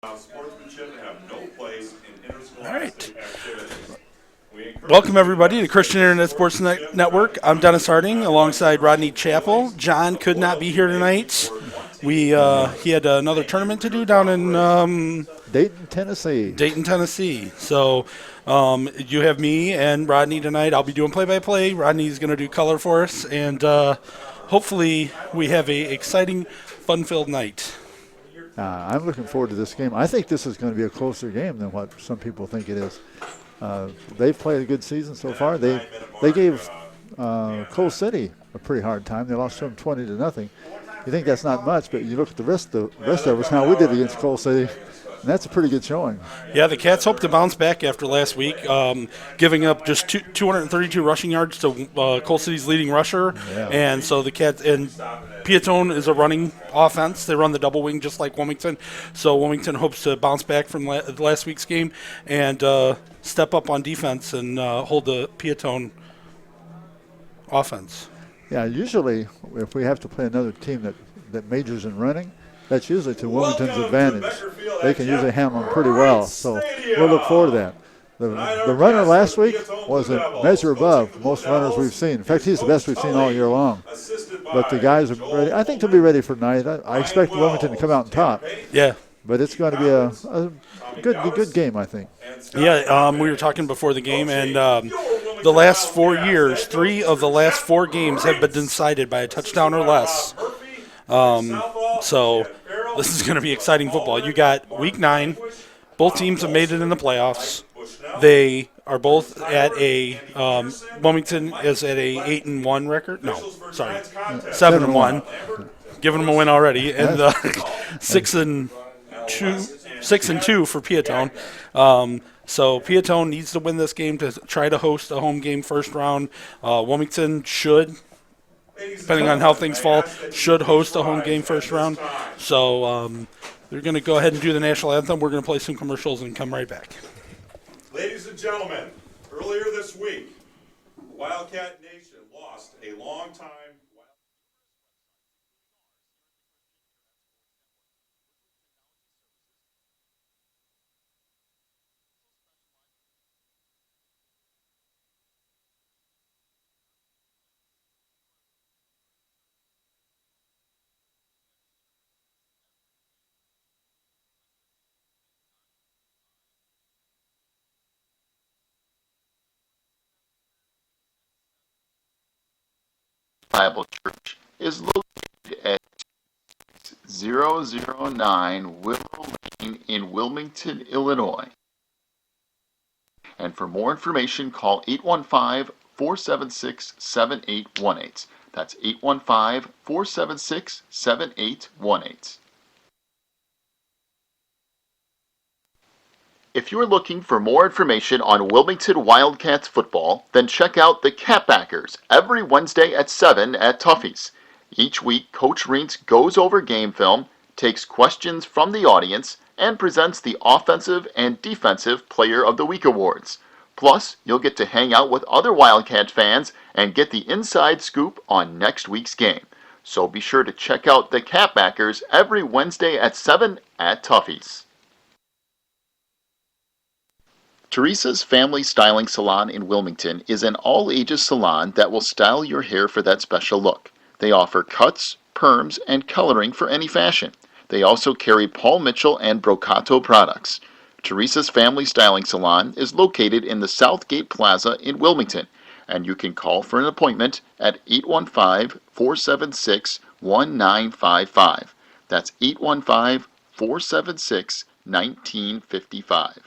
Sportsmanship have no place in All right. interscholastic activities. We encourage Welcome, you to everybody, to register Christian your Internet sports Sports and chip Network. collection I'm Dennis with your Harding alongside non-registered Rodney member Chappell. families. John The could not be loyalty here made tonight. toward one team He had another Thank you tournament for to your do down in cooperation. Dayton, Tennessee. Dayton, Tennessee. So you have me and Rodney tonight. I'll be doing play-by-play. Rodney's going to do color for us, and hopefully we have a exciting, fun-filled night. I'm looking forward to this game. I think this is going to be a closer game than what some people think it is. They've played a good season so far. They gave Coal City a pretty hard time. They lost to them 20-0. You think that's not much, but you look at the rest of us, how we did against Coal City, and that's a pretty good showing. Yeah, the Cats hope to bounce back after last week, giving up just 232 rushing yards to Coal City's leading rusher. Yeah. And so the Cats and Peotone is a running offense. They run the double wing just like Wilmington. So Wilmington hopes to bounce back from last week's game and step up on defense and hold the Peotone offense. Yeah, usually if we have to play another team that majors in running, that's usually to Wilmington's advantage. They can usually handle them pretty well, so we'll look forward to that. The runner last week was a measure above most runners we've seen. In fact, he's the best we've seen all year long. But the guys are ready. I think they'll be ready for tonight. I expect Wilmington to come out on top. Yeah. But it's going to be a good game, I think. Yeah, we were talking before the game, and the last 4 years, 3 of the last 4 games have been decided by a touchdown or less. So this is going to be exciting football. You got Week 9. Both teams have made it in the playoffs. They are both at a Wilmington is at a 8-1 record. No, sorry, 7-1, giving them a win already, and 6-2 for Peotone. So Peotone needs to win this game to try to host a home game first round. Wilmington should, depending on how things fall, should host a home game first round. So they're going to go ahead and do the national anthem. We're going to play some commercials and come right back. Ladies and gentlemen, earlier this week, Wildcat Nation lost a long-time Bible Church is located at 009 Willow Lane in Wilmington, Illinois. And for more information, call 815-476-7818. That's 815-476-7818. If you're looking for more information on Wilmington Wildcats football, then check out the Catbackers every Wednesday at 7 at Tuffy's. Each week, Coach Reentz goes over game film, takes questions from the audience, and presents the Offensive and Defensive Player of the Week awards. Plus, you'll get to hang out with other Wildcat fans and get the inside scoop on next week's game. So be sure to check out the Catbackers every Wednesday at 7 at Tuffy's. Teresa's Family Styling Salon in Wilmington is an all-ages salon that will style your hair for that special look. They offer cuts, perms, and coloring for any fashion. They also carry Paul Mitchell and Brocato products. Teresa's Family Styling Salon is located in the Southgate Plaza in Wilmington, and you can call for an appointment at 815-476-1955. That's 815-476-1955.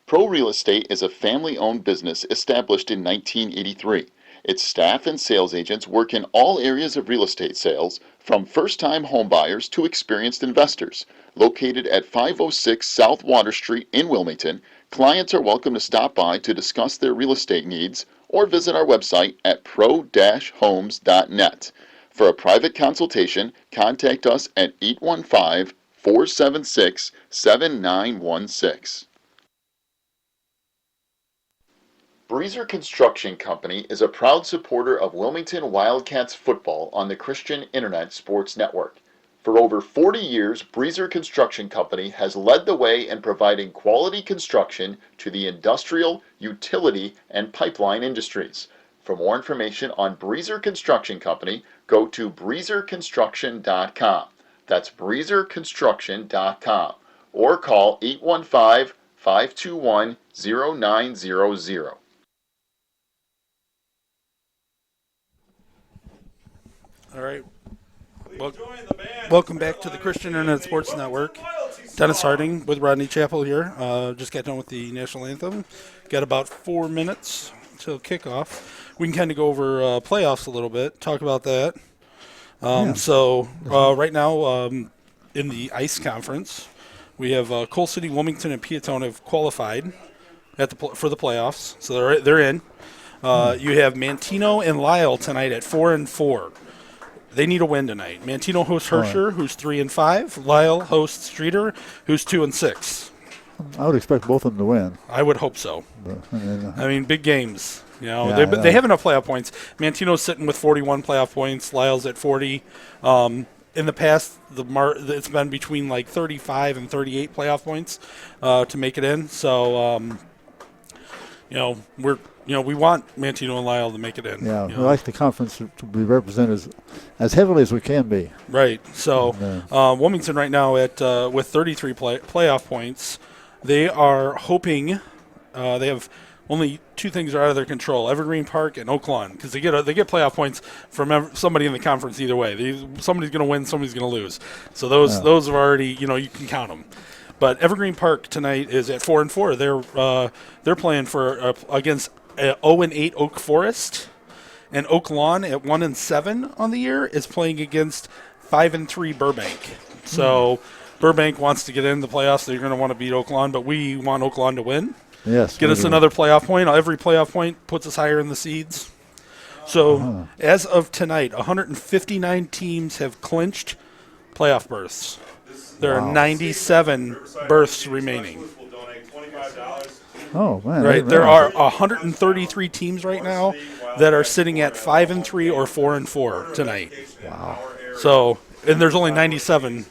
Pro Real Estate is a family-owned business established in 1983. Its staff and sales agents work in all areas of real estate sales, from first-time homebuyers to experienced investors. Located at 506 South Water Street in Wilmington, clients are welcome to stop by to discuss their real estate needs or visit our website at pro-homes.net. For a private consultation, contact us at 815-476-7916. Breezer Construction Company is a proud supporter of Wilmington Wildcats football on the Christian Internet Sports Network. For over 40 years, Breezer Construction Company has led the way in providing quality construction to the industrial, utility, and pipeline industries. For more information on Breezer Construction Company, go to breezerconstruction.com. That's breezerconstruction.com. Or call 815-521-0900. All right. Welcome back to the Christian Internet Sports Network. Dennis Harding with Rodney Chappell here. Just got done with the national anthem. Got about 4 minutes till kickoff. We can kind of go over playoffs a little bit, talk about that. So right now in the ICE conference, we have Coal City, Wilmington, and Peotone have qualified for the playoffs, so they're in. You have Manteno and Lyle tonight at 4-4. They need a win tonight. Manteno hosts Herscher, who's 3-5. Lyle hosts Streeter, who's 2-6. I would expect both of them to win. I would hope so. I mean, big games. You know, they have enough playoff points. Manteno's sitting with 41 playoff points. Lyle's at 40. In the past, it's been between like 35 and 38 playoff points to make it in. So, we want Manteno and Lyle to make it in. Yeah, we like the conference to be represented as heavily as we can be. Right. So, Wilmington right now with 33 playoff points. They are hoping they have only two things are out of their control: Evergreen Park and Oak Lawn, because they get playoff points from somebody in the conference either way. Somebody's going to win, somebody's going to lose. So those are already you can count them. But Evergreen Park tonight is at 4-4. They're playing for against 0-8 Oak Forest, and Oak Lawn at 1-7 on the year is playing against 5-3 Burbank. So Burbank wants to get in the playoffs. They're going to want to beat Oak Lawn, but we want Oak Lawn to win. Yes. Get us another playoff point. Every playoff point puts us higher in the seeds. So as of tonight, 159 teams have clinched playoff berths. There are 97 berths remaining. Oh, man. Right. There are 133 teams right now that are sitting at 5-3 or 4-4 tonight. Wow. So, and there's only 97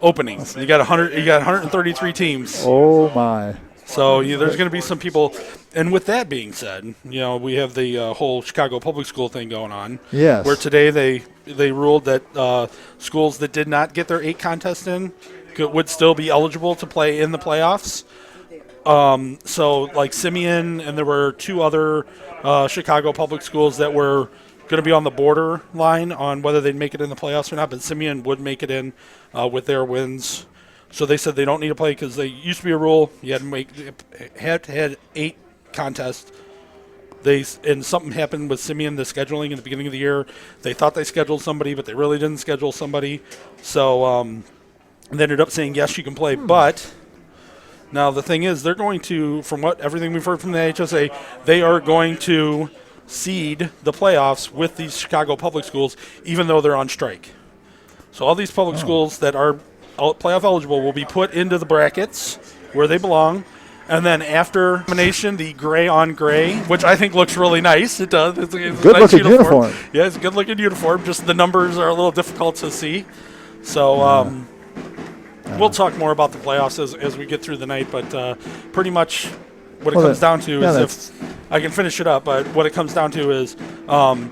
openings. You got 133 teams. Oh, my. So there's going to be some people. And with that being said, we have the whole Chicago public school thing going on. Yes. Where today they ruled that schools that did not get their 8 contests in would still be eligible to play in the playoffs. So like Simeon, and there were 2 other Chicago public schools that were going to be on the border line on whether they'd make it in the playoffs or not, but Simeon would make it in with their wins. So they said they don't need to play because they used to be a rule you had to have 8 contests. And something happened with Simeon, the scheduling in the beginning of the year. They thought they scheduled somebody, but they really didn't schedule somebody. So they ended up saying yes, you can play, but. Now, the thing is, they're going to, from everything we've heard from the HSA, they are going to seed the playoffs with these Chicago public schools, even though they're on strike. So all these public schools that are playoff eligible will be put into the brackets where they belong. And then after nomination, the gray on gray, which I think looks really nice. It does. It's a good-looking nice uniform. Yeah, it's a good-looking uniform. Just the numbers are a little difficult to see. So, we'll talk more about the playoffs as we get through the night, but pretty much what it comes down to is I can finish it up, but what it comes down to is come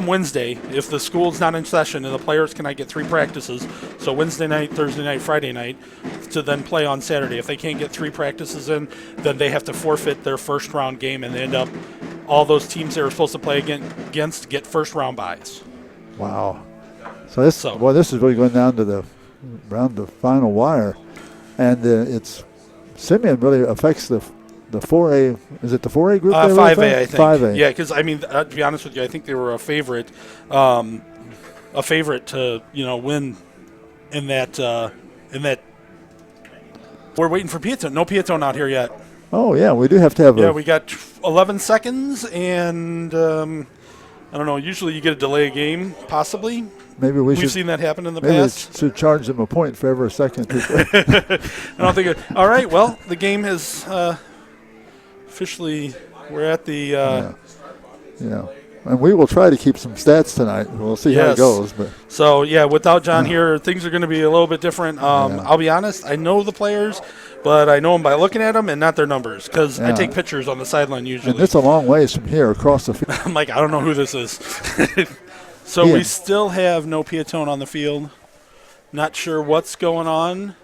Wednesday, if the school's not in session and the players cannot get 3 practices, so Wednesday night, Thursday night, Friday night, to then play on Saturday. If they can't get 3 practices in, then they have to forfeit their first round game, and they end up all those teams they were supposed to play against get first round byes. Wow. So this is really going down to around the final wire, and it's Simeon really affects the 4A. Is it the 4A group? 5A, I think. 5A. Yeah, because to be honest with you, I think they were a favorite to win in that. We're waiting for Peotone. No Peotone out here yet. Oh yeah, we do have to have. Yeah, we got 11 seconds, and I don't know. Usually, you get a delay of game, possibly. Maybe we've seen that happen in the maybe past. Maybe should charge them a point for every second. I don't think. All right. Well, the game has officially, we're at the. Yeah. And we will try to keep some stats tonight. We'll see how it Yes. goes. But So, yeah, without John here, things are going to be a little bit different. I'll be honest, I know the players, but I know them by looking at them and not their numbers because I take pictures on the sideline usually. and it's a long ways from here across the field. I'm like, I don't know who this is. So we still have no Peotone on the field. Not sure what's going on.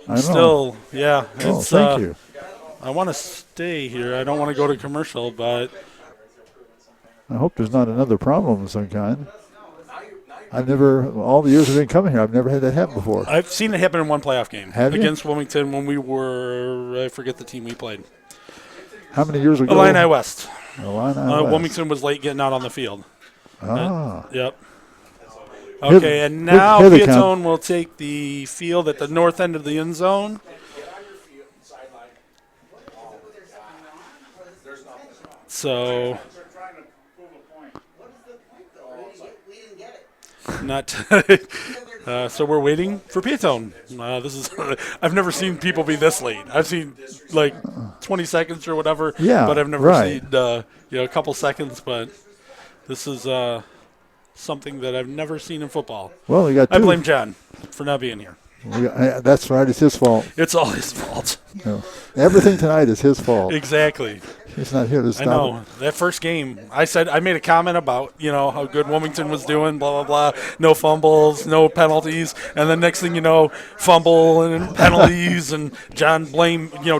I know. Still, yeah. Oh, It's, thank you. I want to stay here. I don't want to go to commercial, but I hope there's not another problem of some kind. I've never, all the years I've been coming here, I've never had that happen before. I've seen it happen in one playoff game Have you? against Wilmington when we were, I forget the team we played. How many years ago? Illini West. Illini West. Wilmington was late getting out on the field. Ah. Yep. Okay, and now here they Peotone will take the field at the north end of the end zone. So, not. So we're waiting for Peotone. This is. I've never seen people be this late. I've seen like 20 seconds or whatever. Yeah, but I've never right. seen a couple seconds. But this is something that I've never seen in football. Well, we got two. I blame John for not being here. That's right. It's his fault. It's all his fault. No. Everything tonight is his fault. Exactly. He's not here to stop I know. it. That first game, I made a comment about, how good Wilmington was doing, blah, blah, blah. No fumbles, no penalties. And then next thing you know, fumble and penalties. And John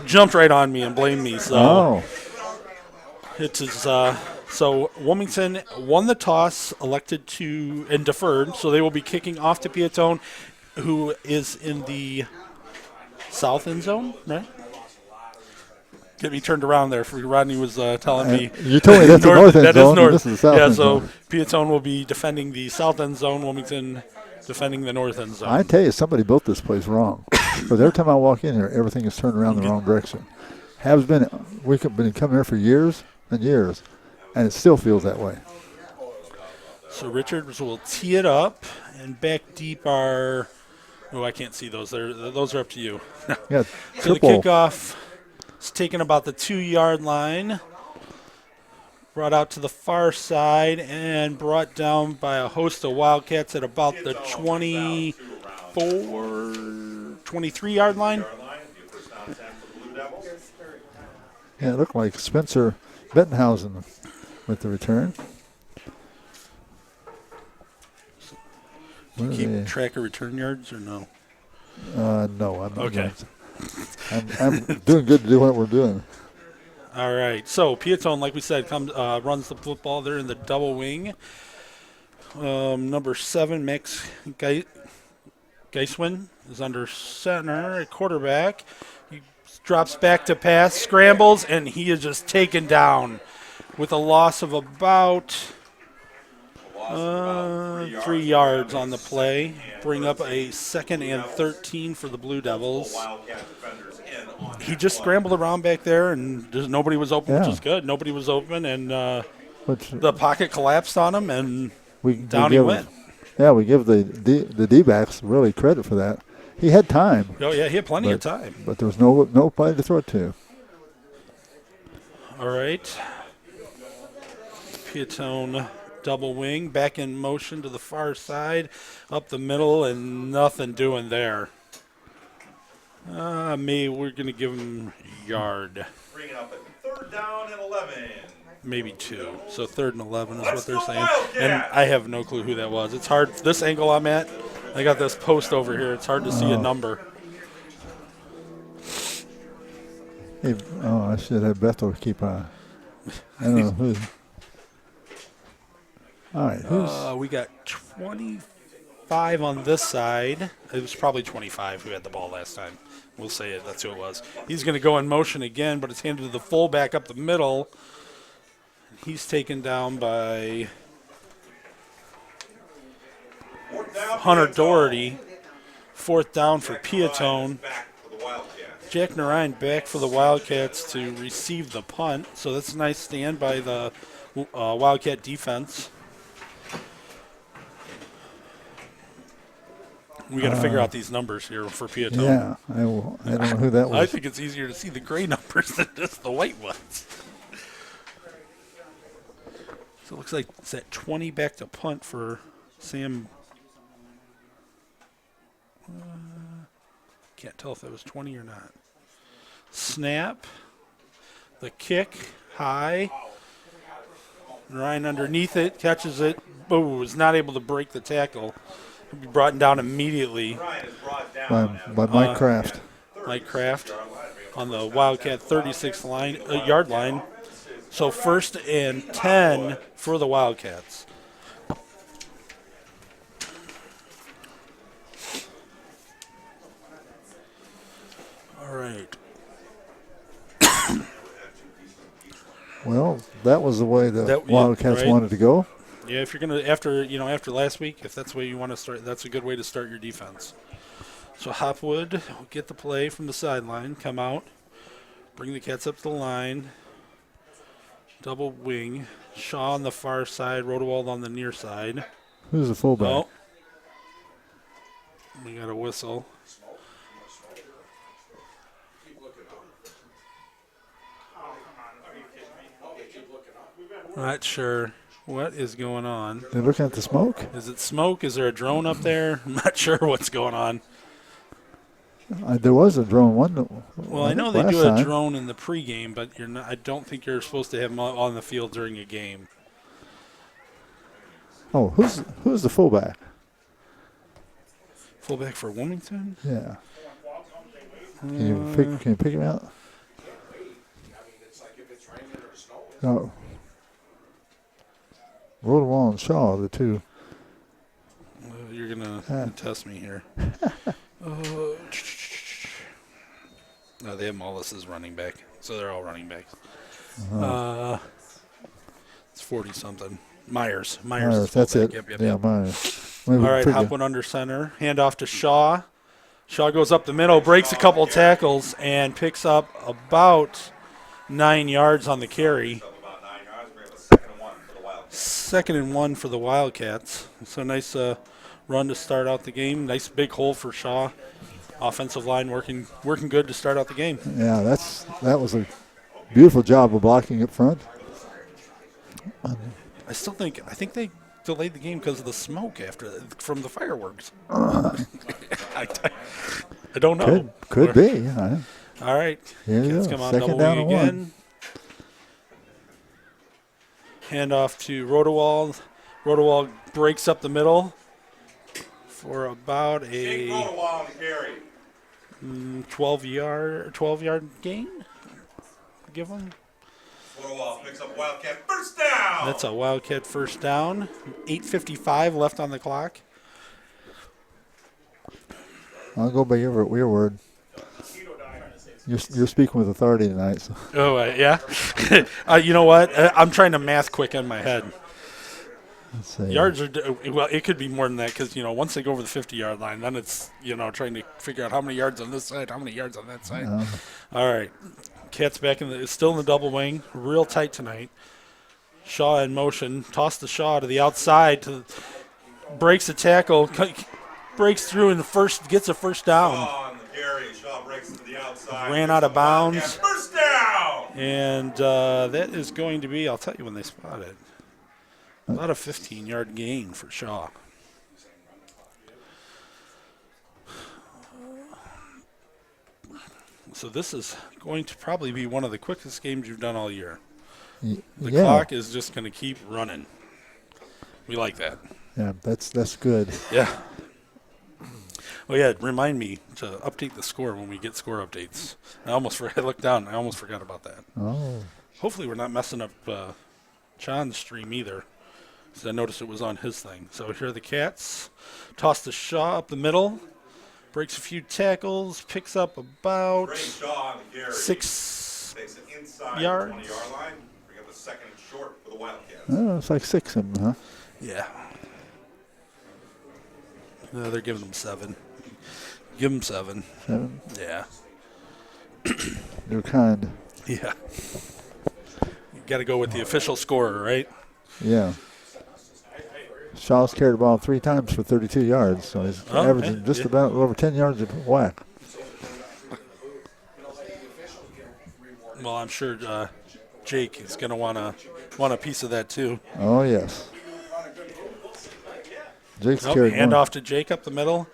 jumped right on me and blamed me. So it is, so Wilmington won the toss, elected to, and deferred. So they will be kicking off to Peotone, who is in the south end zone, right? Get me turned around there. Rodney was telling me. You told me that's the north end that zone. is north. This is the south end so zone. Peotone will be defending the south end zone. Wilmington defending the north end zone. I tell you, somebody built this place wrong. Because every time I walk in here, everything is turned around the wrong direction. We've been coming here for years and years, and it still feels that way. So Richards will tee it up, and back deep are. Oh, I can't see those. Those are up to you. Yeah, So the triple. kickoff is taken about the 2-yard line, brought out to the far side, and brought down by a host of Wildcats at about the 23-yard line. Yeah, it looked like Spencer Bettenhausen with the return. What are Keep they? track of return yards or no? No, I'm not. Okay. I'm doing good to do what we're doing. All right. So Peotone, like we said, runs the football. They're in the double wing. Number 7, Max Geiswin, is under center at quarterback. He drops back to pass, scrambles, and he is just taken down with a loss of about 3 yards on the play. Bring up a 2nd and 13 for the Blue Devils. He just scrambled around back there, and nobody was open, which is good. Nobody was open, and the pocket collapsed on him, and down he went. Yeah, we give the D-backs really credit for that. He had time. Oh, yeah, he had plenty of time. But there was no play to throw it to. All right. Peotone double wing, back in motion to the far side, up the middle, and nothing doing there. We're going to give him a yard. Bring it up at 3rd down and 11. Maybe 2. So 3rd and 11 is what they're saying. And I have no clue who that was. It's hard. This angle I'm at, I got this post over here. It's hard to see a number. Hey, I should have Bethel keep on. I don't know who. All right, We got 25 on this side. It was probably 25 who had the ball last time. We'll say it. That's who it was. He's going to go in motion again, but it's handed to the fullback up the middle. He's taken down by Hunter Doherty. 4th down for Peotone. Jack Narine back for the Wildcats to receive the punt. So that's a nice stand by the Wildcat defense. We got to figure out these numbers here for Peotone. Yeah, I don't know who that was. I think it's easier to see the gray numbers than just the white ones. So it looks like it's at 20 back to punt for Sam. Can't tell if that was 20 or not. Snap. The kick. High. Ryan underneath it. Catches it. Boo. Is not able to break the tackle. He'll be brought down immediately. By Mike Kraft. Mike Kraft on the Wildcat 36 yard line. So 1st and 10 for the Wildcats. All right. Well, that was the way the Wildcats right. wanted to go. Yeah, if you're gonna after last week, if that's the way you want to start, that's a good way to start your defense. So Hopwood will get the play from the sideline, come out, bring the Cats up to the line. Double wing. Shaw on the far side, Rodewald on the near side. Who's the fullback? Oh. We got a whistle. Not sure what is going on. They're looking at the smoke? Is it smoke? Is there a drone up there? I'm not sure what's going on. There was a drone one. Well, I know they do a drone in the pregame, but you're not. I don't think you're supposed to have them on the field during a game. Oh, who's the fullback? Fullback for Wilmington? Yeah. Can you pick him out? No. Rodewald and Shaw, the two. You're gonna test me here. No, they have Mullis as running back, so they're all running backs. It's 40-something. Myers, that's it. Yep. Yeah, Myers. All right, Hopwood under center. Hand off to Shaw. Shaw goes up the middle, breaks a couple of tackles, and picks up about 9 yards on the carry. 2nd and 1 for the Wildcats. So nice run to start out the game. Nice big hole for Shaw. Offensive line working good to start out the game. Yeah, that was a beautiful job of blocking up front. I think they delayed the game because of the smoke from the fireworks. I don't know. Could be. Yeah. All right. Cats come on double wing again. Hand off to Rodewald. Rodewald breaks up the middle for about a 12-yard gain. Give him. Rodewald picks up Wildcat first down. That's a Wildcat first down. 8:55 left on the clock. I'll go by your word. You're speaking with authority tonight. So. Oh, yeah? You know what? I'm trying to math quick in my head. Let's see. Yards are well. It could be more than that because once they go over the 50-yard line, then it's trying to figure out how many yards on this side, how many yards on that side. All right, Cats back still in the double wing, real tight tonight. Shaw in motion, toss the Shaw to the outside, breaks the tackle, breaks through and gets a first down. Shaw breaks to the outside. Ran out of bounds. First down. And that is going to be. I'll tell you when they spot it. About a 15-yard gain for Shaw. So this is going to probably be one of the quickest games you've done all year. The clock is just going to keep running. We like that. Yeah, that's good. Yeah. Well, yeah, remind me to update the score when we get score updates. I looked down. I almost forgot about that. Oh. Hopefully we're not messing up John's stream either. Because I noticed it was on his thing. So here are the Cats. Toss the Shaw up the middle. Breaks a few tackles. Picks up about 6 yards. 20-yard line. Bring up a 2nd and short for the Wildcats. Oh, it's like 6 of them, huh? Yeah. No, they're giving them 7. Give them 7. 7? Yeah. You're kind. Yeah. You got to go with the official scorer, right? Yeah. Shaw's carried the ball 3 times for 32 yards, so he's averaging just about over 10 yards of whack. Well, I'm sure Jake is going to want a piece of that too. Oh, yes. Jake's carried hand one. off to Jake up the middle.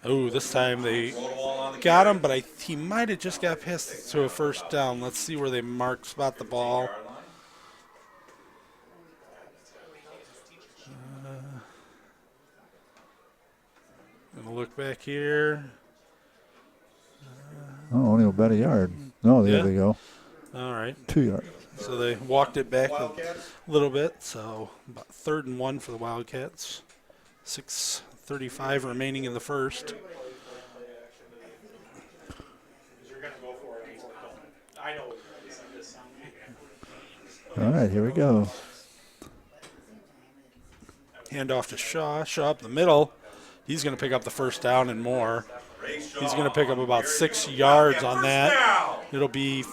Oh, this time they got him, but he might have just got past to a first down. Let's see where they spot the ball. Gonna look back here. Only about a yard. No, there they go. All right. 2 yards. So they walked it back a little bit. So about 3rd and 1 for the Wildcats. 6:35 remaining in the first. All right, here we go. Hand off to Shaw. Shaw up the middle. He's going to pick up the first down and more. He's going to pick up about 6 yards on that. It'll be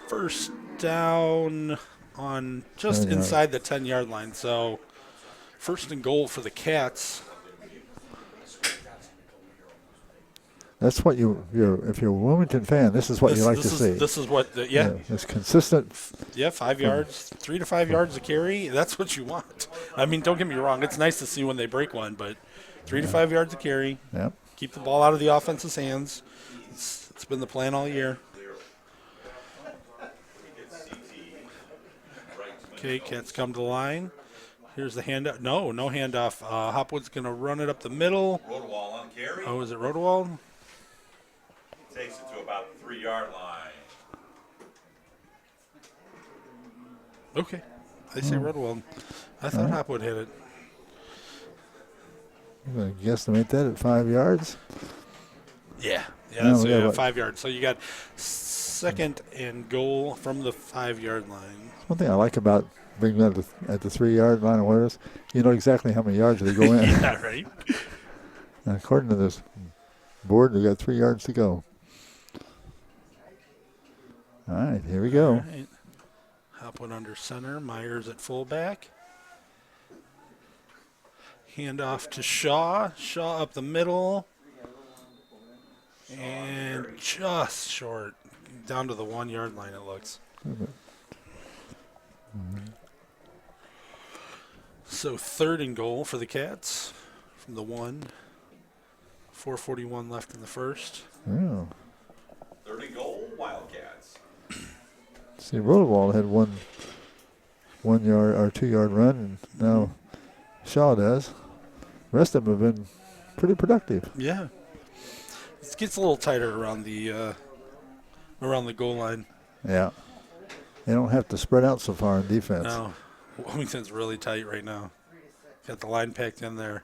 first down on just inside the 10-yard line. So first and goal for the Cats. That's what if you're a Wilmington fan, this is what you like to see. This is what, it's consistent. Yeah, 5 yards, 3 to 5 yards a carry. That's what you want. I mean, don't get me wrong. It's nice to see when they break one, but 3 to 5 yards a carry. Yep. Keep the ball out of the offense's hands. It's been the plan all year. Okay, Cats come to the line. Here's the handoff. No handoff. Hopwood's going to run it up the middle. Rodewall on carry. Oh, is it Rodewald? Takes it to about the 3-yard line. Okay. They say Rodewald. I thought Hopwood hit it. I'm going to guesstimate that at 5 yards. Yeah, that's 5 yards. So you got 2nd and goal from the 5-yard line. One thing I like about being at the 3-yard line of where you know exactly how many yards they go in. Yeah, right. And according to this board, we got 3 yards to go. All right, here we go. Right. Hopwood under center. Myers at fullback. Hand off to Shaw. Shaw up the middle. And just short. Down to the 1-yard line, it looks. So 3rd and goal for the Cats from the 1. 4:41 left in the first. Yeah. 3rd and goal, Wildcats. See, Rodewald had 1 yard or 2 yard run, and now Shaw does. The rest of them have been pretty productive. Yeah. It gets a little tighter around the goal line. Yeah. They don't have to spread out so far in defense. No. Wilmington's really tight right now. Got the line packed in there.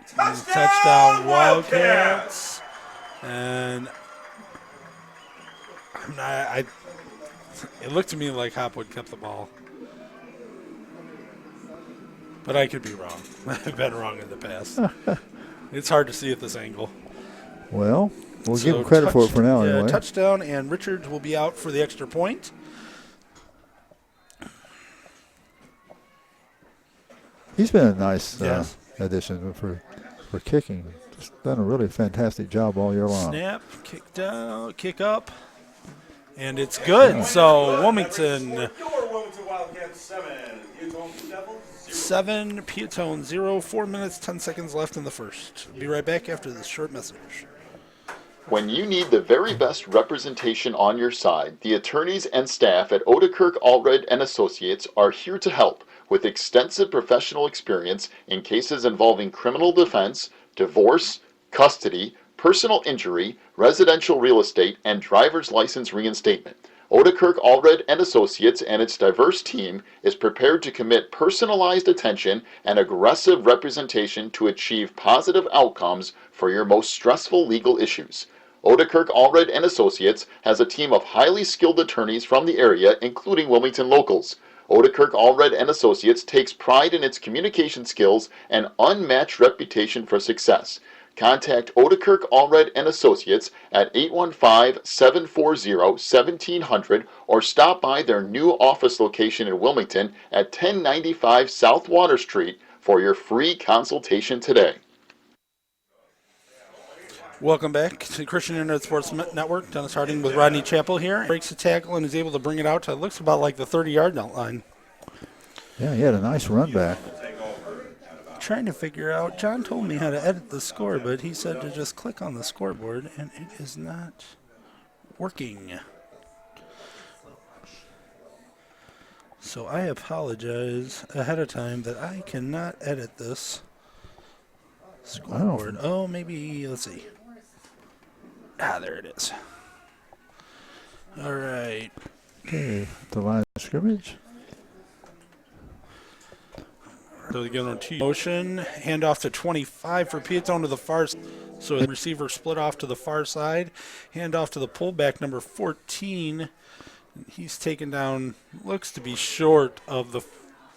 Touchdown Wildcats. And it looked to me like Hopwood kept the ball. But I could be wrong. I've been wrong in the past. It's hard to see at this angle. Well, we'll give him credit for it for now anyway. Touchdown, and Richards will be out for the extra point. He's been a nice addition for kicking. Just done a really fantastic job all year long. Snap, kick down, kick up, and it's good. So Wilmington Your Wilmington Wildcats 7, Peotone Devils 0. 7, Peotone 0. 4 minutes, 10 seconds left in the first. Be right back after this short message. When you need the very best representation on your side, the attorneys and staff at Odekirk Allred and Associates are here to help with extensive professional experience in cases involving criminal defense, divorce, custody, personal injury, residential real estate, and driver's license reinstatement. Odekirk Allred and Associates and its diverse team is prepared to commit personalized attention and aggressive representation to achieve positive outcomes for your most stressful legal issues. Odekirk Allred and Associates has a team of highly skilled attorneys from the area, including Wilmington locals. Odekirk Allred and Associates takes pride in its communication skills and unmatched reputation for success. Contact Odekirk Allred and Associates at 815-740-1700 or stop by their new office location in Wilmington at 1095 South Water Street for your free consultation today. Welcome back to Christian Internet Sports Network. Dennis Harding with Rodney Chappell here. Breaks the tackle and is able to bring it out to, it looks about like the 30-yard line. Yeah, he had a nice run back. Trying to figure out, John told me how to edit the score, but he said to just click on the scoreboard, and it is not working. So I apologize ahead of time that I cannot edit this scoreboard. Oh, maybe, let's see. There it is. All right. Okay, the line of scrimmage. So they get on T motion, handoff to 25 for Peotone to the far side. So the receiver split off to the far side. Handoff to the pullback, number 14. He's taken down, looks to be short of the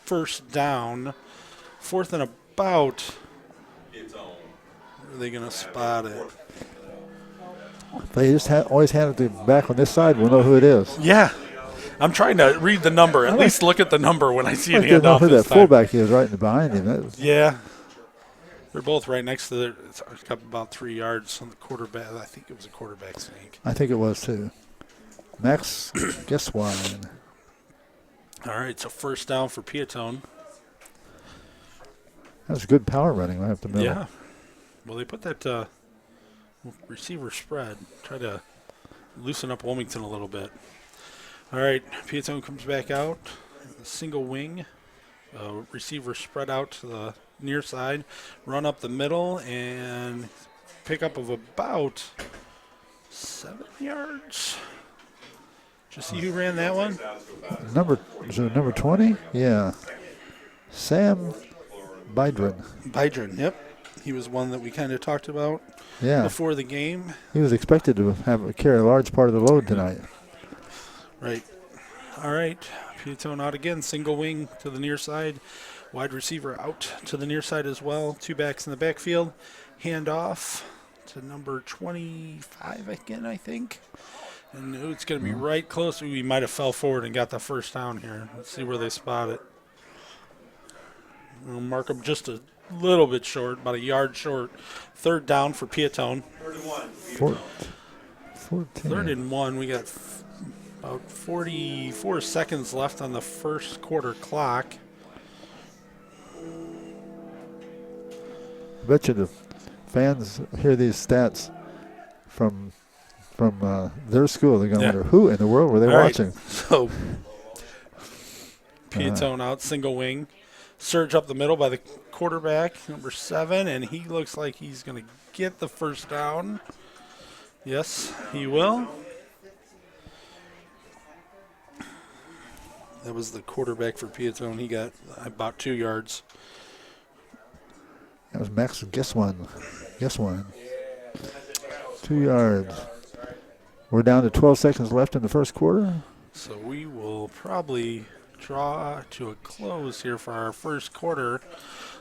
first down. Fourth and about. Where are they going to spot it? They just always hand it to back on this side. We'll know who it is. Yeah. I'm trying to read the number. At least look at the number when I see it hand know off who this that time. fullback is right behind him. Yeah. They're both right next to their, it's got about 3 yards on the quarterback. I think it was a quarterback sneak. I think it was too. Max Guesswine. All right, so first down for Peotone. That's good power running right up the middle. Yeah. Well, they put that receiver spread. Try to loosen up Wilmington a little bit. All right, Peotone comes back out. Single wing. Receiver spread out to the near side. Run up the middle and pick up of about 7 yards. Did you see who ran that one? Is it number 20? Yeah. Sam Bydron. Bydron, yep. He was one that we kind of talked about before the game. He was expected to carry a large part of the load tonight. Right. All right. Peotone out again. Single wing to the near side. Wide receiver out to the near side as well. Two backs in the backfield. Hand off to number 25 again, I think. And it's going to be right close. We might have fell forward and got the first down here. Let's see where they spot it. We'll mark them just a little bit short, about a yard short. Third down for Peotone. 14. 3rd and 1. We got about 44 seconds left on the first quarter clock. I bet you the fans hear these stats from their school. They're going to wonder, who in the world were they watching? So, Peotone out, single wing. Surge up the middle by the quarterback, number 7, and he looks like he's going to get the first down. Yes, he will. That was the quarterback for Peotone. He got about 2 yards. That was Max Guesswine. 2 yards. We're down to 12 seconds left in the first quarter. So we will probably draw to a close here for our first quarter.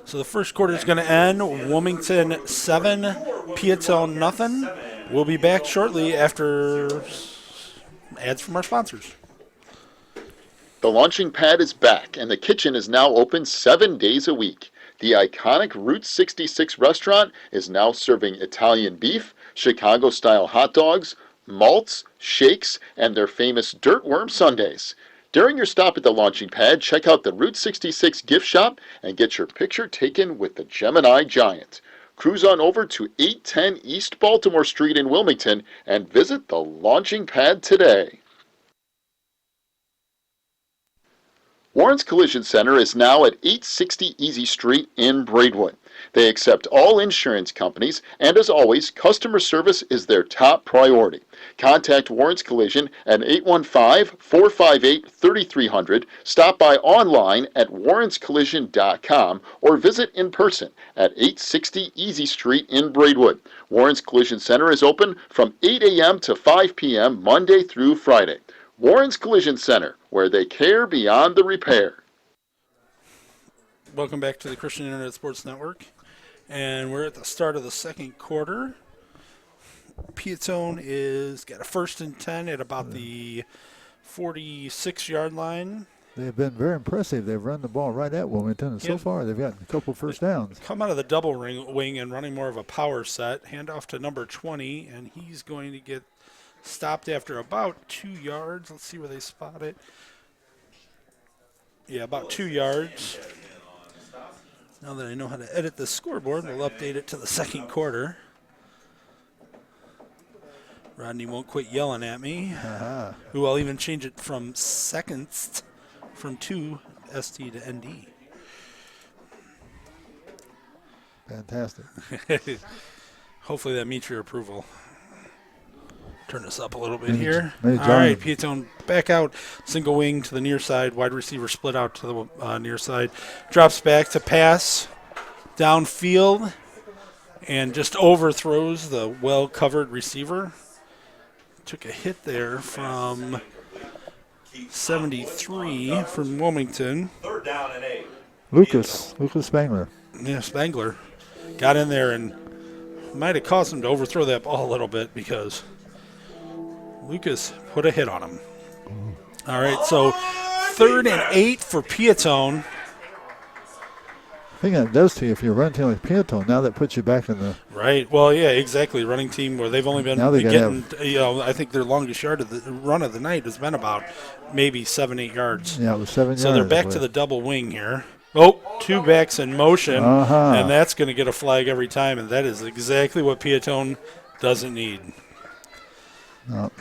So the first quarter is going to end Wilmington 7, Peotone nothing. We'll be back shortly after ads from our sponsors. The launching pad is back, and the kitchen is now open 7 days a week. The iconic Route 66 restaurant is now serving Italian beef, Chicago-style hot dogs, malts, shakes, and their famous Dirtworm Sundays. During your stop at the launching pad, check out the Route 66 gift shop and get your picture taken with the Gemini Giant. Cruise on over to 810 East Baltimore Street in Wilmington and visit the launching pad today. Warren's Collision Center is now at 860 Easy Street in Braidwood. They accept all insurance companies, and as always, customer service is their top priority. Contact Warren's Collision at 815-458-3300, stop by online at warrenscollision.com, or visit in person at 860 Easy Street in Braidwood. Warren's Collision Center is open from 8 a.m. to 5 p.m. Monday through Friday. Warren's Collision Center, where they care beyond the repair. Welcome back to the Christian Internet Sports Network. And we're at the start of the second quarter. Peotone is got a 1st and 10 at about the 46-yard line. They've been very impressive. They've run the ball right at Wilmington, and so far they've gotten a couple first downs. Come out of the double wing and running more of a power set. Hand off to number 20, and he's going to get stopped after about 2 yards. Let's see where they spot it. Yeah, about 2 yards. Now that I know how to edit the scoreboard, we'll update it to the second quarter. Rodney won't quit yelling at me. Who I'll even change it from seconds, from 2 ST to ND. Fantastic. Hopefully that meets your approval. Turn this up a little bit here. All right, Peotone back out, single wing to the near side, wide receiver split out to the near side, drops back to pass downfield, and just overthrows the well-covered receiver. Took a hit there from 73 from Wilmington. 3rd down and 8. Lucas Spangler. Yeah, Spangler got in there and might have caused him to overthrow that ball a little bit because Lucas put a hit on him. All right, so 3rd and 8 for Peotone. I think that does to you if you're running team like Peotone. Now that puts you back in the Right. Well, yeah, exactly. Running team where they've only been Now they gotta getting, I think their longest yard of the run of the night has been about maybe 7-8 yards. it was 7 yards. So they're back to the double wing here. Oh, 2 backs in motion, and that's going to get a flag every time, and that is exactly what Peotone doesn't need. No.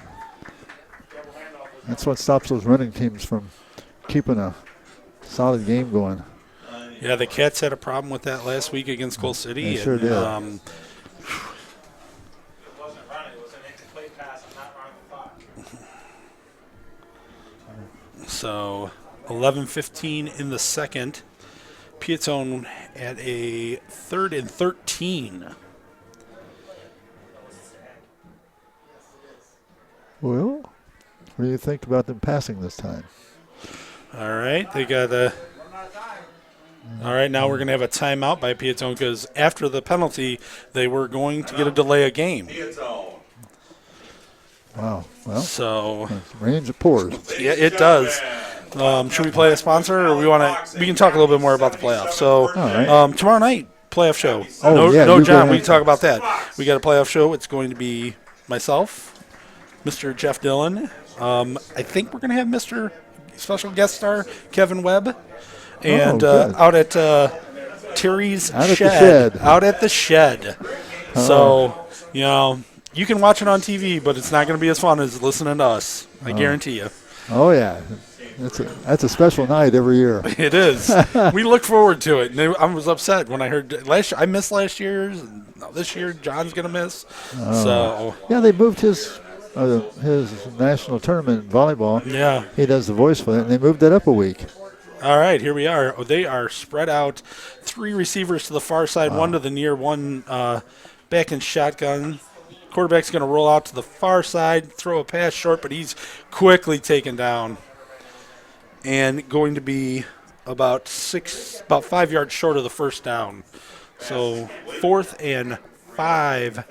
That's what stops those running teams from keeping a solid game going. Yeah, the Cats had a problem with that last week against Coal City. They sure did. So 11:15 in the second. Peotone at a 3rd and 13. Well, what do you think about them passing this time? All right, they got a. All right, now we're going to have a timeout by Peotone because after the penalty, they were going to get a delay of game. Wow. Well, so range of pours. Yeah, it does. Should we play a sponsor, or we can talk a little bit more about the playoffs. So tomorrow night, playoff show. No, John, we can talk about that. We got a playoff show. It's going to be myself, Mr. Jeff Dillon. I think we're going to have Mr. Special Guest Star Kevin Webb. And out at Terry's Shed. Out at the Shed. So, you can watch it on TV, but it's not going to be as fun as listening to us. I guarantee you. Oh, yeah. That's a special night every year. It is. We look forward to it. And I was upset when I heard last year. I missed last year's. And this year, John's going to miss. Yeah, they moved his national tournament volleyball. Yeah. He does the voice for it, and they moved it up a week. All right, here we are. They are spread out. 3 receivers to the far side, 1 to the near, 1 back in shotgun. Quarterback's going to roll out to the far side, throw a pass short, but he's quickly taken down. And going to be about 5 yards short of the first down. So 4th and 5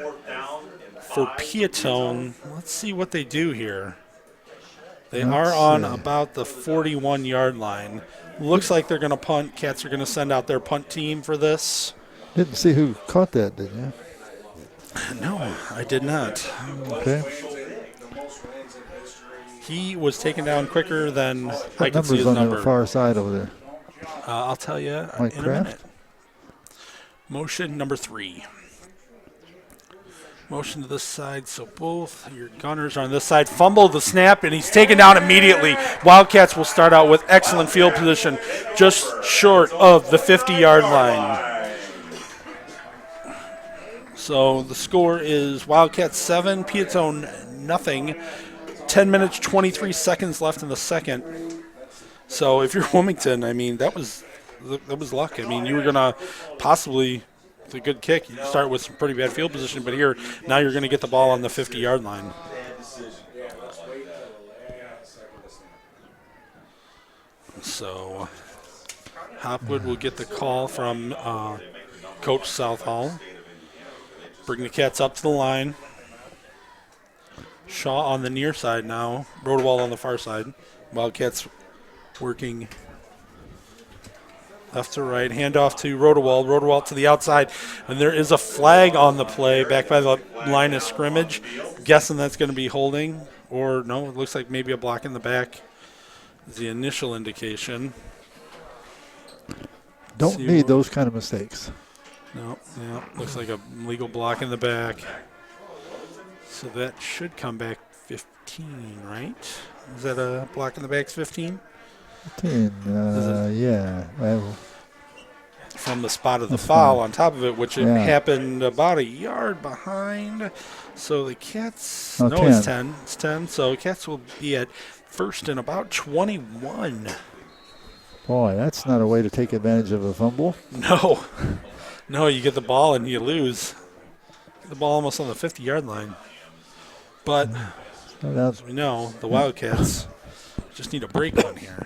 for Peotone. Let's see what they do here. They are on about the 41-yard line. Looks like they're going to punt. Cats are going to send out their punt team for this. Didn't see who caught that, did you? No, I did not. Okay. He was taken down quicker than I could see his on number. The far side over there? I'll tell you Mike in Kraft? a minute. Motion number 3. Motion to this side, so both your gunners are on this side. Fumble the snap, and he's taken down immediately. Wildcats will start out with excellent field position, just short of the 50-yard line. So the score is Wildcats 7, Peotone nothing. 10 minutes, 23 seconds left in the second. So if you're Wilmington, I mean, that was luck. I mean, you were going to possibly – it's a good kick. You start with some pretty bad field position, but here, now you're going to get the ball on the 50-yard line. So Hopwood will get the call from Coach Southall. Bring the Cats up to the line. Shaw on the near side now. Rodewald on the far side. Wildcats working left to right. Handoff to Rodewald. Rodewald to the outside. And there is a flag on the play back by the line of scrimmage. Guessing that's going to be holding. Or no, it looks like maybe a block in the back is the initial indication. Don't need those kind of mistakes. No, yeah, looks like a legal block in the back. So that should come back 15, right? Is that a block in the back 15? 15, yeah. Well, from the spot of the That's foul fine. on top of it, which it Yeah. happened about a yard behind. So the Cats, Oh, no, 10. it's 10. It's 10. So the Cats will be at first and about 21. boy, that's not a way to take advantage of a fumble. No. No, you get the ball and you lose. Get the ball almost on the 50-yard line. But as we know, the Wildcats just need a break on here.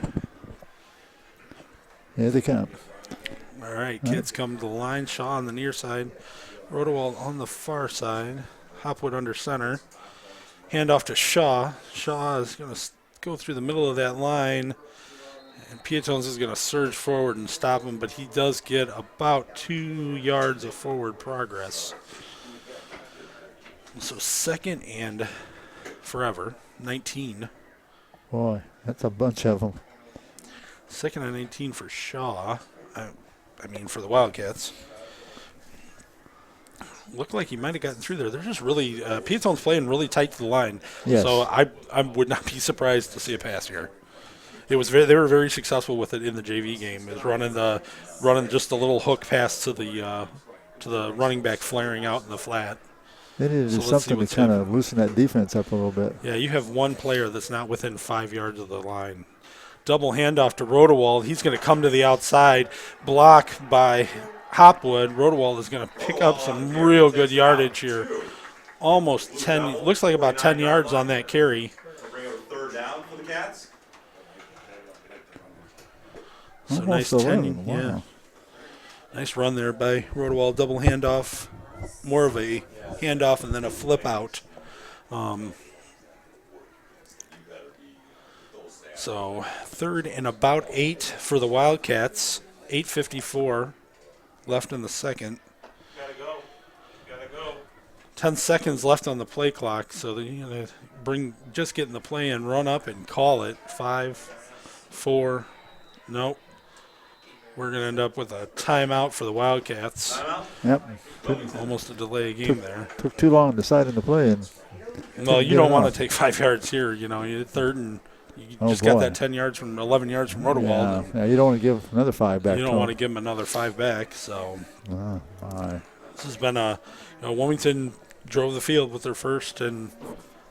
Here they come. All right, Cats come to the line. Shaw on the near side. Rodewald on the far side. Hopwood under center. Hand off to Shaw. Shaw is going to go through the middle of that line. And Peotone is going to surge forward and stop him, but he does get about 2 yards of forward progress. So second and forever, 19. Boy, that's a bunch of them. Second and 19 for Shaw. I mean, for the Wildcats. Looked like he might have gotten through there. They're just really Peotone's playing really tight to the line. Yes. So I would not be surprised to see a pass here. It was they were very successful with it in the JV game. Is running just a little hook pass to the running back flaring out in the flat. They needed to do So let's see something to what's kind of happening. loosen that defense up a little bit. Yeah, you have one player that's not within 5 yards of the line. Double handoff to Rodewald. He's going to come to the outside, block by Hopwood. Rodewald is going to pick up some real good yardage here. Almost 10, looks like about 10 yards on that carry. Bring up a third down for the Cats. So Almost nice 11. 10, Wow. yeah. Nice run there by Rodewald. Double handoff. More of a handoff and then a flip out. So third and about 8 for the Wildcats. 8:54 left in the second. Gotta go. 10 seconds left on the play clock. So they're going to just get in the play and run up and call it. 5, 4, nope. We're going to end up with a timeout for the Wildcats. Timeout. Yep. Almost a delay game there. Took too long deciding to play. And Well, you get don't it want to off. take 5 yards here. You know, you're third and you Oh, just got boy. that 10 yards from 11 yards from Rodewald. yeah, and yeah, you don't want to give another 5 back. You don't want to give him another 5 back. So my. this has been Wilmington drove the field with their first and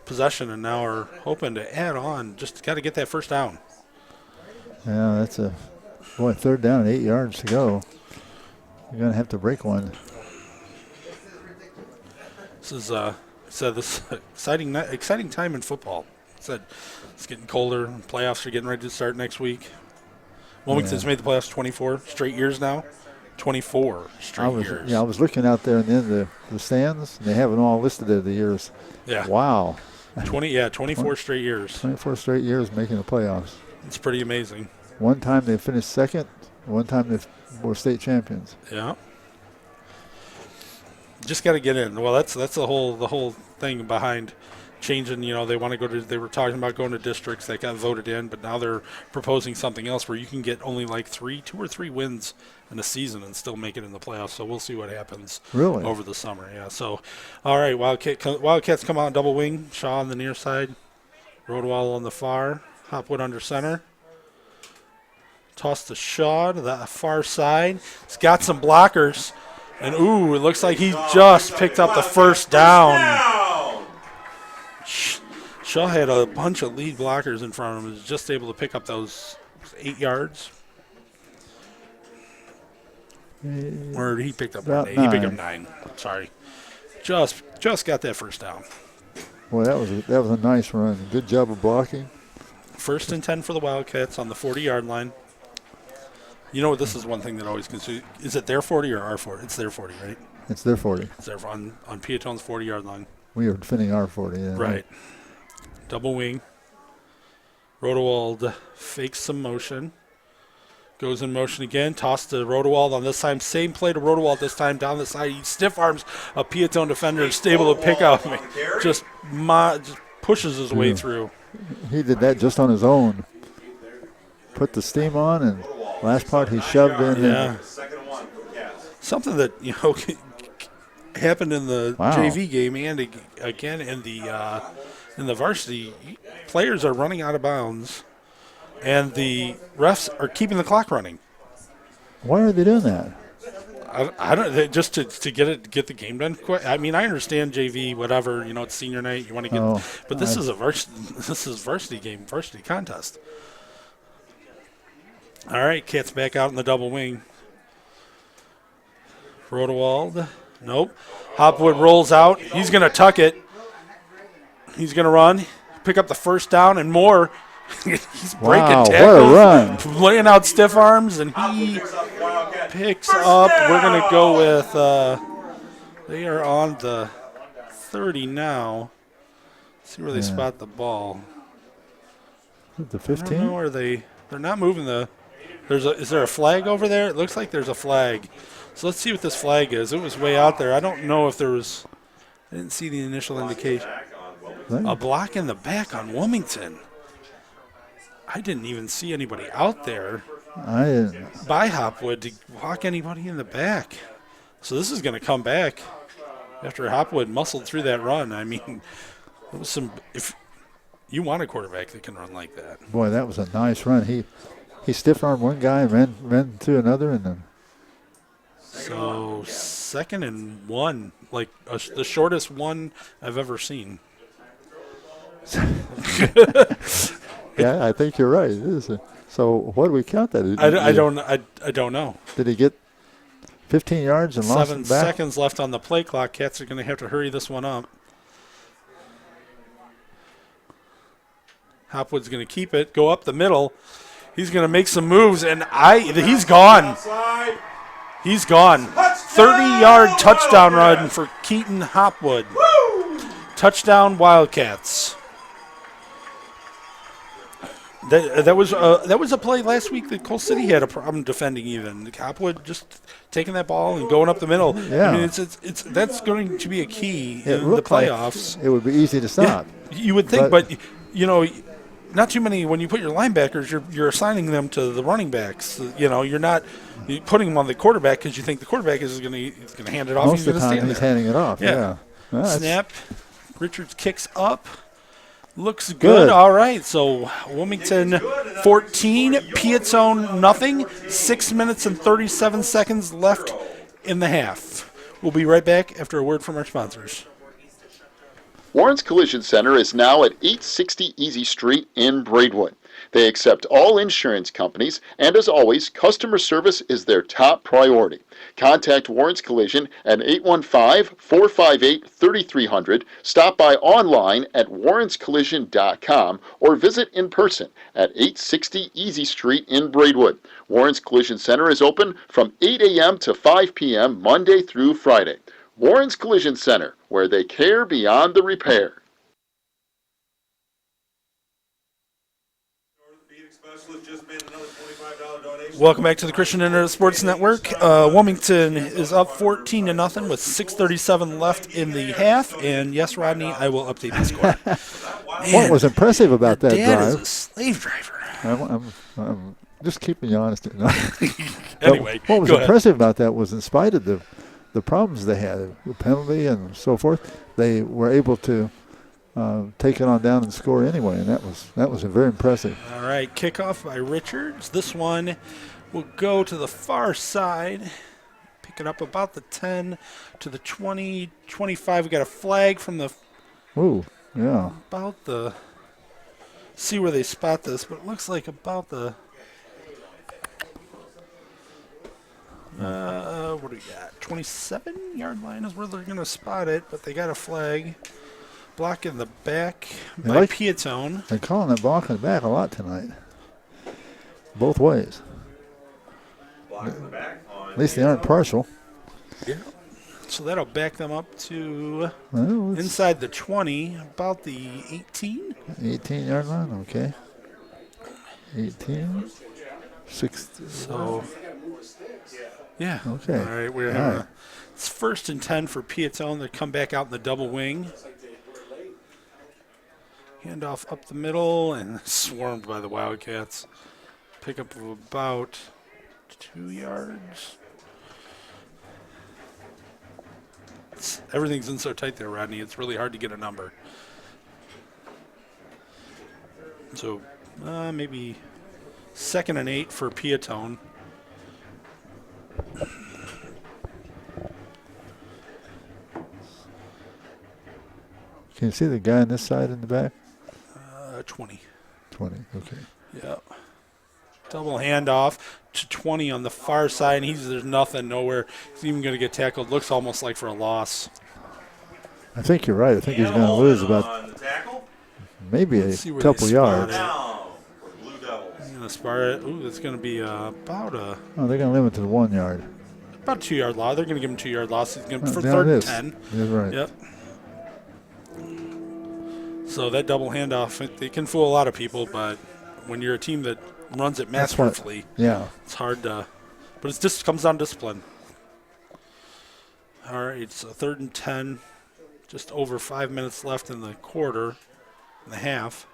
possession, and now are hoping to add on. Just got to get that first down. Yeah, that's a third down and 8 yards to go. You're gonna have to break one. This is this exciting time in football. Said it's getting colder. Playoffs are getting ready to start next week. Wilmington's made the playoffs 24 straight years now. 24 straight years. I was looking out there in the end of the stands. And they have it all listed as the years. Yeah. Wow. 24 straight years. 24 straight years making the playoffs. It's pretty amazing. One time they finished second. One time they were state champions. Yeah. Just got to get in. Well, that's the whole thing behind changing. They want to go to. They were talking about going to districts that got voted in, but now they're proposing something else where you can get only like 2 or 3 wins in a season and still make it in the playoffs. So we'll see what happens. Really? Over the summer. Yeah. So, all right, Wildcats come out double wing. Shaw on the near side, Rodewald on the far, Hopwood under center. Toss to Shaw to the far side. He's got some blockers. And, ooh, it looks like he just picked up the first down. Shaw had a bunch of lead blockers in front of him. He was just able to pick up those 8 yards. Or he picked up About 8. He picked 9. up 9. Sorry. Just got that first down. Boy, that was a nice run. Good job of blocking. First and 10 for the Wildcats on the 40-yard line. You know, this is one thing that always confuses. Is it their 40 or our 40? It's their 40, right? It's their 40. It's their on Peotone's 40-yard line. We are defending our 40. Yeah, Right. Double wing. Rodewald fakes some motion. Goes in motion again. Toss to Rodewald on this time. Same play to Rodewald this time down the side. He stiff arms a Peotone defender. Is able to pick out. Just pushes his way through. He did that just on his own. Put the steam on, and last part he shoved in. Yeah. Something that, happened in the JV game and again in the varsity. Players are running out of bounds, and the refs are keeping the clock running. Why are they doing that? I don't just to get the game done quick. I mean, I understand JV, whatever. It's senior night. You want to get, but this is varsity game, varsity contest. All right, Cats back out in the double wing. Rodewald, nope. Hopwood rolls out. He's going to tuck it. He's going to run, pick up the first down and more. He's breaking tackles, what a run. laying out stiff arms, and he picks up. We're going to go with, they are on the 30 now. Let's see where they spot the ball. The 15? I don't know where they're not moving is there a flag over there? It looks like there's a flag. So let's see what this flag is. It was way out there. I don't know if there was, I didn't see the initial indication. A block in the back on Wilmington. I didn't even see anybody out there by Hopwood to walk anybody in the back. So this is going to come back after Hopwood muscled through that run. I mean, it was if you want a quarterback that can run like that. Boy, that was a nice run. He stiff-armed one guy and ran to another, and then. So 2nd and 1, like the shortest one I've ever seen. Yeah, I think you're right. It is. So what do we count that? I don't know. Did he get 15 yards and lost it back? 7 seconds left on the play clock. Cats are going to have to hurry this one up. Hopwood's going to keep it, go up the middle. He's going to make some moves, and he's gone. He's gone. 30-yard touchdown run for Keaton Hopwood. Touchdown Wildcats. That was a play last week that Coal City had a problem defending. Even Hopwood just taking that ball and going up the middle. Yeah. I mean, it's that's going to be a key in the playoffs. It would be easy to stop. Yeah, you would think, but not too many. When you put your linebackers, you're assigning them to the running backs. You're not putting them on the quarterback because you think the quarterback is going to hand it off. Most of the time, he's handing it off. Yeah. Well, snap. Richards kicks up. Looks good. All right. So Wilmington 14, Peotone nothing. 6 minutes and 37 seconds left in the half. We'll be right back after a word from our sponsors. Warren's Collision Center is now at 860 Easy Street in Braidwood. They accept all insurance companies, and as always, customer service is their top priority. Contact Warren's Collision at 815-458-3300, stop by online at warrenscollision.com, or visit in person at 860 Easy Street in Braidwood. Warren's Collision Center is open from 8 a.m. to 5 p.m. Monday through Friday. Warren's Collision Center, where they care beyond the repair. Welcome back to the Christian Internet Sports Network. Wilmington is up 14-0 with 6:37 left in the half. And yes, Rodney, I will update the score. What was impressive about that Dad drive? is a slave driver. I'm just keeping you honest. Anyway, what was go ahead. impressive about that was, in spite of the problems they had, the penalty and so forth, they were able to take it on down and score anyway, and that was very impressive. All right, kickoff by Richards. This one will go to the far side, pick it up about the 10 to the 20, 25. We got a flag from the. Ooh, yeah. About the. See where they spot this, but it looks like about the. What do we got? 27-yard line is where they're going to spot it, but they got a flag. Block in the back by Peotone. They're calling that block in the back a lot tonight. Both ways. At least they aren't partial. Yeah. So that'll back them up to Well, inside the 20, about the 18. 18-yard line, okay. 18. 6. So, yeah. Okay. All right, we're having it's 1st and 10 for Peotone. They come back out in the double wing. Handoff up the middle and swarmed by the Wildcats. Pickup of about 2 yards. Everything's in so tight there, Rodney. It's really hard to get a number. So maybe 2nd and 8 for Peotone. Can you see the guy on this side in the back? 20. 20, okay. Yep. Double handoff to 20 on the far side. And there's nothing, nowhere. He's even going to get tackled. Looks almost like for a loss. I think you're right. I think he's going to lose about maybe a couple yards. He's going to spar it. Ooh, it's going to be about a... Oh, they're going to limit to the 1 yard. About a 2 yard loss. They're going to give him 2 yard loss. He's going for Now 3rd it and is. 10. You're right. Yep. So that double handoff, it can fool a lot of people, but when you're a team that runs it masterfully, it's hard to. But it just comes down to discipline. All right, so 3rd and 10, just over 5 minutes left in the quarter and a half.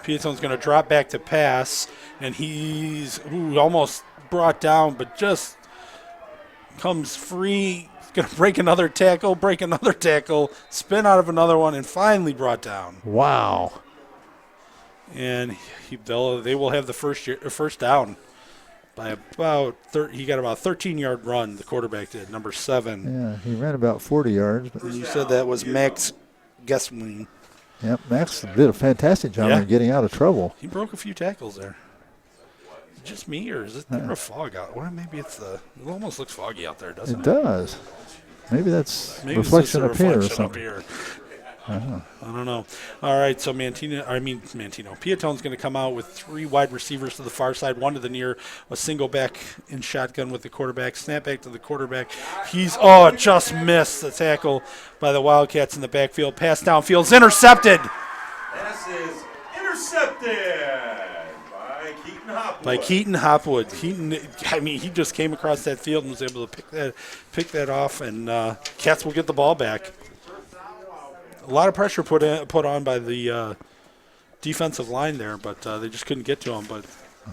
Peotone's going to drop back to pass, and he's almost brought down, but just comes free. Going to break another tackle, spin out of another one, and finally brought down. Wow. And they will have the first down by about he got about a 13-yard run, the quarterback did, number 7. Yeah, he ran about 40 yards. But you said that was Max Gesswing. Yep, Max did a fantastic job of getting out of trouble. He broke a few tackles there. Is it just me, or is it a fog out? Well, maybe it almost looks foggy out there, doesn't it? It does. Maybe that's maybe reflection it's up here or reflection something. Up here. I don't know. All right, so Peotone's going to come out with 3 wide receivers to the far side, 1 to the near, a single back in shotgun with the quarterback, snap back to the quarterback. He's just missed the tackle by the Wildcats in the backfield. Pass downfield's intercepted. Pass is intercepted by Keaton Hopwood. He just came across that field and was able to pick that off, and Cats will get the ball back. A lot of pressure put on by the defensive line there, but they just couldn't get to him. But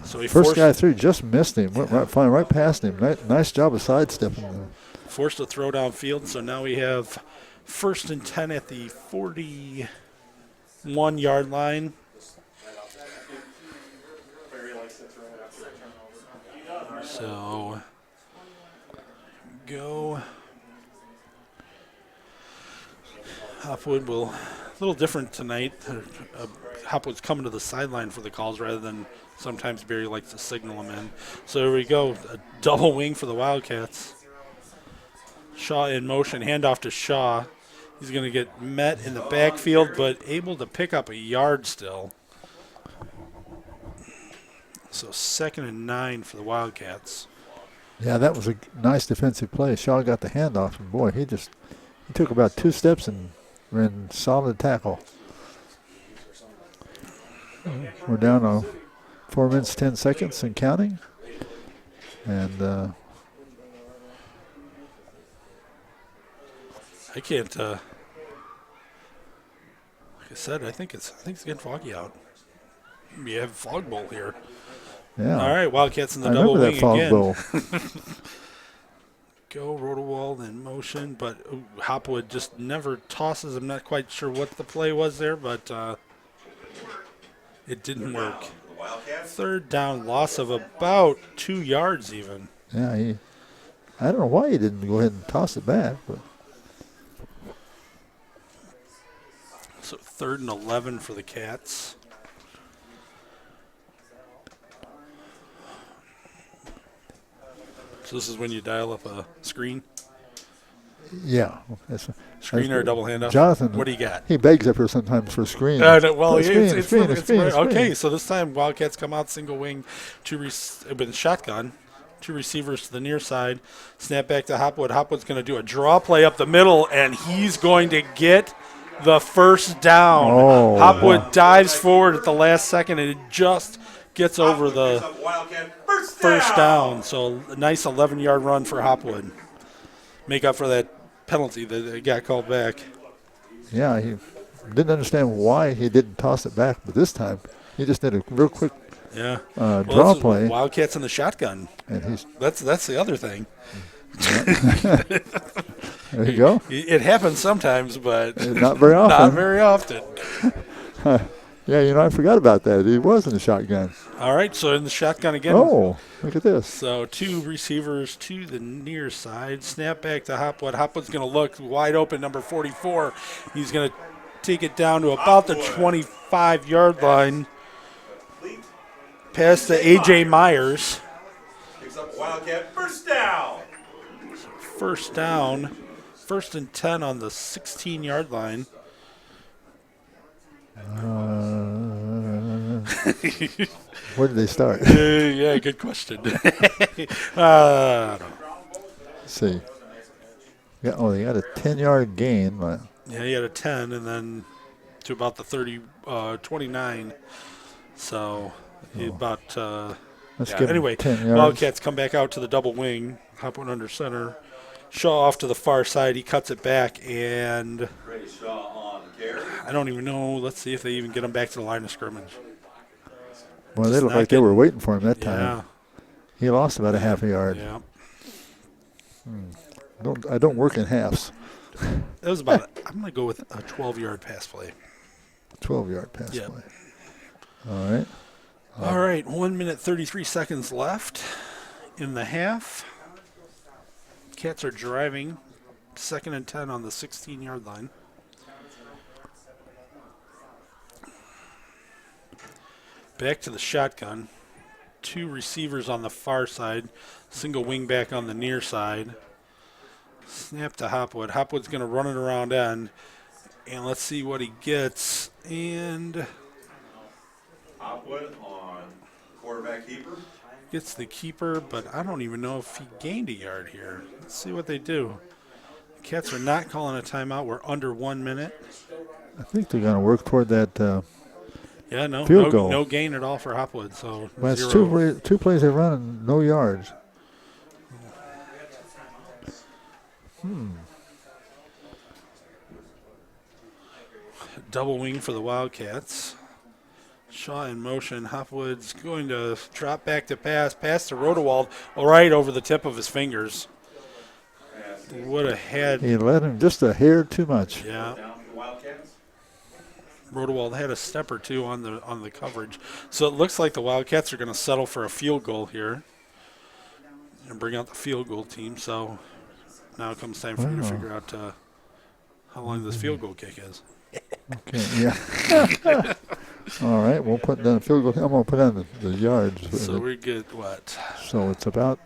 so first guy through just missed him, went right past him. Nice job of sidestepping. Forced a throw downfield. So now we have 1st and 10 at the 41-yard line. So go. Hopwood will a little different tonight. Hopwood's coming to the sideline for the calls rather than sometimes Barry likes to signal him in. So here we go, a double wing for the Wildcats. Shaw in motion, handoff to Shaw. He's going to get met in the backfield, but able to pick up a yard still. So 2nd and 9 for the Wildcats. Yeah, that was a nice defensive play. Shaw got the handoff, and boy, he took about 2 steps and ran solid tackle. We're down to 4 minutes, 10 seconds and counting. And I can't. Like I said, I think it's getting foggy out. We have fog bowl here. yeah. All right, Wildcats in the double wing fog again. bowl. Go Rotowald in motion, but Hopwood just never tosses. I'm not quite sure what the play was there, but it didn't work. 3rd down, loss of about 2 yards even. Yeah, I don't know why he didn't go ahead and toss it back. But. So 3rd and 11 for the Cats. So this is when you dial up a screen? Yeah. Screen or a double handoff? Jonathan, what do you got? He begs up here sometimes for a screen. Okay, so this time Wildcats come out single wing with shotgun. Two receivers to the near side. Snap back to Hopwood. Hopwood's going to do a draw play up the middle, and he's going to get the first down. Oh, Hopwood dives forward at the last second, and it just gets over the first down. So a nice 11-yard run for Hopwood. Make up for that penalty that got called back. Yeah, he didn't understand why he didn't toss it back, but this time he just did a real quick draw play. Wildcats in the shotgun. And That's the other thing. there you go. It happens sometimes, but Not very often. not very often. Yeah, I forgot about that. He was in the shotgun. All right, so in the shotgun again. Oh, look at this. So two receivers to the near side. Snap back to Hopwood. Hopwood's going to look wide open, number 44. He's going to take it down to about the 25-yard line. Pass to A.J. Myers. Picks up a Wildcat first down. First down. 1st and 10 on the 16-yard line. Where did they start? Yeah, good question. I don't know. Let's see. Yeah, they got a 10-yard gain. Yeah, he had a 10 and then to about the 29. So he about Let's give him anyway, 10 yards. Wildcats come back out to the double wing, Hopwood under center. Shaw off to the far side. He cuts it back, and I don't even know. Let's see if they even get him back to the line of scrimmage. Well, they look like they were waiting for him that time. Yeah. He lost about a half a yard. Yeah. I don't work in halves. It was about, I'm going to go with a 12-yard pass play. 12-yard pass Yep. play. All right. All right, 1 minute, 33 seconds left in the half. Cats are driving. 2nd and 10 on the 16-yard line. Back to the shotgun. Two receivers on the far side. Single wing back on the near side. Snap to Hopwood. Hopwood's going to run it around end. And let's see what he gets. And Hopwood on quarterback keeper. gets the keeper, but I don't even know if he gained a yard here. Let's see what they do. The Cats are not calling a timeout. We're under 1 minute. I think they're going to work toward that. Field goal. No gain at all for Hopwood. So Well, it's 0. two plays they run and no yards. Double wing for the Wildcats. Shaw in motion. Hopwood's going to drop back to pass. Pass to Rodewald. All right, over the tip of his fingers. Would have had. He let him just a hair too much. Yeah. Rodewald had a step or two on the coverage. So it looks like the Wildcats are going to settle for a field goal here and bring out the field goal team. So now it comes time for you to figure out how long this field goal kick is. Okay, yeah. All right, we'll put down the field goal. I'm going to put down the yards. So we get what? So it's about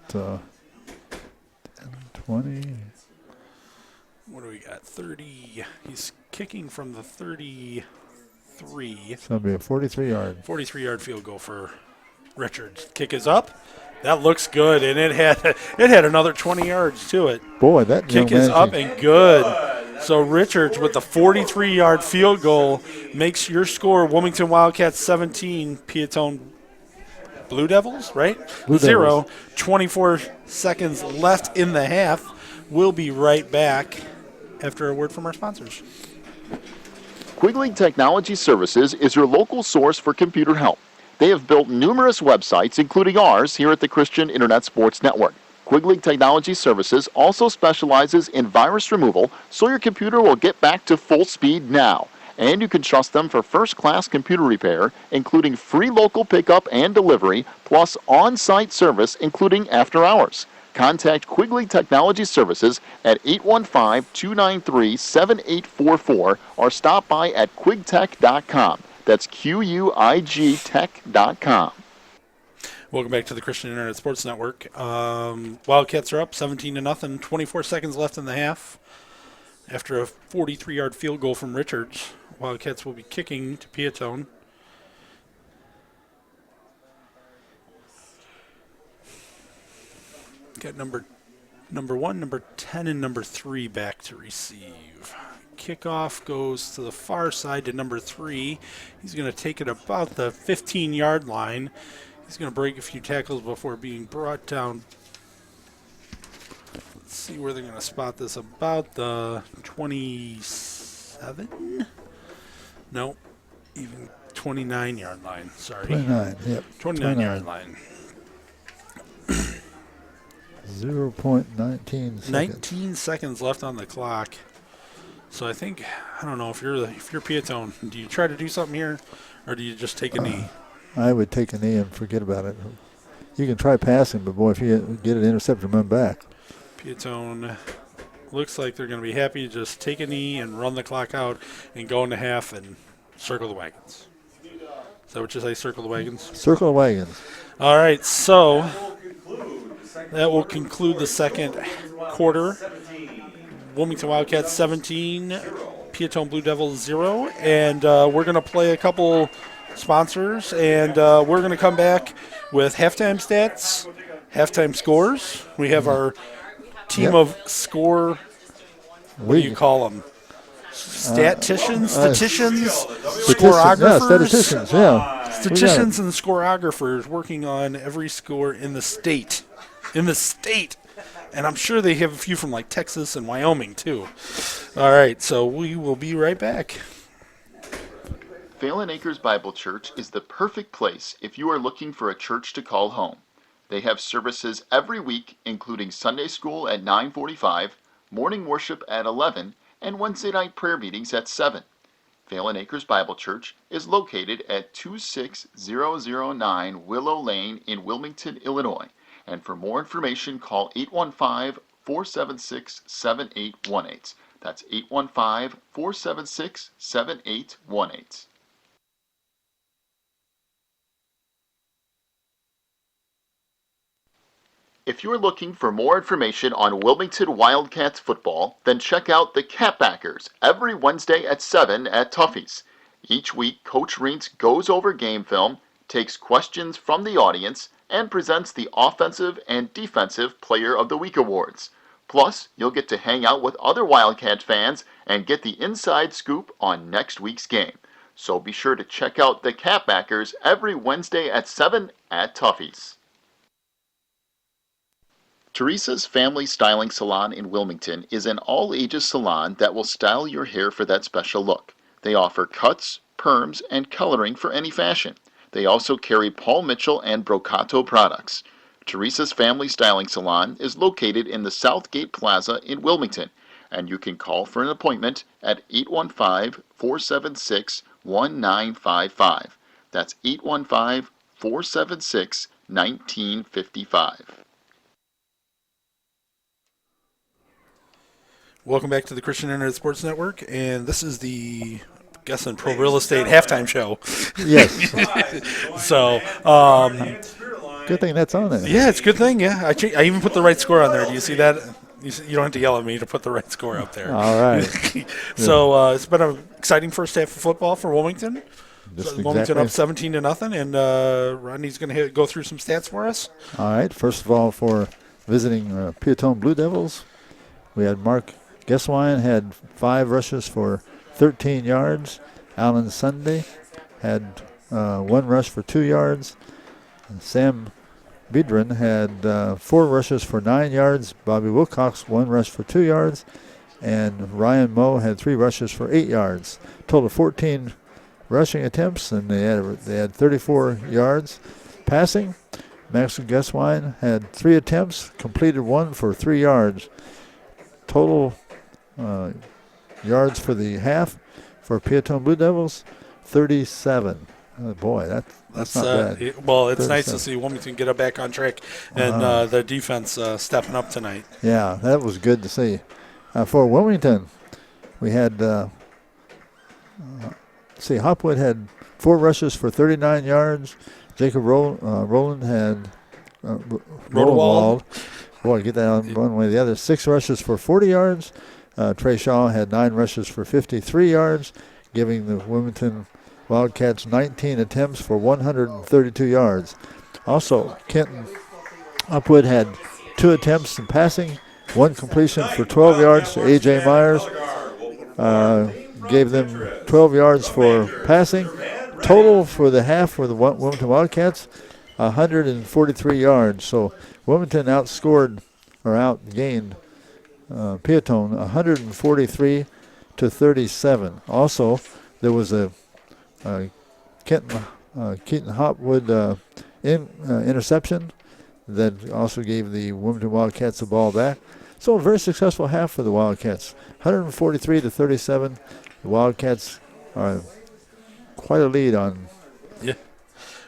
20. What do we got? 30. He's kicking from the 33. So it'll be a 43-yard. 43-yard field goal for Richards. Kick is up. That looks good, and it had another 20 yards to it. Boy, that Kick young is man up can- and good. So Richards with the 43-yard field goal makes your score Wilmington Wildcats 17, Peotone Blue Devils, right? Blue 0. Devils. 24 seconds left in the half. We'll be right back after a word from our sponsors. Quigley Technology Services is your local source for computer help. They have built numerous websites, including ours here at the Christian Internet Sports Network. Quigley Technology Services also specializes in virus removal, so your computer will get back to full speed now. And you can trust them for first-class computer repair, including free local pickup and delivery, plus on-site service, including after hours. Contact Quigley Technology Services at 815-293-7844 or stop by at quigtech.com. That's QUIG Welcome back to the Christian Internet Sports Network. Wildcats are up 17-0, 24 seconds left in the half. After a 43-yard field goal from Richards, Wildcats will be kicking to Peotone. Got number 1, number 10, and number 3 back to receive. Kickoff goes to the far side to number 3. He's going to take it about the 15-yard line. He's going to break a few tackles before being brought down. Let's see where they're going to spot this. About the 27? Nope. Even 29-yard line. Sorry. 29, yep. 29-yard line. 0.19 seconds. 19 seconds left on the clock. So I think, I don't know, if you're Peotone, do you try to do something here, or do you just take a knee? I would take a knee and forget about it. You can try passing, but boy, if you get it intercepted, run back. Peotone looks like they're going to be happy to just take a knee and run the clock out and go into half and circle the wagons. Is that what you say, circle the wagons? Circle the wagons. All right, so that will conclude the second quarter. Wilmington Wildcats 17, Peotone Blue Devils 0. And we're going to play a couple sponsors, and we're going to come back with halftime stats, halftime scores. We have our team of score, what do you call them? Statisticians, scoreographers. Statisticians, yeah. Statisticians and scoreographers working on every score in the state. And I'm sure they have a few from like Texas and Wyoming too. All right, so we will be right back. Phelan Acres Bible Church is the perfect place if you are looking for a church to call home. They have services every week, including Sunday school at 9:45, morning worship at 11, and Wednesday night prayer meetings at 7. Phelan Acres Bible Church is located at 26009 Willow Lane in Wilmington, Illinois. And for more information, call 815-476-7818. That's 815-476-7818. If you're looking for more information on Wilmington Wildcats football, then check out the Catbackers every Wednesday at 7 at Tuffy's. Each week, Coach Reentz goes over game film, takes questions from the audience, and presents the Offensive and Defensive Player of the Week awards. Plus, you'll get to hang out with other Wildcat fans and get the inside scoop on next week's game. So be sure to check out the Catbackers every Wednesday at 7 at Tuffy's. Teresa's Family Styling Salon in Wilmington is an all-ages salon that will style your hair for that special look. They offer cuts, perms, and coloring for any fashion. They also carry Paul Mitchell and Brocato products. Teresa's Family Styling Salon is located in the Southgate Plaza in Wilmington, and you can call for an appointment at 815-476-1955. That's 815-476-1955. Welcome back to the Christian Internet Sports Network, and this is the Pro Real Estate halftime show. Yes. So, good thing that's on there. yeah, it's a good thing. Yeah, I even put the right score on there. Do you see that? You don't have to yell at me to put the right score up there. All right. So it's been an exciting first half of football for Wilmington. Wilmington exactly. up 17-0, and Rodney's going to go through some stats for us. All right. First of all, for visiting Peotone Blue Devils, we had Mark Geswine had 5 rushes for 13 yards. Alan Sunday had 1 rush for 2 yards. And Sam Vidrin had 4 rushes for 9 yards. Bobby Wilcox 1 rush for 2 yards. And Ryan Moe had 3 rushes for 8 yards. Total 14 rushing attempts, and they had 34 yards. Passing, Max Geswine had 3 attempts, completed 1 for 3 yards. Total yards for the half for Peotone Blue Devils, 37. Oh, boy, that's not bad. Well, it's nice to see Wilmington get it back on track and the defense stepping up tonight. Yeah, that was good to see. For Wilmington, we had, Hopwood had 4 rushes for 39 yards. Jacob Rowland had Rodewald. Boy, get that on one way or the other. 6 rushes for 40 yards. Trey Shaw had 9 rushes for 53 yards, giving the Wilmington Wildcats 19 attempts for 132 yards. Also, Kenton Upwood had 2 attempts in passing, 1 completion for 12 yards to A.J. Myers. Gave them 12 yards for passing. Total for the half for the Wilmington Wildcats, 143 yards. So Wilmington outgained Peotone 143 to 37. Also, there was a Keaton Hopwood interception that also gave the Wilmington Wildcats the ball back. So a very successful half for the Wildcats. 143 to 37. The Wildcats are quite a lead on.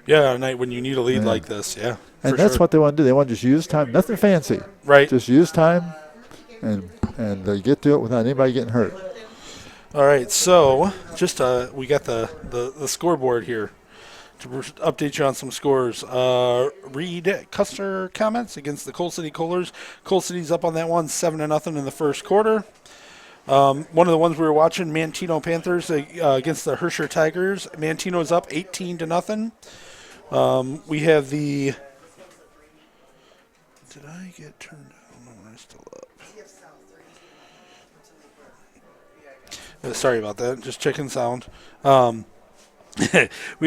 Yeah, a night when you need a lead like this, yeah. And that's what they want to do. They want to just use time. Nothing fancy. Right. Just use time and they get to it without anybody getting hurt. All right, so just we got the scoreboard here to update you on some scores. Reed Custer comments against the Coal City Coalers. Coal City's up on that one, 7-0 in the first quarter. One of the ones we were watching, Mantino Panthers against the Herscher Tigers. Mantino's up 18-0. We have the. Did I get turned down? No, I'm still up. Sorry about that. Just checking sound. We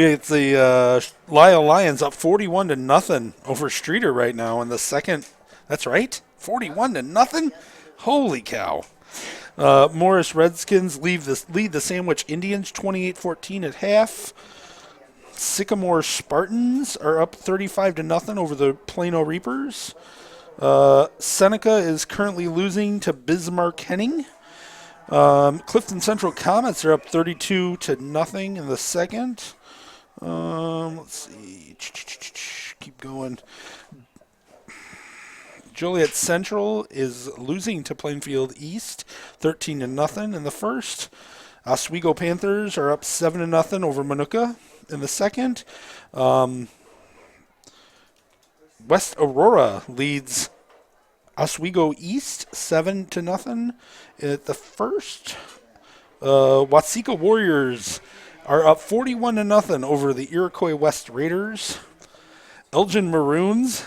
have the Lyle Lions up 41-0 over Streeter right now in the second. That's right, 41-0. Holy cow! Morris Redskins lead the Sandwich Indians 28-14 at half. Sycamore Spartans are up 35-0 over the Plano Reapers. Seneca is currently losing to Bismarck Henning. Clifton Central Comets are up 32-0 in the second. Let's see. Keep going. Joliet Central is losing to Plainfield East 13-0 in the first. Oswego Panthers are up 7-0 over Manuka in the second. West Aurora leads Oswego East 7-0 at the first. Watseka Warriors are up 41-0 over the Iroquois West Raiders. Elgin Maroons.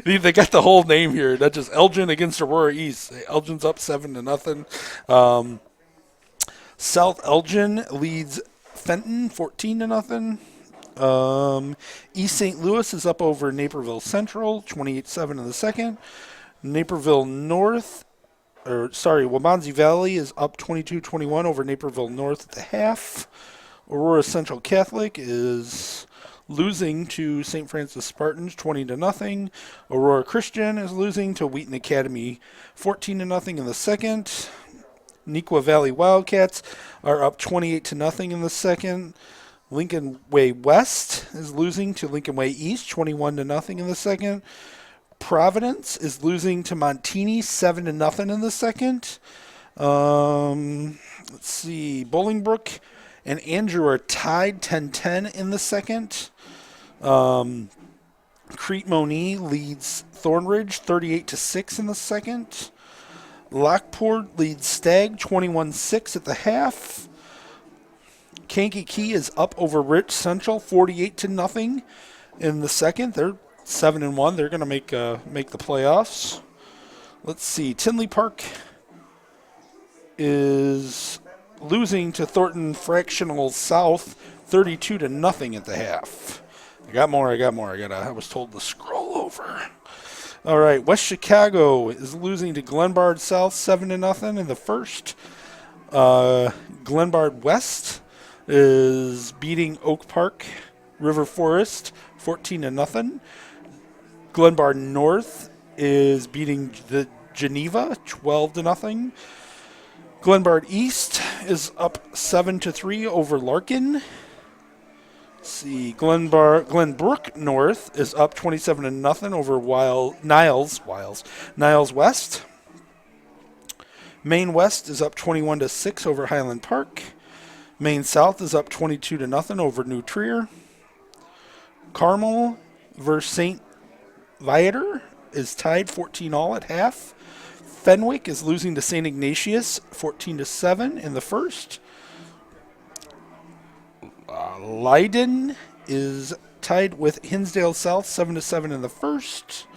They got the whole name here. Not just Elgin against Aurora East. Elgin's up 7-0. South Elgin leads Fenton 14-0. East St. Louis is up over Naperville Central 28-7 in the second. Waubonsie Valley is up 22-21 over Naperville North at the half. Aurora Central Catholic is losing to St. Francis Spartans 20-0. Aurora Christian is losing to Wheaton Academy 14-0 in the second. Neuqua Valley Wildcats are up 28-0 in the second. Lincoln Way West is losing to Lincoln Way East 21-0 in the second. Providence is losing to Montini 7-0 in the second. Let's see. Bolingbrook and Andrew are tied 10-10 in the second. Crete Monee leads Thornridge 38-6 in the second. Lockport leads Stagg 21-6 at the half. Kankakee is up over Rich Central 48-0 in the second. They're 7-1. They're going to make the playoffs. Let's see. Tinley Park is losing to Thornton Fractional South 32-0 at the half. I got more. I was told to scroll over. All right. West Chicago is losing to Glenbard South 7-0 in the first. Glenbard West is beating Oak Park River Forest 14-0. Glenbard North is beating the Geneva 12-0. Glenbard East is up 7-3 over Larkin. Let's see, Glenbrook North is up 27-0 over Niles West. Maine West is up 21-6 over Highland Park. Maine South is up 22-0 over New Trier. Carmel versus St. Viator is tied 14-all at half. Fenwick is losing to St. Ignatius 14-7 in the first. Leiden is tied with Hinsdale South 7-7 in the first.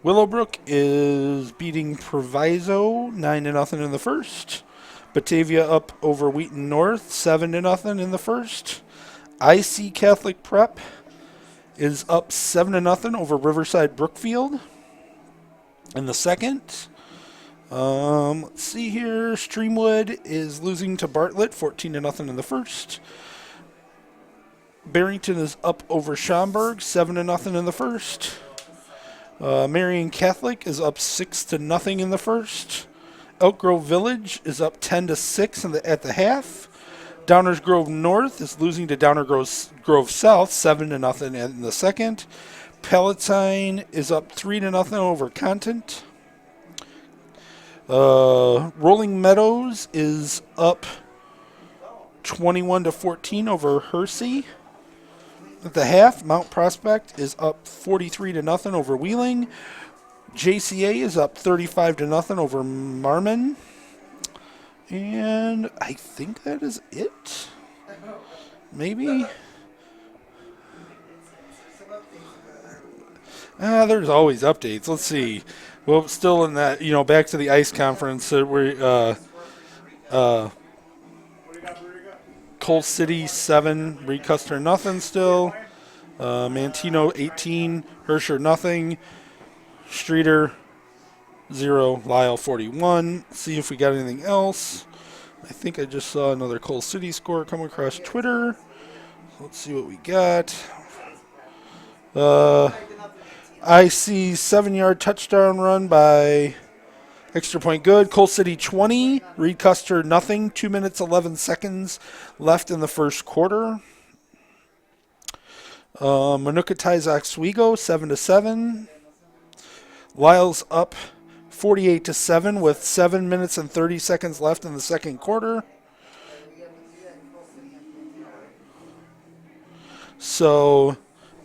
Willowbrook is beating Proviso 9-0 in the first. Batavia up over Wheaton North 7-0 in the first. IC Catholic Prep is up 7-0 over Riverside Brookfield in the second. Let's see here. Streamwood is losing to Bartlett 14-0 in the first. Barrington is up over Schaumburg 7-0 in the first. Marion Catholic is up 6-0 in the first. Elk Grove Village is up 10-6 at the half. Downers Grove North is losing to Grove South 7-0 in the second. Palatine is up 3-0 over Content. Rolling Meadows is up 21-14 over Hersey. At the half, Mount Prospect is up 43-0 over Wheeling. JCA is up 35-0 over Marmon. And I think that is it. Maybe. There's always updates. Let's see. Well, still in that, back to the ice conference. Coal City 7, Reed Custer nothing still. Mantino 18, Herscher nothing. Streeter 0, Lyle 41. See if we got anything else. I think I just saw another Coal City score come across Twitter. Let's see what we got. I see 7-yard touchdown run by Extra Point Good. Coal City 20, Reed Custer nothing. 2 minutes 11 seconds left in the first quarter. Manuka ties Oswego 7-7. Lyle's up 48-7 with 7 minutes and 30 seconds left in the second quarter. So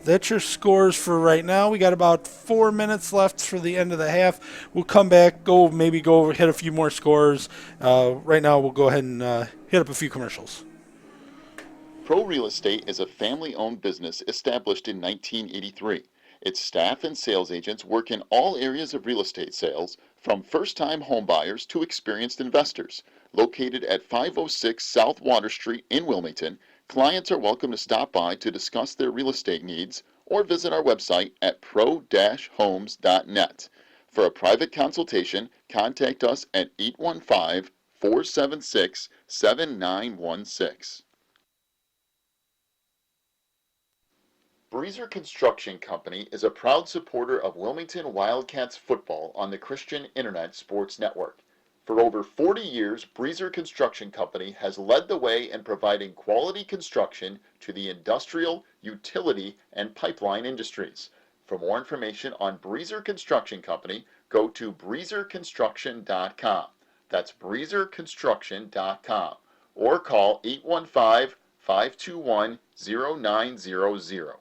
that's your scores for right now. We got about 4 minutes left for the end of the half. We'll come back, go hit a few more scores. Right now we'll go ahead and hit up a few commercials. Pro Real Estate is a family-owned business established in 1983. Its staff and sales agents work in all areas of real estate sales, from first-time homebuyers to experienced investors. Located at 506 South Water Street in Wilmington, clients are welcome to stop by to discuss their real estate needs or visit our website at pro-homes.net. For a private consultation, contact us at 815-476-7916. Breezer Construction Company is a proud supporter of Wilmington Wildcats football on the Christian Internet Sports Network. For over 40 years, Breezer Construction Company has led the way in providing quality construction to the industrial, utility, and pipeline industries. For more information on Breezer Construction Company, go to breezerconstruction.com. That's breezerconstruction.com. Or call 815-521-0900.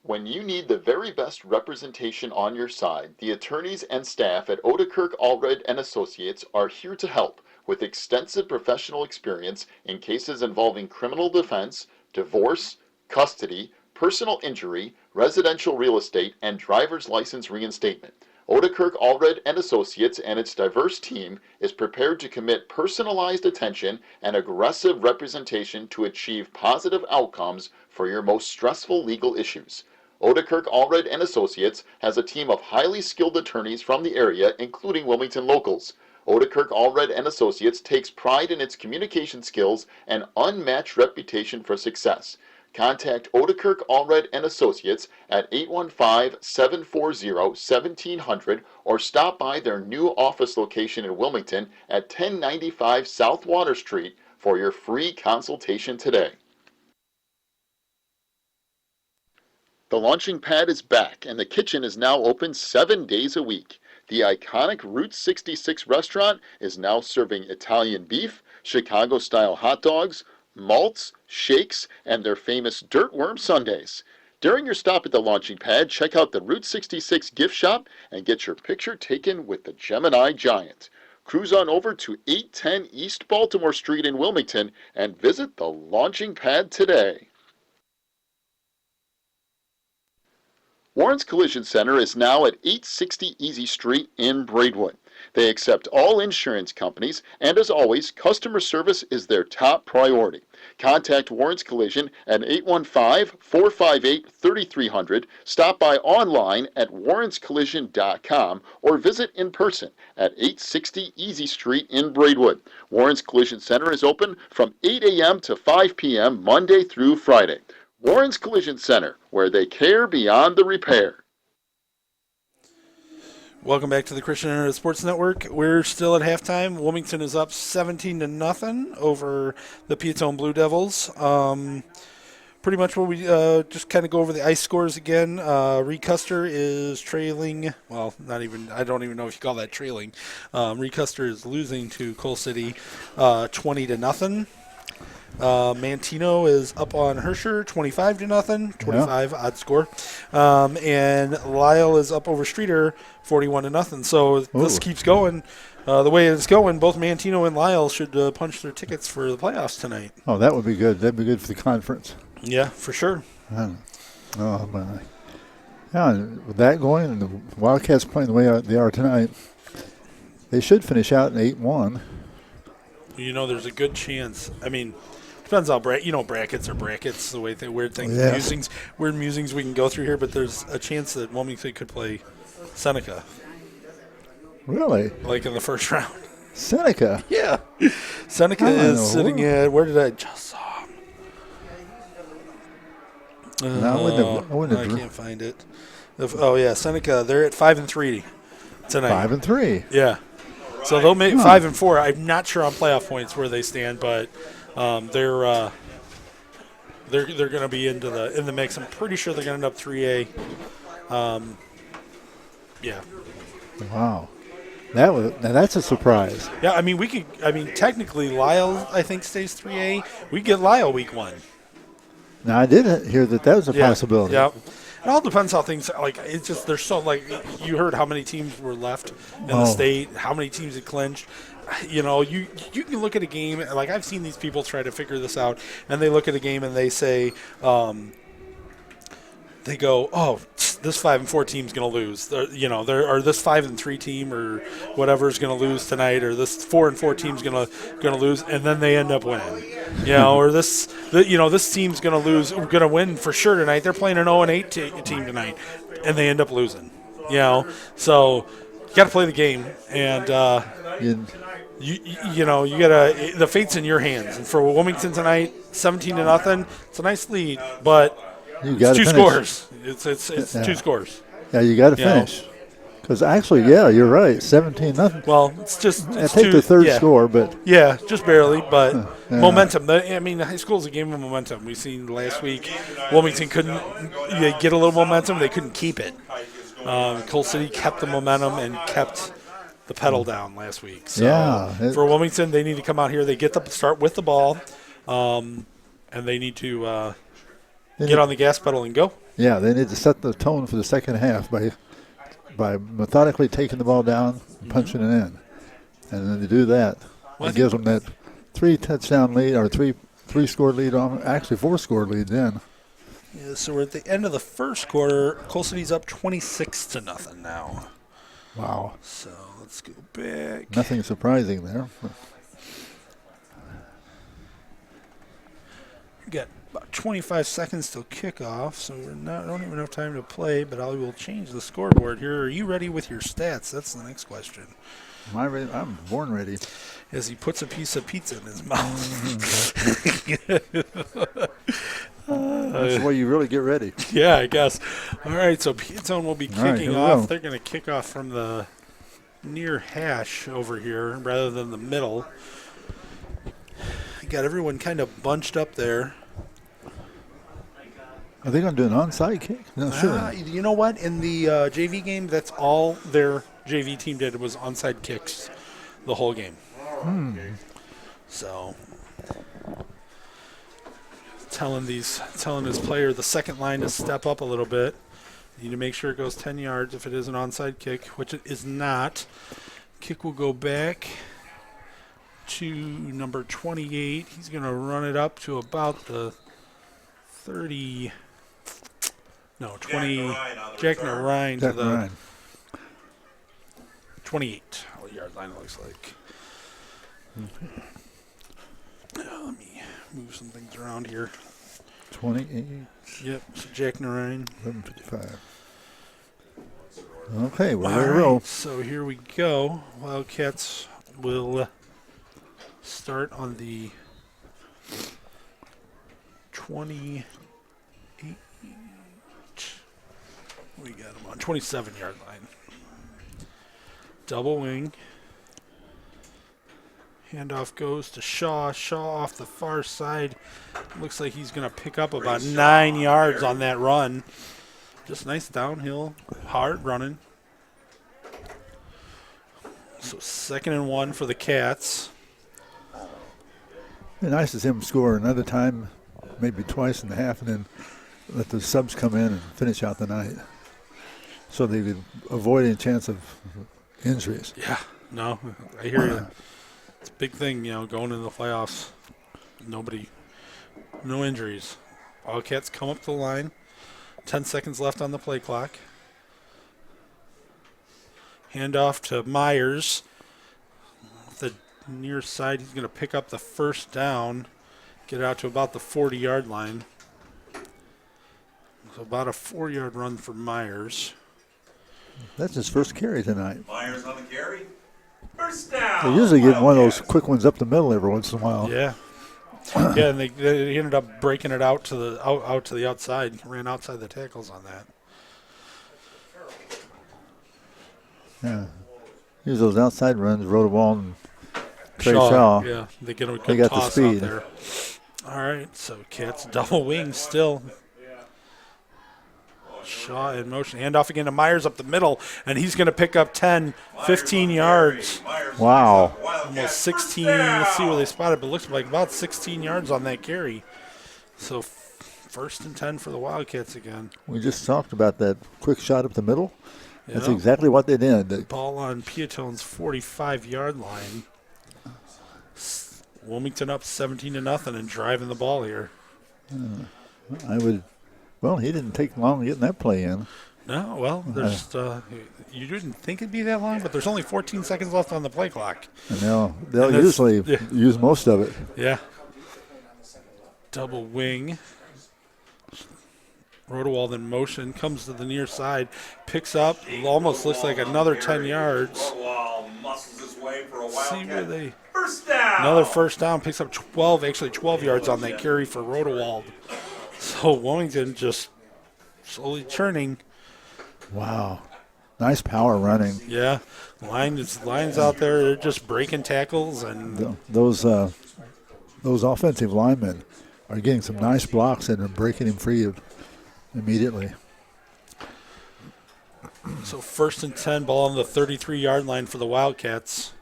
When you need the very best representation on your side, the attorneys and staff at Odekirk Allred and Associates are here to help with extensive professional experience in cases involving criminal defense, divorce, custody, personal injury, residential real estate, and driver's license reinstatement. Odekirk Allred and Associates and its diverse team is prepared to commit personalized attention and aggressive representation to achieve positive outcomes for your most stressful legal issues. Odekirk Allred and Associates has a team of highly skilled attorneys from the area, including Wilmington locals. Odekirk Allred and Associates takes pride in its communication skills and unmatched reputation for success. Contact Odekirk Allred and Associates at 815-740-1700 or stop by their new office location in Wilmington at 1095 South Water Street for your free consultation today. The launching pad is back and the kitchen is now open 7 days a week. The iconic Route 66 restaurant is now serving Italian beef, Chicago-style hot dogs, malts, shakes, and their famous Dirtworm sundaes. During your stop at the launching pad, check out the Route 66 gift shop and get your picture taken with the Gemini Giant. Cruise on over to 810 East Baltimore Street in Wilmington and visit the launching pad today. Warren's Collision Center is now at 860 Easy Street in Braidwood. They accept all insurance companies, and as always, customer service is their top priority. Contact Warren's Collision at 815-458-3300, stop by online at warrenscollision.com, or visit in person at 860 Easy Street in Braidwood. Warren's Collision Center is open from 8 a.m. to 5 p.m. Monday through Friday. Warren's Collision Center, where they care beyond the repair. Welcome back to the Christian Internet Sports Network. We're still at halftime. Wilmington is up 17-0 over the Peotone Blue Devils. Pretty much what we just kind of go over the ice scores again. Reed Custer is trailing. Well, not even. I don't even know if you call that trailing. Reed Custer is losing to Coal City 20-0. Mantino is up on Herscher 25-0, 25 odd score, and Lyle is up over Streeter 41-0. So this keeps going the way it's going. Both Mantino and Lyle should punch their tickets for the playoffs tonight. Oh, that would be good. That'd be good for the conference. Yeah, for sure. Oh my! Yeah, with that going and the Wildcats playing the way they are tonight, they should finish out in 8-1. You know, there's a good chance. I mean, depends how brackets are brackets. The way weird things, weird musings we can go through here. But there's a chance that Wilmington could play Seneca. Really? Like in the first round. Seneca? Yeah. Seneca is sitting at, where did I just saw him? I can't find it. Seneca, they're at 5-3 tonight. 5-3. Yeah. So they'll make 5-4. I'm not sure on playoff points where they stand, but they're going to be in the mix. I'm pretty sure they're going to end up 3A. Yeah. Wow. That's a surprise. Yeah, I mean technically Lyle I think stays 3A. We get Lyle week 1. Now I did hear that was a possibility. Yeah. It all depends how things it's just there's so you heard how many teams were left in the state, how many teams had clinched. You know, you can look at a game I've seen these people try to figure this out, and they look at a game and they say, they go, oh, this 5-4 team's going to lose. Or this 5-3 team or whatever is going to lose tonight, or this 4-4 team's going to lose, and then they end up winning. Or this team's going to win for sure tonight. They're playing an 0-8 team tonight, and they end up losing. So you got to play the game, and you gotta. The fate's in your hands. And for Wilmington tonight, 17-0. It's a nice lead, but it's two scores. It's two scores. Yeah, you got to finish. Because actually, you're right. 17-0. Well, it's just. I take the third score, but just barely. But momentum. High school is a game of momentum. We've seen last week, Wilmington couldn't get a little momentum. They couldn't keep it. Coal City kept the momentum and kept the pedal down last week. So for Wilmington, they need to come out here. They start with the ball, and they need to get on the gas pedal and go. Yeah, they need to set the tone for the second half by methodically taking the ball down, punching it in, and then to do that, it gives them that 3-touchdown lead or three-score lead on actually 4-score lead then. Yeah, so we're at the end of the first quarter. Coal City's up 26-0 now. Wow. So let's go back. Nothing surprising there. We got about 25 seconds till kickoff, so don't even have time to play, but I will change the scoreboard here. Are you ready with your stats? That's the next question. Am I ready? I'm born ready. As he puts a piece of pizza in his mouth. That's the way you really get ready. Yeah, I guess. All right, so Peotone will be kicking off. They're going to kick off from the near hash over here rather than the middle. You got everyone kind of bunched up there. Are they going to do an onside kick? No, sure. You know what? In the JV game, that's all their JV team did was onside kicks the whole game. So telling his player the second line to step up a little bit. You need to make sure it goes 10 yards if it is an onside kick, which it is not. Kick will go back to number 28. He's going to run it up to about the 30. No, 20. Jack Narine to Jack the Ryan. 28 yard line, it looks like. Let me move some things around here. 28. Yep, so Jack Narine. 11:55. Okay, we're All ready to right, roll. so here we go. Wildcats will start on the 28. We got them on 27-yard line. Double wing. Handoff goes to Shaw. Shaw off the far side. Looks like he's going to pick up about 9 yards on that run. Just nice downhill, hard running. So 2nd and 1 for the Cats. It'd be nice to see him score another time, maybe twice in the half, and then let the subs come in and finish out the night, so they could avoid any chance of injuries. Yeah, no, I hear you. It's a big thing, going into the playoffs. No injuries. Wildcats come up to the line. 10 seconds left on the play clock. Handoff to Myers. The near side, he's going to pick up the first down. Get out to about the 40-yard line. So about a 4-yard run for Myers. That's his first carry tonight. Myers on the carry. First down. They usually get one of those Wildcats. quick ones up the middle every once in a while. Yeah. Yeah, and they ended up breaking it out to the outside. Ran outside the tackles on that. Yeah. Use those outside runs, Rodewald and Trey Shaw. Yeah, they get a They good got the toss out speed. there. All right, so Cats double wing still. Shaw in motion. Handoff again to Myers up the middle, and he's going to pick up 10, 15 yards. Wow. Almost 16. Let's see where they spotted, but it looks like about 16 yards on that carry. So 1st and 10 for the Wildcats again. We just talked about that quick shot up the middle. That's Yeah. exactly what they did. Ball on Peotone's 45-yard line. Wilmington up 17-0 and driving the ball here. Well, he didn't take long getting that play in. No, well, there's you didn't think it'd be that long, but there's only 14 seconds left on the play clock. And they'll And that's- usually yeah. use most of it. Yeah. Double wing. Rodewald in motion, comes to the near side, picks up, almost looks like another 10 yards. Rodewald muscles his way for a See where Wildcat. they... First down. Another first down, picks up 12 yards on that carry for Rodewald. So Wilmington just slowly churning. Wow. Nice power running. Yeah, lines out there. They're just breaking tackles and Those offensive linemen are getting some nice blocks in and breaking him free immediately. so 1st and 10, ball on the 33-yard line for the Wildcats.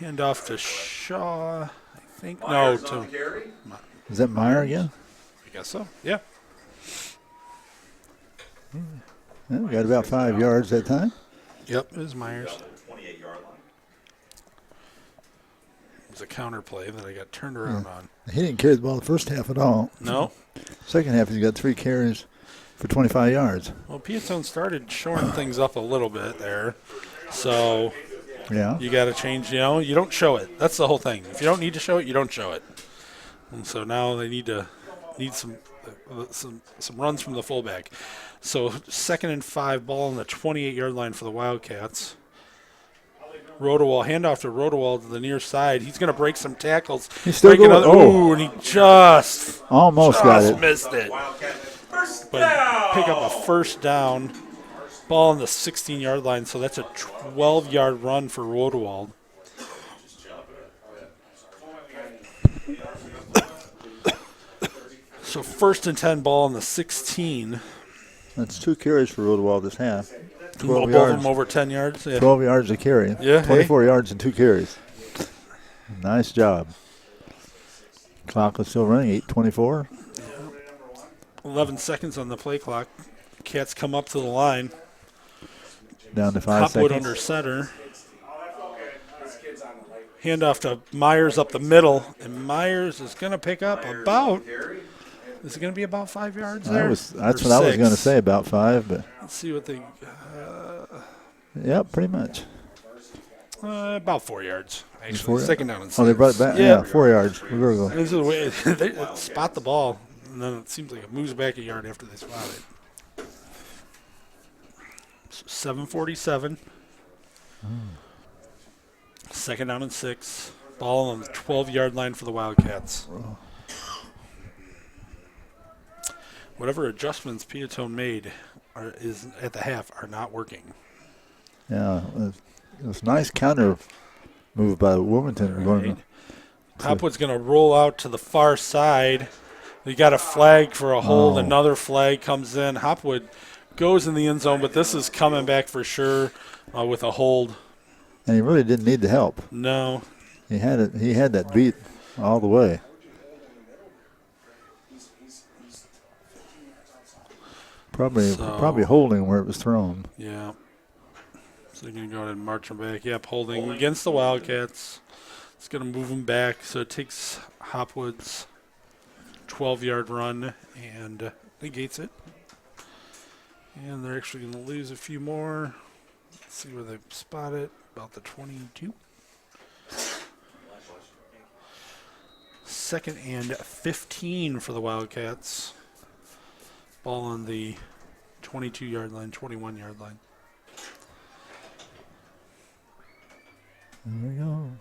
Handoff to Shaw, I think. Myers No, on the to carry. Is that Meyer again? I guess so. Yeah. Yeah, we got about 5 yards that time. Yep, it was Myers. 28-yard line. It was a counter play that I got turned around on. He didn't carry the ball the first half at all. No. Second half, he's got 3 carries for 25 yards. Well, Peotone started shoring things up a little bit there. So Yeah. you got to change, you don't show it. That's the whole thing. If you don't need to show it, you don't show it. And so now they need some runs from the fullback. So 2nd and 5, ball on the 28-yard line for the Wildcats. Rodewald, handoff to Rodewald to the near side. He's going to break some tackles. He's still Break going. another- Ooh, and he just Almost got it. missed it. Wildcat. First But down. pick up a first down. Ball on the 16-yard line, so that's a 12-yard run for Rodewald. So 1st and 10, ball on the 16. That's 2 carries for Rodewald this half. 12 Both of yards. them over 10 yards. Yeah. 12 yards a carry. Yeah, hey. 24 yards and 2 carries. Nice job. Clock is still running, 8:24. 11 seconds on the play clock. Cats come up to the line. Down to 5 Hopwood seconds. under center. Handoff to Myers up the middle, and Myers is going to pick up about. Is it going to be about 5 yards there? That's what I was going to say, about 5, but Let's see what they. yeah, pretty much. About 4 yards. Actually, 4 yards? second down and 6. Oh, they brought it back. Yeah, 4 yards. We're going to go. This is the way they spot the ball, and then it seems like it moves back a yard after they spot it. 7:47. Second down and 6. Ball on the 12-yard line for the Wildcats. Whatever adjustments Peotone made is at the half are not working. Yeah, it was a nice counter move by Wilmington. Right. Hopwood's going to roll out to the far side. They got a flag for a hold. Another flag comes in. Hopwood goes in the end zone, but this is coming back for sure with a hold. And he really didn't need the help. No. He had it. He had that beat all the way. Probably holding where it was thrown. Yeah. So they're going to go ahead and march him back. Yep, holding against the Wildcats. It's going to move him back. So it takes Hopwood's 12-yard run and negates it. And they're actually going to lose a few more. Let's see where they spot it. About the 22. Second and 15 for the Wildcats. Ball on the 22-yard line, 21-yard line. There we go.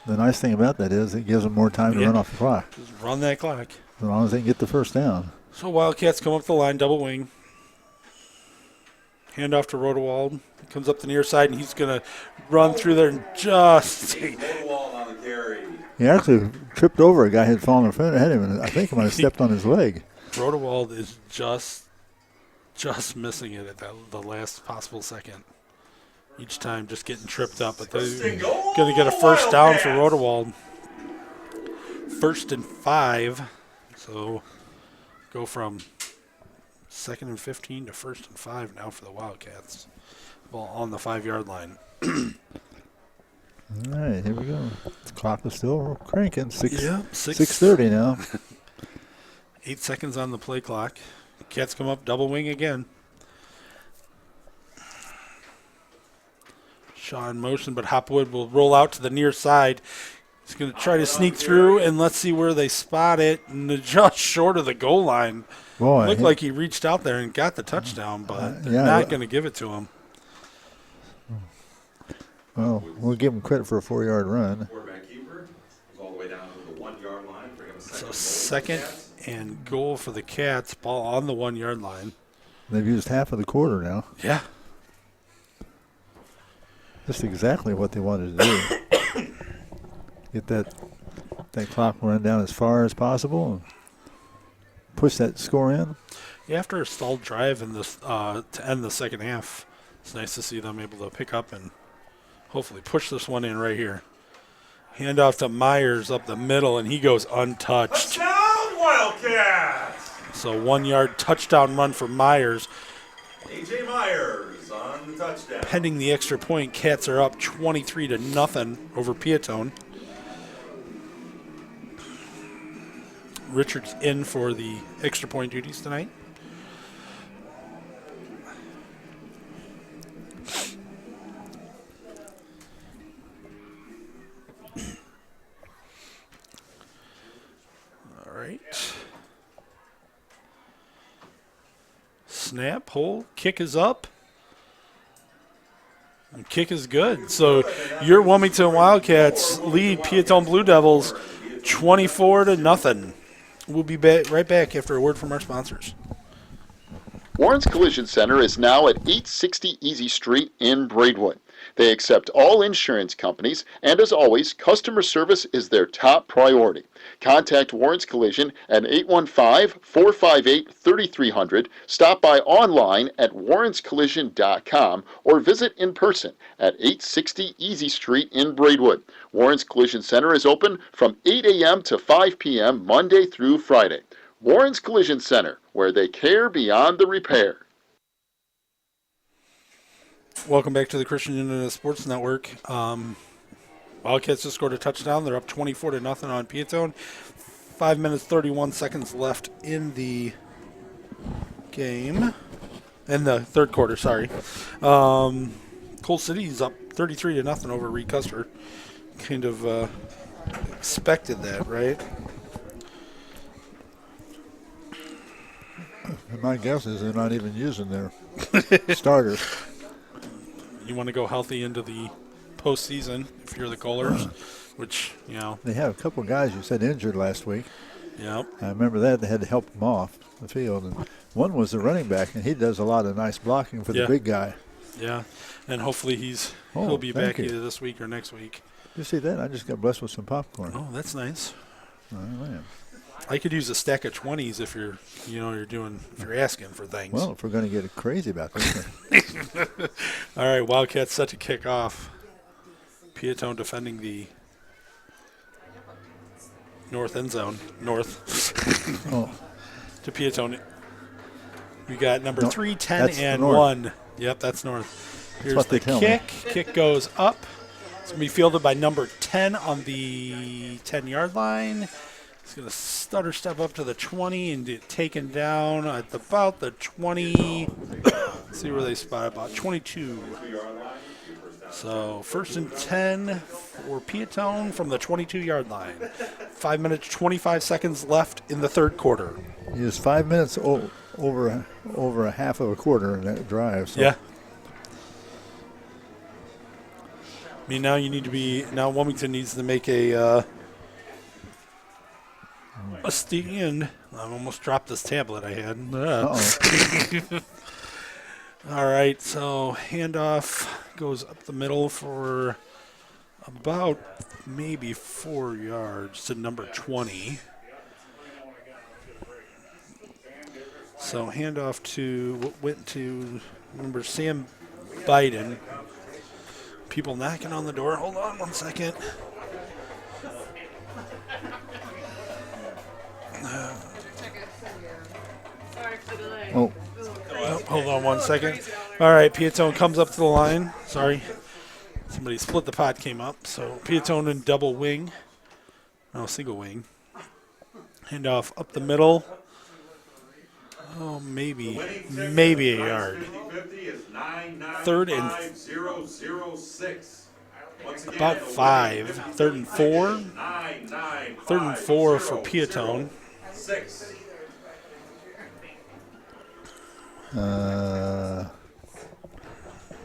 The nice thing about that is it gives them more time to run off the clock. Just run that clock. As long as they can get the first down. So Wildcats come up the line, double wing. Hand off to Rodewald. He comes up the near side, and he's going to run through there and just. Rodewald on the carry. He actually tripped over a guy who had fallen in front of him, and I think he might have stepped on his leg. Rodewald is just missing it at the last possible second. Each time just getting tripped up. But they're going to get a first down for Rodewald. 1st and 5. So go from 2nd and 15 to 1st and 5 now for the Wildcats. Ball on the 5-yard line. All right, here we go. The clock is still cranking. 6:30 now. 8 seconds on the play clock. Cats come up, double wing again. Shaw in motion, but Hopwood will roll out to the near side. He's going to try to sneak through, and let's see where they spot it. And just short of the goal line. Boy, Looked like he reached out there and got the touchdown, but they're not going to give it to him. Well, we'll give him credit for a 4-yard run. Quarterback keeper is all the way down to the 1-yard line. So second and goal for the Cats. Ball on the 1-yard line. They've used half of the quarter now. Yeah. That's exactly what they wanted to do. Get that clock run down as far as possible and push that score in. Yeah, after a stalled drive in this to end the second half, it's nice to see them able to pick up and hopefully push this one in right here. Hand off to Myers up the middle, and he goes untouched. Touchdown, Wildcats! So 1-yard touchdown run for Myers. A.J. Myers on the touchdown. Pending the extra point, Cats are up 23-0 over Peotone. Richards in for the extra point duties tonight. All right. Snap, hold, kick is up. And kick is good. So your Wilmington Wildcats lead Peotone Blue Devils 24-0. We'll be right back after a word from our sponsors. Warren's Collision Center is now at 860 Easy Street in Braidwood. They accept all insurance companies, and as always, customer service is their top priority. Contact Warren's Collision at 815-458-3300, stop by online at warrenscollision.com, or visit in person at 860 Easy Street in Braidwood. Warren's Collision Center is open from 8 a.m. to 5 p.m. Monday through Friday. Warren's Collision Center, where they care beyond the repair. Welcome back to the Christian Internet Sports Network. Wildcats just scored a touchdown. They're up 24-0 on Peotone. 5 minutes 31 seconds left in the game. In the third quarter, sorry. Coal City's up 33-0 over Reed Custer. Kind of expected that, right? My guess is they're not even using their starters. You want to go healthy into the postseason if you're the Kohlers, which, They have a couple guys you said injured last week. yeah. I remember that. They had to help them off the field. And one was the running back, and he does a lot of nice blocking for Yeah. the big guy. Yeah, and hopefully Oh, he'll be thank back you. either this week or next week. You see that? I just got blessed with some popcorn. Oh, that's nice. Oh, man. I could use a stack of 20s if you're asking for things. Well, if we're going to get crazy about this. All right, Wildcats set to kick off. Peotone defending the north end zone. North Oh, to Peotone. We got number No, 3, 10, that's and north. 1. Yep, that's north. Here's what the they tell me. kick. Kick goes up. It's going to be fielded by number 10 on the 10-yard line. He's going to stutter step up to the 20 and get taken down at about the 20. Let's see where they spot, about 22. So 1st and 10 for Peotone from the 22-yard line. 5 minutes, 25 seconds left in the third quarter. he was 5 minutes over a half of a quarter in that drive. So. Yeah. I mean, now Wilmington needs to make a stand. I almost dropped this tablet I had. Uh-oh. All right, so handoff goes up the middle for about maybe 4 yards to number 20. So handoff went to number Sam Biden. People knocking on the door. Hold on 1 second. Sorry for the delay. Oh, Oh, hold on 1 second. All right, Peotone comes up to the line. Sorry. Somebody split the pod came up. So Peotone in double wing. No, single wing. Handoff up the middle. Oh, maybe a yard. 50 is 3rd and 995-006. Once again, about the 5. winning 3rd and 4. 995-006. 3rd and 4 for Peotone.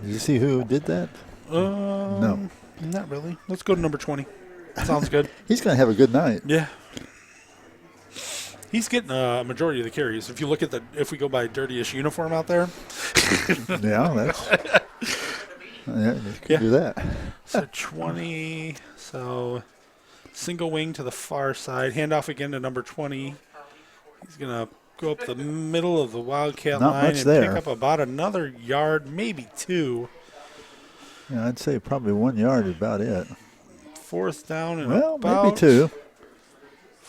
did you see who did that? No. Not really. Let's go to number 20. Sounds good. He's going to have a good night. Yeah. He's getting a majority of the carries. If you look at if we go by dirtiest uniform out there. Yeah, that's. Yeah, you could Yeah. do that. So 20. So single wing to the far side. Handoff again to number 20. He's going to go up the middle of the Wildcat Not line much and there. pick up about another yard, maybe 2. Yeah, I'd say probably 1 yard is about it. 4th down and Well, about maybe 2.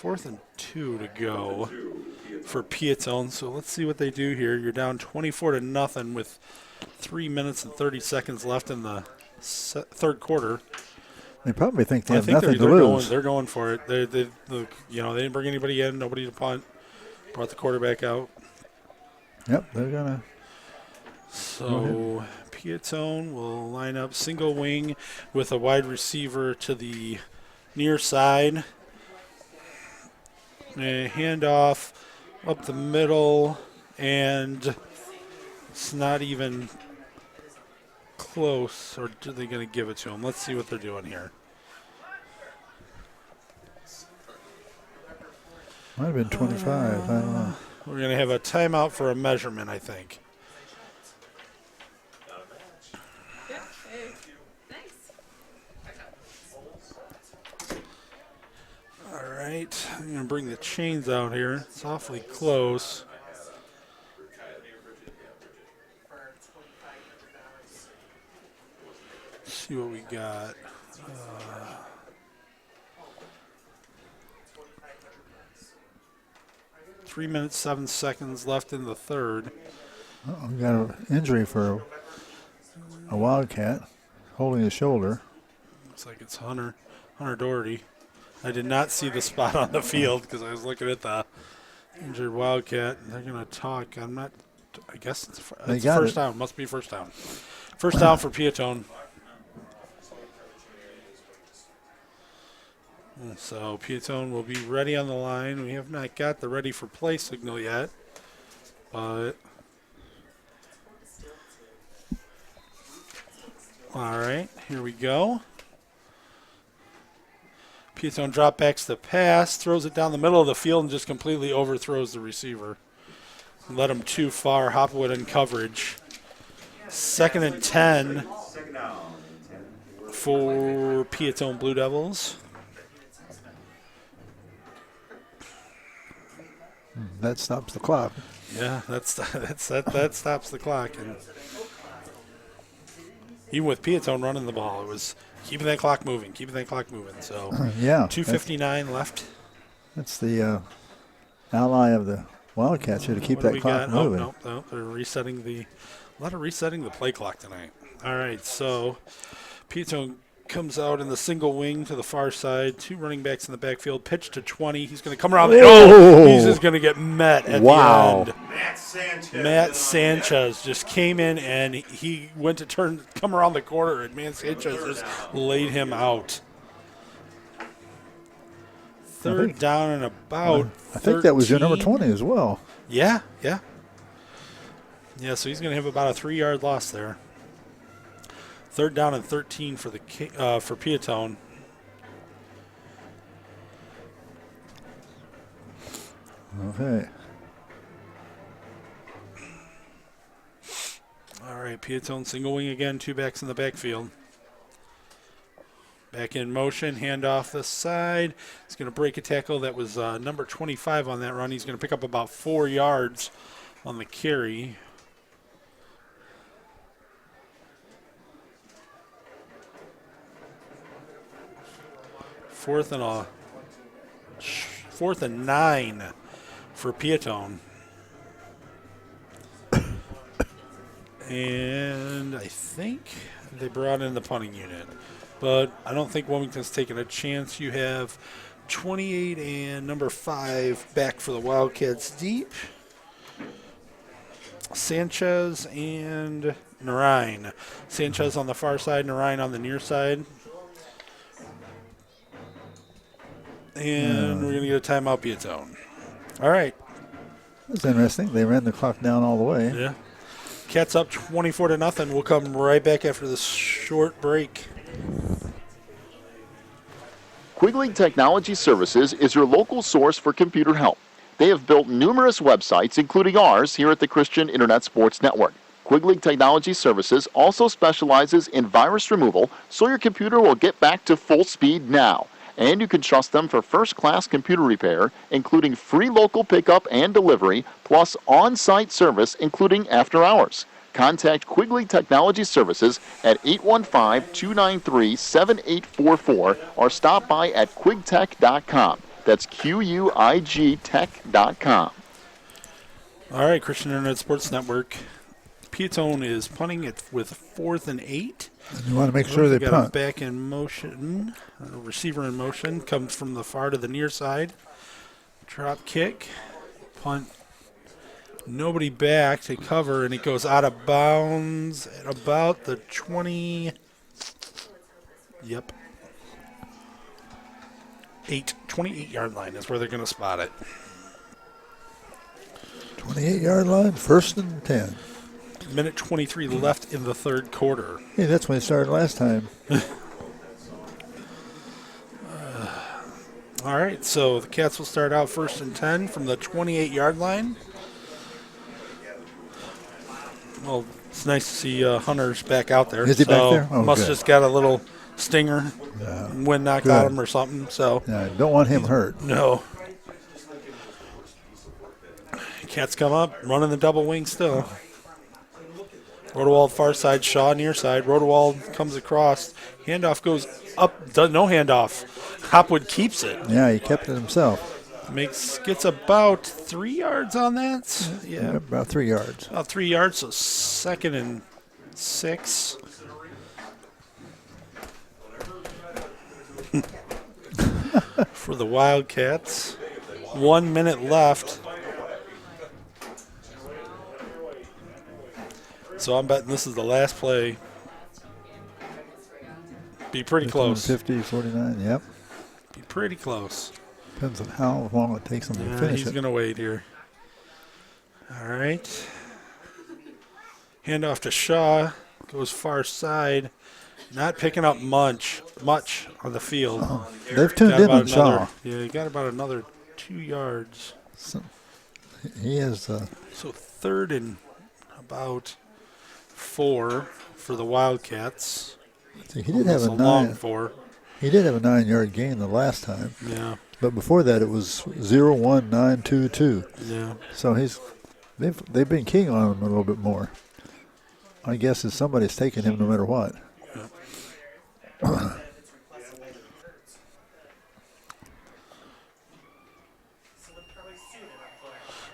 4th and 2 to go for Peotone. So let's see what they do here. You're down 24-0 with 3 minutes and 30 seconds left in the third quarter. They probably think they I have think nothing to they're lose. going for it. They didn't bring anybody in, nobody to punt. Brought the quarterback out. Yep, they're going to. So Peotone will line up single wing with a wide receiver to the near side. A handoff up the middle, and it's not even close. Or are they going to give it to him? Let's see what they're doing here. Might have been 25. I don't know. We're going to have a timeout for a measurement, I think. Yeah, hey, thanks. All right, I'm going to bring the chains out here. It's awfully close. Let's see what we got. 3 minutes, 7 seconds left in the third. We got an injury for a Wildcat holding his shoulder. Looks like it's Hunter Doherty. I did not see the spot on the field because I was looking at the injured Wildcat. They're going to talk. I guess it's first down. Must be first down. First down for Peotone. So Peotone will be ready on the line. We have not got the ready for play signal yet, but all right, here we go. Peotone drop backs the pass, throws it down the middle of the field, and just completely overthrows the receiver. Let him too far. Hopwood in coverage. 2nd and 10 for Peotone Blue Devils. That stops the clock. Yeah, that stops the clock. And even with Peotone running the ball, it was keeping that clock moving. So Yeah. 2:59 left. That's the ally of the Wildcats here to keep that clock moving. No. They're resetting a lot of resetting the play clock tonight. All right, so Peotone comes out in the single wing to the far side. 2 running backs in the backfield. Pitch to 20. He's going to come around. He's just going to get met at the end. Matt Sanchez just came in and he went to come around the corner, and Matt Sanchez just laid him out. Third down and about I think that was your number 13. 20 as well. Yeah. So he's going to have about a 3-yard loss there. Third down and 13 for for Peotone. Okay. All right, Peotone single wing again, 2 backs in the backfield. Back in motion, hand off the side. He's going to break a tackle. That was number 25 on that run. He's going to pick up about 4 yards on the carry. Fourth and 9 for Peotone. And I think they brought in the punting unit. But I don't think Wilmington's taking a chance. You have 28 and number 5 back for the Wildcats deep. Sanchez and Narine. Sanchez on the far side, Narine on the near side. And we're going to get a timeout, Peotone. All right. That's interesting. They ran the clock down all the way. Yeah. Cats up 24-0. We'll come right back after this short break. Quigley Technology Services is your local source for computer help. They have built numerous websites, including ours here at the Christian Internet Sports Network. Quigley Technology Services also specializes in virus removal, so your computer will get back to full speed now. And you can trust them for first-class computer repair, including free local pickup and delivery, plus on-site service, including after hours. Contact Quigley Technology Services at 815-293-7844 or stop by at quigtech.com. That's QUIG tech.com. All right, Christian Internet Sports Network. Peotone is punting it with 4th and 8. You want to make sure they got punt. him back in motion. Receiver in motion. Comes from the far to the near side. Drop kick. Punt. Nobody back to cover, and it goes out of bounds at about the 20. Yep. 28-yard line is where they're going to spot it. 28-yard line, 1st and 10. Minute 23 left in the third quarter. Hey, that's when it started last time. All right, so the Cats will start out 1st and 10 from the 28-yard line. Well, it's nice to see Hunter's back out there. Is he back there? Oh, must good. just got a little stinger, wind knocked Good. at him or something. So Yeah, don't want him hurt. no. Cats come up, running the double wing still. Rodewald far side, Shaw near side. Rodewald comes across. Handoff goes up. No handoff. Hopwood keeps it. Yeah, he kept it himself. Gets about 3 yards on that. Yeah, About 3 yards. about 3 yards. So 2nd and 6. for the Wildcats. 1 minute left. So I'm betting this is the last play. Be pretty close. 50, 49, yep. Be pretty close. Depends on how long it takes them to finish He's it. going to wait here. All right. Handoff to Shaw. Goes far side. Not picking up much on the field. They've tuned in on Shaw. Yeah, he got about another 2 yards. So he has. So 3rd and about 4 for the Wildcats. He did have a long 9. 4. He did have a 9-yard gain the last time. Yeah. But before that, it was 0-1-9-2-2. Yeah. So they've been keying on him a little bit more. I guess if somebody's taking him no matter what. Yeah.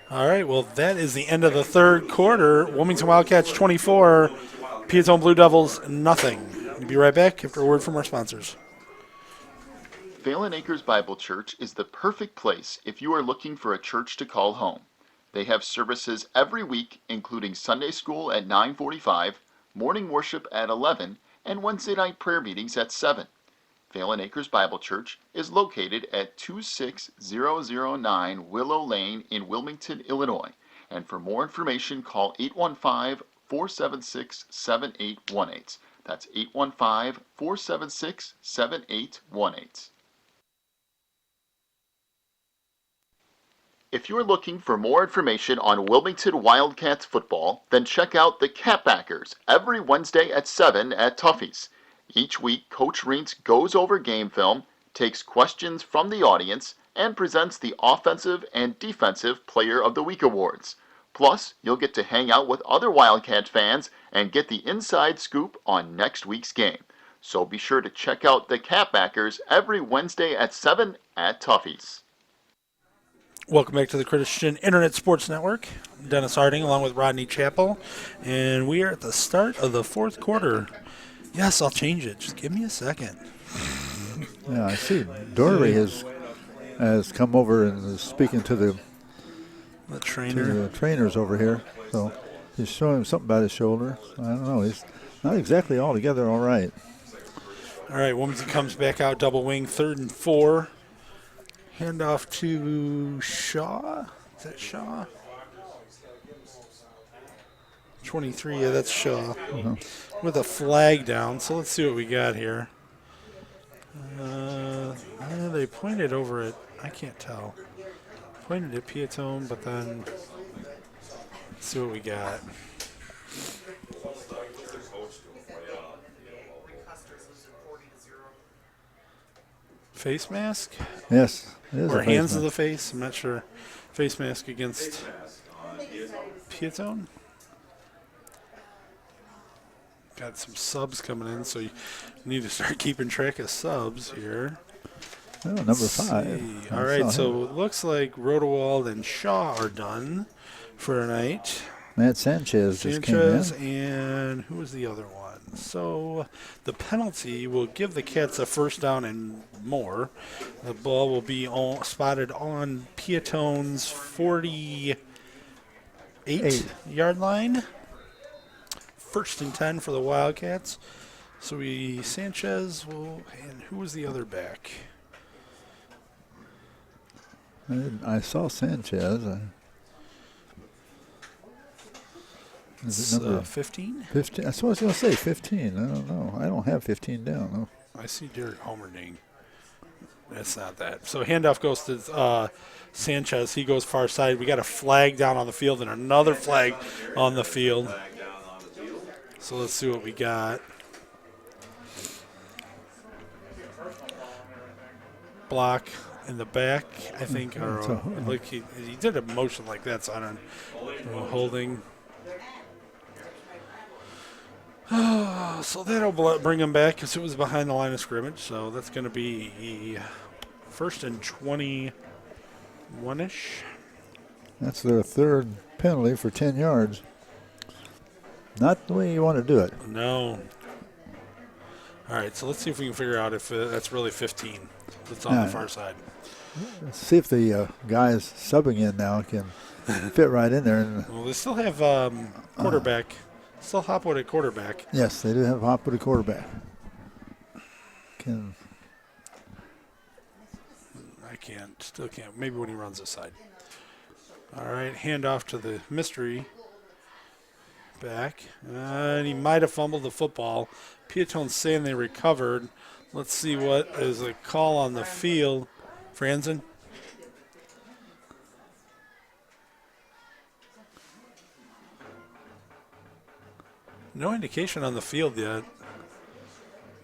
All right, well, that is the end of the 3rd quarter. Wilmington Wildcats 24, Peotone Blue Devils nothing. We'll be right back after a word from our sponsors. Phelan Acres Bible Church is the perfect place if you are looking for a church to call home. They have services every week, including Sunday school at 9:45, morning worship at 11, and Wednesday night prayer meetings at 7. Phelan Acres Bible Church is located at 26009 Willow Lane in Wilmington, Illinois. And for more information, call 815-476-7818. That's 815-476-7818. If you're looking for more information on Wilmington Wildcats football, then check out the Catbackers every Wednesday at 7 at Tuffy's. Each week, Coach Reentz goes over game film, takes questions from the audience, and presents the Offensive and Defensive Player of the Week awards. Plus, you'll get to hang out with other Wildcat fans and get the inside scoop on next week's game. So be sure to check out the Catbackers every Wednesday at 7 at Tuffy's. Welcome back to the Christian Internet Sports Network. I'm Dennis Harding along with Rodney Chappell, and we are at the start of the 4th quarter. Yes, I'll change it. Just give me a second. Yeah, I see. Doherty has come over and is speaking to the trainers over here. So he's showing him something about his shoulder. I don't know. He's not exactly all together all right. All right, Wilmington comes back out double wing, 3rd and 4. Handoff to Shaw. Is that Shaw? 23, yeah, that's Shaw. With a flag down, so let's see what we got here. They pointed over at, I can't tell. Pointed at Peotone, but then let's see what we got. Face mask? Yes. It is Or a face hands to mask. the face? I'm not sure. Face mask against Peotone. Got some subs coming in, so you need to start keeping track of subs here. Oh, number 5. See. All right, so it looks like Rodewald and Shaw are done for tonight. Matt Sanchez just came Sanchez in. and who was the other one? So the penalty will give the Cats a 1st down and more. The ball will be spotted on Peotone's 48-yard line. 1st and 10 for the Wildcats. So Sanchez will, and who was the other back? I saw Sanchez. Is it number 15? 15? That's what I was going to say, 15. I don't know. I don't have 15 down. No. I see Derek Homerding. That's not that. So handoff goes to Sanchez. He goes far side. We got a flag down on the field and another flag on the field. So let's see what we got. Block in the back, I think, or like he did a motion like that, so I don't know, holding. So that'll bring him back because it was behind the line of scrimmage. So that's going to be 1st and 21-ish. That's their 3rd penalty for 10 yards. Not the way you want to do it. No. All right, so let's see if we can figure out if that's really 15. That's on the far side. Let's see if the guys subbing in now can fit right in there. And, Well, they still have quarterback. Still Hopwood at quarterback. yes, they do have Hopwood at quarterback. Still can't. Maybe when he runs this side. All right, hand off to the mystery back. And he might have fumbled the football. Peotone's saying they recovered. Let's see what is a call on the field. Franzen? No indication on the field yet.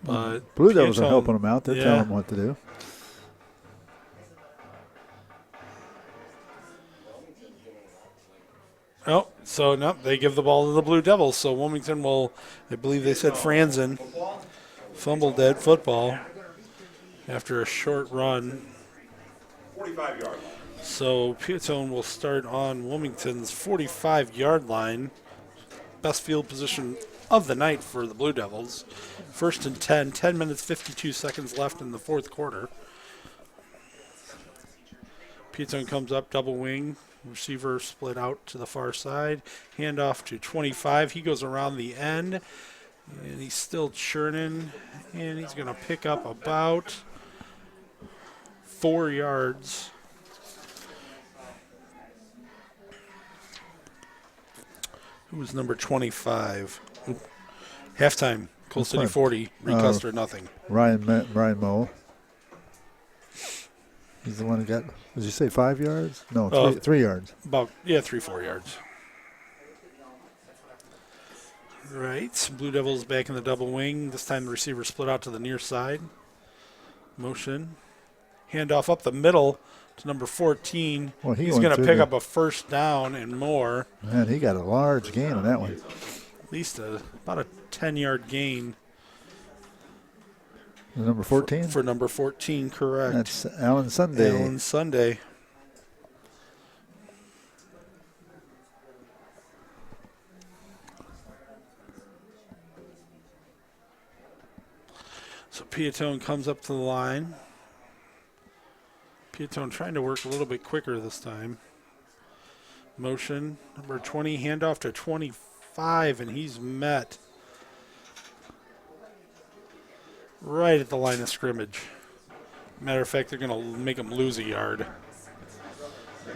But Blue Devils are Peotone- helping them out. They're yeah. telling them what to do. Oh, so no, they give the ball to the Blue Devils. So Wilmington will, I believe they said Franzen fumbled that football after a short run. 45-yard line. So Peotone will start on Wilmington's 45-yard line. Best field position of the night for the Blue Devils. 1st and 10 minutes, 52 seconds left in the fourth quarter. Peotone comes up, double wing. Receiver split out to the far side. Handoff to 25. He goes around the end, and he's still churning, and he's going to pick up about 4 yards. Who was number 25? Halftime. Coal City 40. Recuster nothing. Ryan Moe. He's the one who got, did you say 5 yards? No, 3 yards. About, 3-4 yards. Right. Blue Devils back in the double wing. This time the receiver split out to the near side. Motion. Handoff up the middle to number 14. Well, He's going to pick up a first down and more. Man, he got a large gain on that one. At least about a 10-yard gain. Number 14? For number 14, correct. That's Alan Sunday. Alan Sunday. So Peotone comes up to the line. Peotone trying to work a little bit quicker this time. Motion, number 20, handoff to 25, and he's met right at the line of scrimmage. Matter of fact, they're going to make him lose a yard.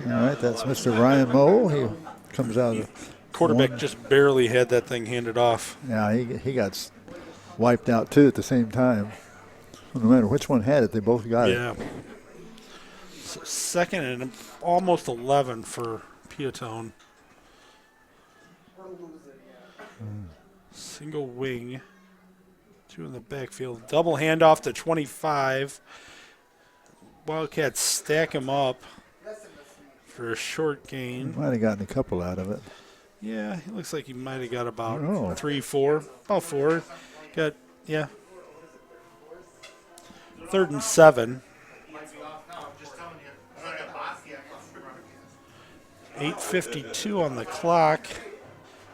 All right, that's Mr. Ryan Moe. He comes out of the Quarterback just barely had that thing handed off. Yeah, he got wiped out too at the same time. No matter which one had it, they both got it. Yeah. So 2nd and almost 11 for Peotone. Single wing. 2 in the backfield. Double handoff to 25. Wildcats stack him up for a short gain. Might have gotten a couple out of it. Yeah, it looks like he might have got about Oh. 3, 4. About 4. Got, 3rd and 7. 8:52 on the clock.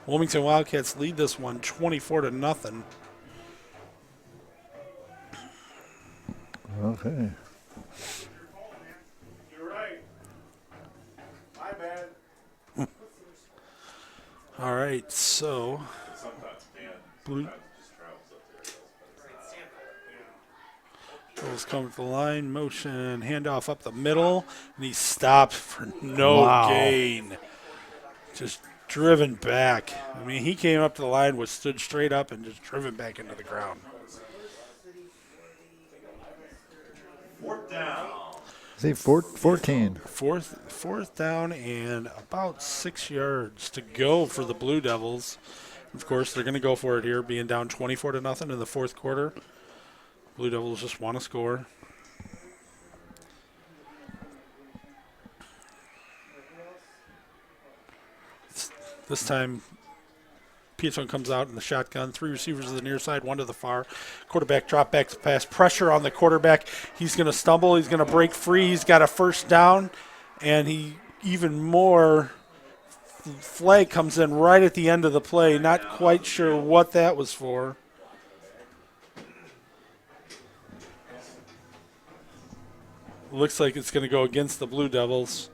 Wilmington Wildcats lead this one 24-0. Okay. You're right. My bad. All right, so Sometimes, man. Blue Just travels up there. Devils come to the line, motion, handoff up the middle, and he stopped for no gain. Just driven back. I mean, he came up to the line, was stood straight up, and just driven back into the ground. 4th down. See, 14. Fourth down and about 6 yards to go for the Blue Devils. Of course, they're going to go for it here, being down 24-0 in the fourth quarter. Blue Devils just want to score. This time, Peotone comes out in the shotgun. 3 receivers to the near side, 1 to the far. Quarterback drop back to pass. Pressure on the quarterback. He's going to stumble. He's going to break free. He's got a first down. And he even more flag comes in right at the end of the play. Not quite sure what that was for. looks like it's going to go against the Blue Devils.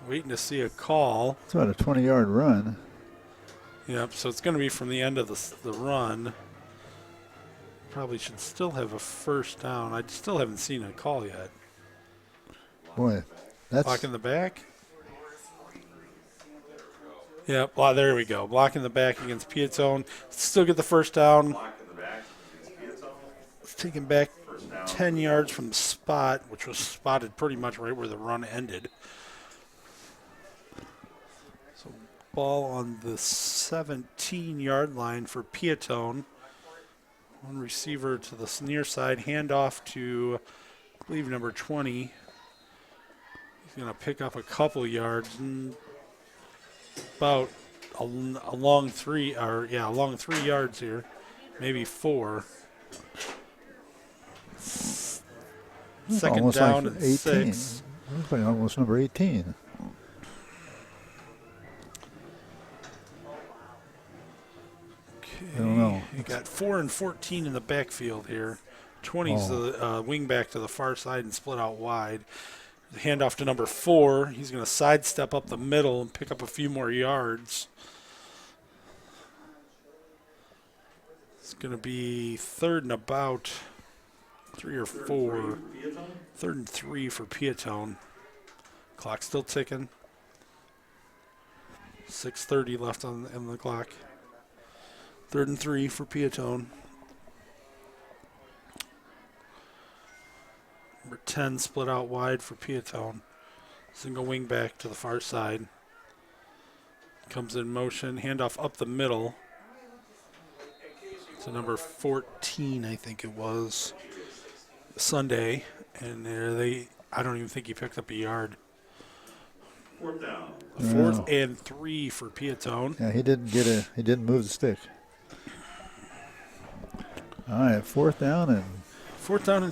Waiting to see a call. It's about a 20-yard run. Yep, so it's going to be from the end of the run. Probably should still have a first down. I still haven't seen a call yet. Boy, that's Block in the back. Yep, well, there we go. Block in the back against Peotone. Still get the first down. It's taken back 10 yards from the spot, which was spotted pretty much right where the run ended. So ball on the 17-yard line for Peotone. One receiver to the near side, handoff to, I believe, number 20. He's going to pick up a couple yards, about a long 3 yards here, maybe 4. Second almost down like and 18. 6. Looks like almost number 18. I don't know. You got 4 and 14 in the backfield here. 20's the wing back to the far side and split out wide. The handoff to number 4. He's going to sidestep up the middle and pick up a few more yards. It's going to be third and about 3 or 4. Third and 3 for Peotone. Clock still ticking. 6:30 left on the clock. Third and 3 for Peotone. Number 10 split out wide for Peotone. Single wing back to the far side. Comes in motion. Handoff up the middle. To number 14, I think it was. Sunday. And I don't even think he picked up a yard. Fourth down. Fourth and 3 for Peotone. Yeah, he didn't move the stick. All right, fourth down and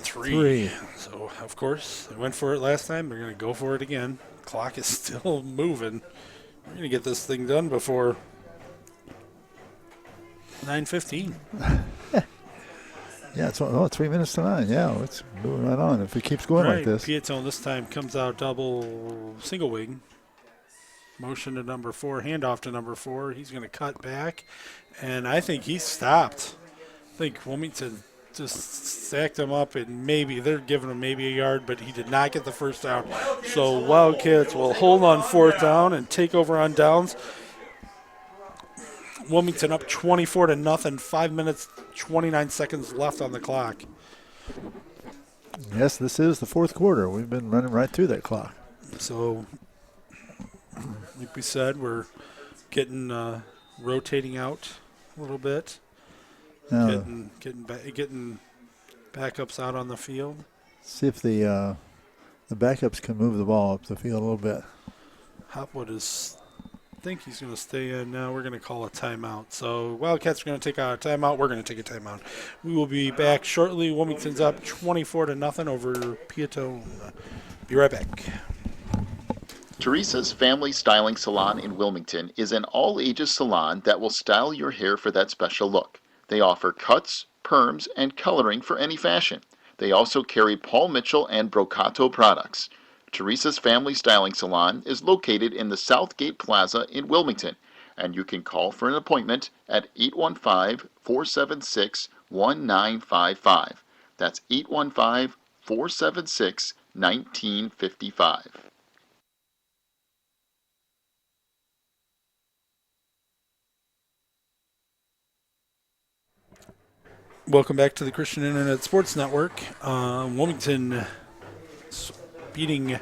3. So, of course, they went for it last time. They're going to go for it again. Clock is still moving. We're going to get this thing done before 9:15. yeah, it's 3 minutes to 9. Yeah, let's move right on. If it keeps going like this. Peotone this time comes out single wing. Motion to number 4, handoff to number 4. He's going to cut back, and I think he's stopped. I think Wilmington just stacked him up, and they're giving him maybe a yard, but he did not get the first down. So Wildcats will hold on fourth down and take over on downs. Wilmington up 24-0, 5 minutes, 29 seconds left on the clock. Yes, this is the fourth quarter. We've been running right through that clock. So, like we said, we're getting rotating out a little bit. Now, Getting backups out on the field. see if the backups can move the ball up the field a little bit. Hopwood I think he's going to stay in now. We're going to call a timeout. So Wildcats are going to take a timeout. We're going to take a timeout. We will be back shortly. Wilmington's up 24-0 over Peotone. Be right back. Teresa's Family Styling Salon in Wilmington is an all-ages salon that will style your hair for that special look. They offer cuts, perms, and coloring for any fashion. They also carry Paul Mitchell and Brocato products. Teresa's Family Styling Salon is located in the Southgate Plaza in Wilmington, and you can call for an appointment at 815-476-1955. That's 815-476-1955. Welcome back to the Christian Internet Sports Network. Wilmington beating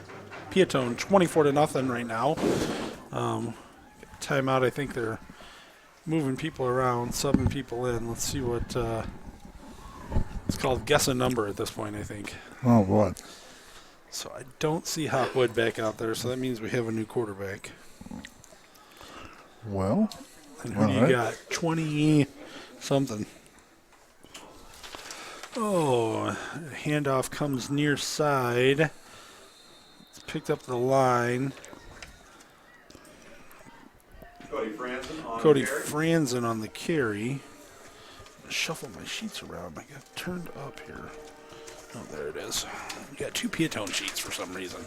Peotone 24-0 right now. Timeout. I think they're moving people around, subbing people in. Let's see what it's called. Guess a number at this point, I think. Oh, boy. So I don't see Hopwood back out there, so that means we have a new quarterback. Well, And who do you got? 20-something. Oh, handoff comes near side. It's picked up the line. Cody Franzen on the carry. Shuffle my sheets around. I got turned up here. Oh, there it is. We got 2 Peotone sheets for some reason.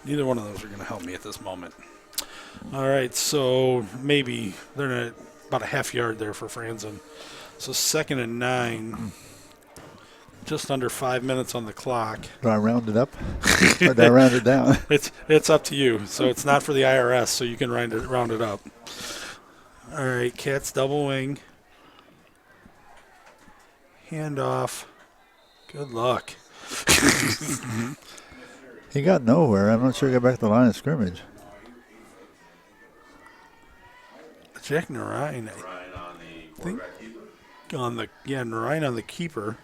Neither one of those are going to help me at this moment. All right, so maybe they're at about a half yard there for Franzen. So 2nd and 9. Just under 5 minutes on the clock. Do I round it up or do I round it down? It's up to you. So it's not for the IRS, so you can round it up. All right, Cats double wing. Handoff. Good luck. He got nowhere. I'm not sure he got back to the line of scrimmage. Jack Narine, I think Narine on the keeper.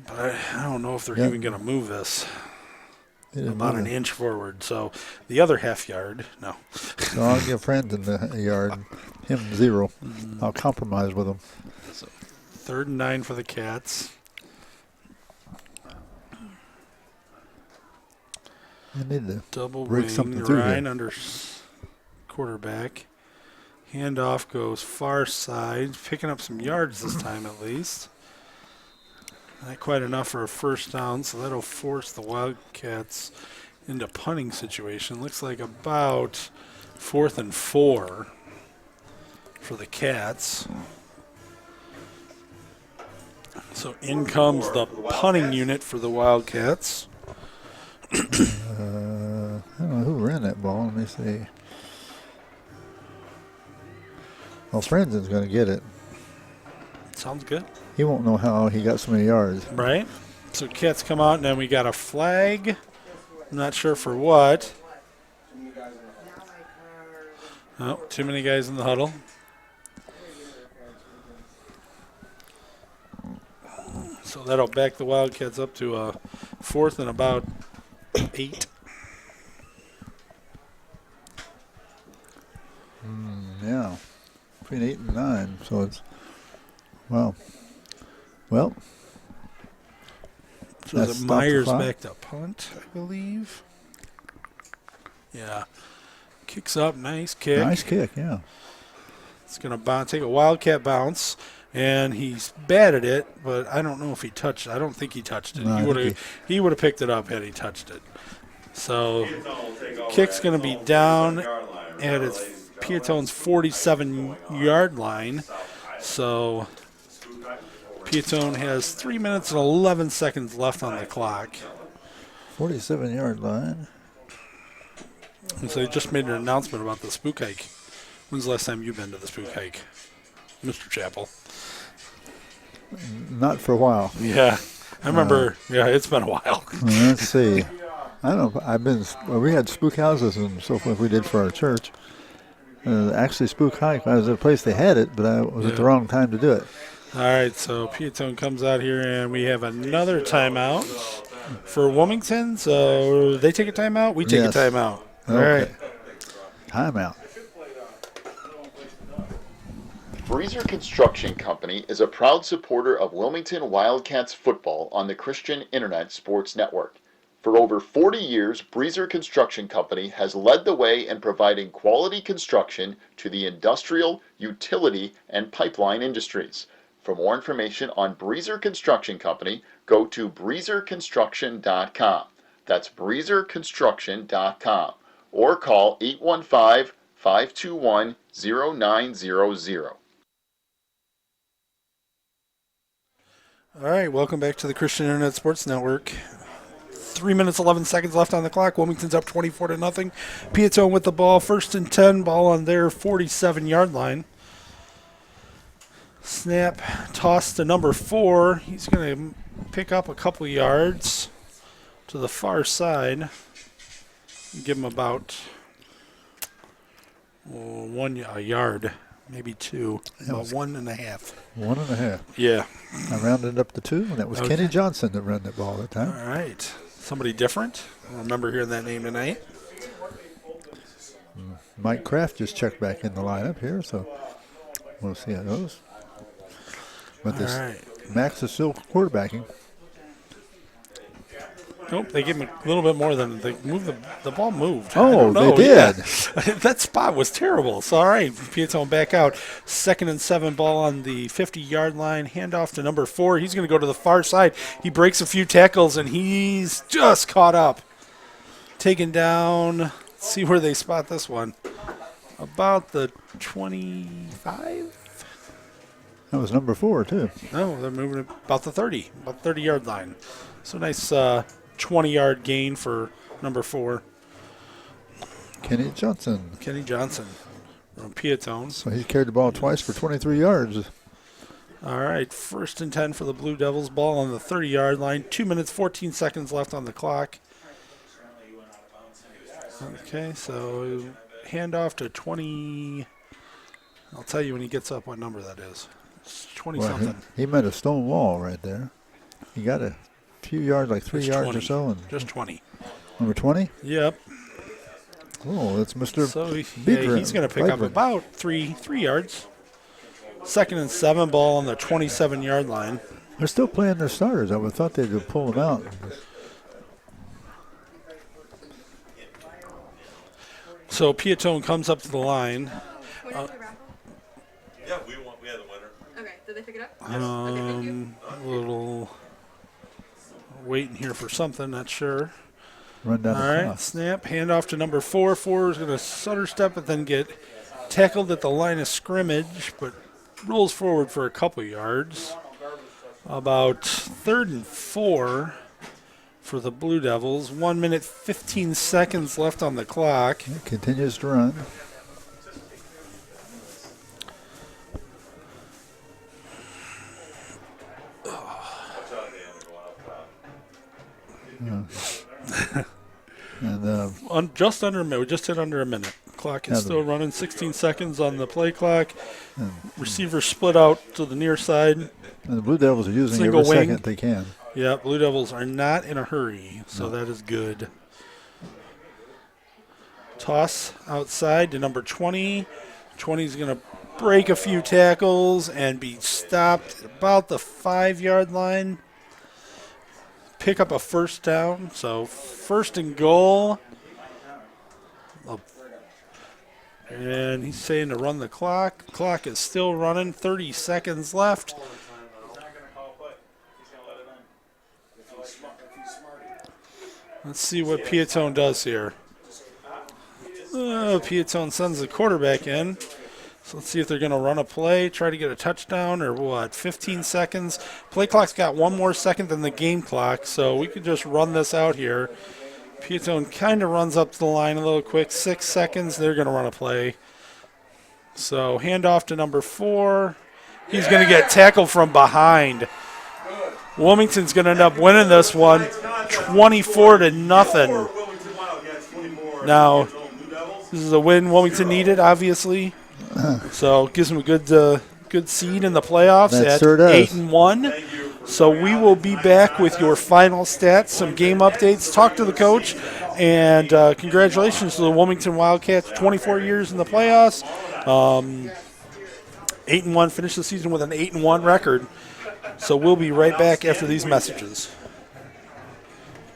But I don't know if they're even going to move this about an inch forward. So the other half yard, no. So I'll give Franzen the yard, him 0. I'll compromise with him. So 3rd and 9 for the Cats. I need to Double break wing, something through Ryan here. under quarterback. Handoff goes far side, picking up some yards this time at least. Not quite enough for a first down, so that'll force the Wildcats into punting situation. Looks like about 4th and 4 for the Cats. So in comes the punting unit for the Wildcats. I don't know who ran that ball. Let me see. Well, Franzen's going to get it. Sounds good. He won't know how he got so many yards. Right. So Cats come out, and then we got a flag. I'm not sure for what. Oh, too many guys in the huddle. So that'll back the Wildcats up to a 4th and about 8. Yeah, between 8 and 9. So it's, wow. Well, So is it Myers back to punt, I believe? Yeah. Kicks up, nice kick. nice kick, yeah. It's going to take a Wildcat bounce, and he's batted it, but I don't know if he touched it. I don't think he touched it. No, He would have picked it up had he touched it. So kick's going to be down at its Peotone's 47-yard line. So Peotone has 3 minutes and 11 seconds left on the clock. 47-yard line. And so they just made an announcement about the spook hike. When's the last time you've been to the spook hike, Mr. Chappell? Not for a while. Yeah. I remember, it's been a while. Let's see. I don't know. We had spook houses and so forth we did for our church. Actually, spook hike, I was at a place they had it, but I was at the wrong time to do it. All right, so Peotone comes out here, and we have another timeout for Wilmington. So they take a timeout, we take a timeout. All right. Timeout. Breezer Construction Company is a proud supporter of Wilmington Wildcats football on the Christian Internet Sports Network. For over 40 years, Breezer Construction Company has led the way in providing quality construction to the industrial, utility, and pipeline industries. For more information on Breezer Construction Company, go to breezerconstruction.com. That's breezerconstruction.com. Or call 815-521-0900. All right, welcome back to the Christian Internet Sports Network. 3 minutes, 11 seconds left on the clock. Wilmington's up 24-0. Peotone with the ball. 1st and 10, ball on their 47-yard line. Snap, toss to number 4. He's going to pick up a couple yards to the far side. Give him about a yard, maybe 2, about 1.5. 1.5. Yeah. I rounded up to 2, and that was Kenny Johnson that ran that ball that time. All right. Somebody different? I remember hearing that name tonight. Mike Kraft just checked back in the lineup here, so we'll see how it goes. But this Max is still quarterbacking. Nope, they gave him a little bit more than they moved. The ball moved. I Oh, don't know. they did. Yeah. That spot was terrible. So, all right, Peotone back out. 2nd and 7, ball on the 50-yard line. Handoff to number 4. He's going to go to the far side. He breaks a few tackles, and he's just caught up. Taken down. Let's see where they spot this one. About the 25? That was number 4, too. No, they're moving it about the 30, about the 30-yard line. So nice 20-yard gain for number 4. Kenny Johnson. Kenny Johnson from Peotone. So he's carried the ball twice for 23 yards. All right, 1st and 10 for the Blue Devils. Ball on the 30-yard line. 2 minutes, 14 seconds left on the clock. Okay, so handoff to 20. I'll tell you when he gets up what number that is. It's 20-something. He met a stone wall right there. He got a few yards, like 3 yards 20. or so. And Just 20. number 20? Yep. Oh, that's Mr. So he's going to pick up Beidren. about three yards. 2nd and 7, ball on the 27-yard line. They're still playing their starters. I would have thought they'd have pulled them out. So Peotone comes up to the line. We're not the raffle? Yeah, we had the winner. Okay, did they pick it up? Okay, thank you. A little waiting here for something, not sure. Run down All the right, clock. snap, handoff to number 4. 4 is going to stutter step but then get tackled at the line of scrimmage, but rolls forward for a couple yards. About 3rd and 4 for the Blue Devils. 1 minute, 15 seconds left on the clock. He continues to run. And Just under a minute. We just hit under a minute. Clock is Yeah, still running. 16 seconds on the play clock. Receivers split out to the near side. and the Blue Devils are using Single every wing. second they can. Yeah, Blue Devils are not in a hurry, so that is good. Toss outside to number 20. 20 is going to break a few tackles and be stopped at about the 5-yard line. Pick up a 1st down, so 1st and goal. And he's saying to run the clock. Clock is still running, 30 seconds left. Let's see what Peotone does here. Peotone sends the quarterback in. So let's see if they're going to run a play, try to get a touchdown, or what, 15 seconds. Play clock's got 1 more second than the game clock, so we could just run this out here. Peotone kind of runs up to the line a little quick. 6 seconds, they're going to run a play. So handoff to number 4. He's going to get tackled from behind. Wilmington's going to end up winning this one 24-0. Now, this is a win Wilmington needed, obviously. So it gives them a good seed in the playoffs That at sure does. 8-1. So we will be back with your final stats, some game updates, talk to the coach, and congratulations to the Wilmington Wildcats, 24 years in the playoffs. 8-1, finished the season with an 8-1 record. So we'll be right back after these messages.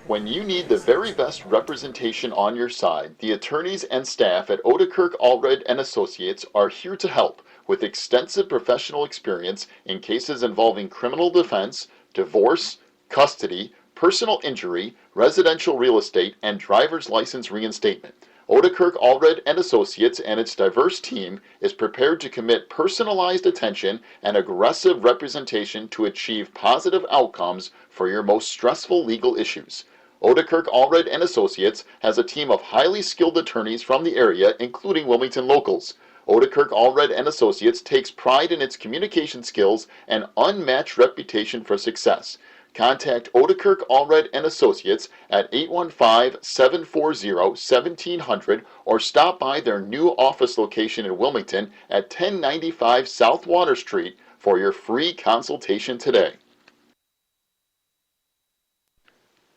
When you need the very best representation on your side, the attorneys and staff at Odekirk Allred and Associates are here to help with extensive professional experience in cases involving criminal defense, divorce, custody, personal injury, residential real estate, and driver's license reinstatement. Odekirk Allred and Associates and its diverse team is prepared to commit personalized attention and aggressive representation to achieve positive outcomes for your most stressful legal issues. Odekirk Allred and Associates has a team of highly skilled attorneys from the area, including Wilmington locals. Odekirk Allred and Associates takes pride in its communication skills and unmatched reputation for success. Contact Odekirk Allred and Associates at 815-740-1700 or stop by their new office location in Wilmington at 1095 South Water Street for your free consultation today.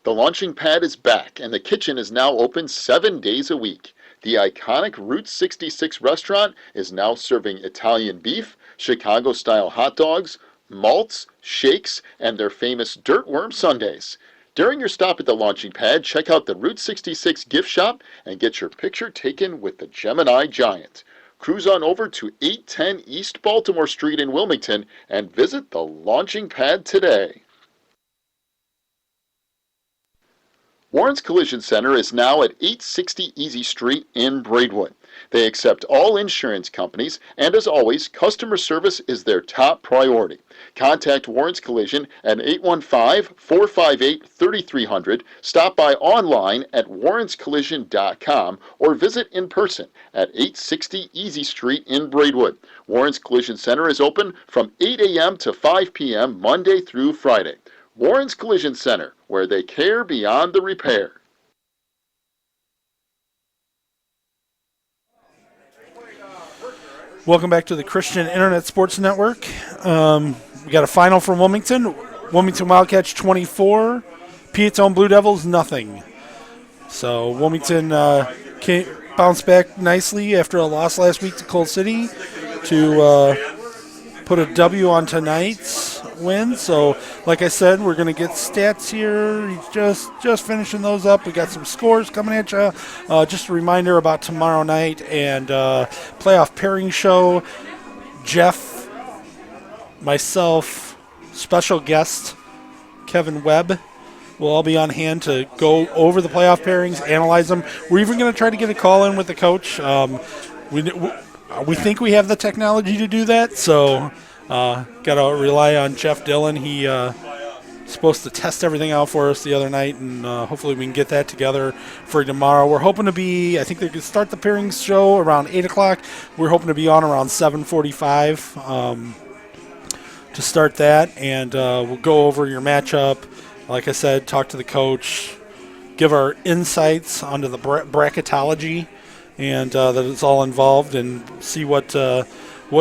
The launching pad is back and the kitchen is now open 7 days a week. The iconic Route 66 restaurant is now serving Italian beef, Chicago-style hot dogs, malts, shakes, and their famous dirtworm sundaes. During your stop at the launching pad, check out the Route 66 gift shop and get your picture taken with the Gemini Giant. Cruise on over to 810 East Baltimore Street in Wilmington and visit the launching pad today. Warren's Collision Center is now at 860 Easy Street in Braidwood. They accept all insurance companies, and as always, customer service is their top priority. Contact Warren's Collision at 815-458-3300, stop by online at warrenscollision.com, or visit in person at 860 Easy Street in Braidwood. Warren's Collision Center is open from 8 a.m. to 5 p.m. Monday through Friday. Warren's Collision Center, where they care beyond the repair. Welcome back to the Christian Internet Sports Network. We got a final from Wilmington. Wilmington Wildcats 24, Peotone Blue Devils nothing. So Wilmington bounced back nicely after a loss last week to Coal City to put a W on tonight's win. So, like I said, we're going to get stats here. Just finishing those up. We got some scores coming at you. Just a reminder about tomorrow night and playoff pairing show. Jeff, myself, special guest Kevin Webb will all be on hand to go over the playoff pairings, analyze them. We're even going to try to get a call in with the coach. We think we have the technology to do that, so got to rely on Jeff Dillon. He supposed to test everything out for us the other night, and hopefully we can get that together for tomorrow. We're hoping to be, I think they could start the pairings show around 8 o'clock. We're hoping to be on around 7:45 to start that, and we'll go over your matchup. Like I said, talk to the coach, give our insights onto the bracketology, and that it's all involved, and see what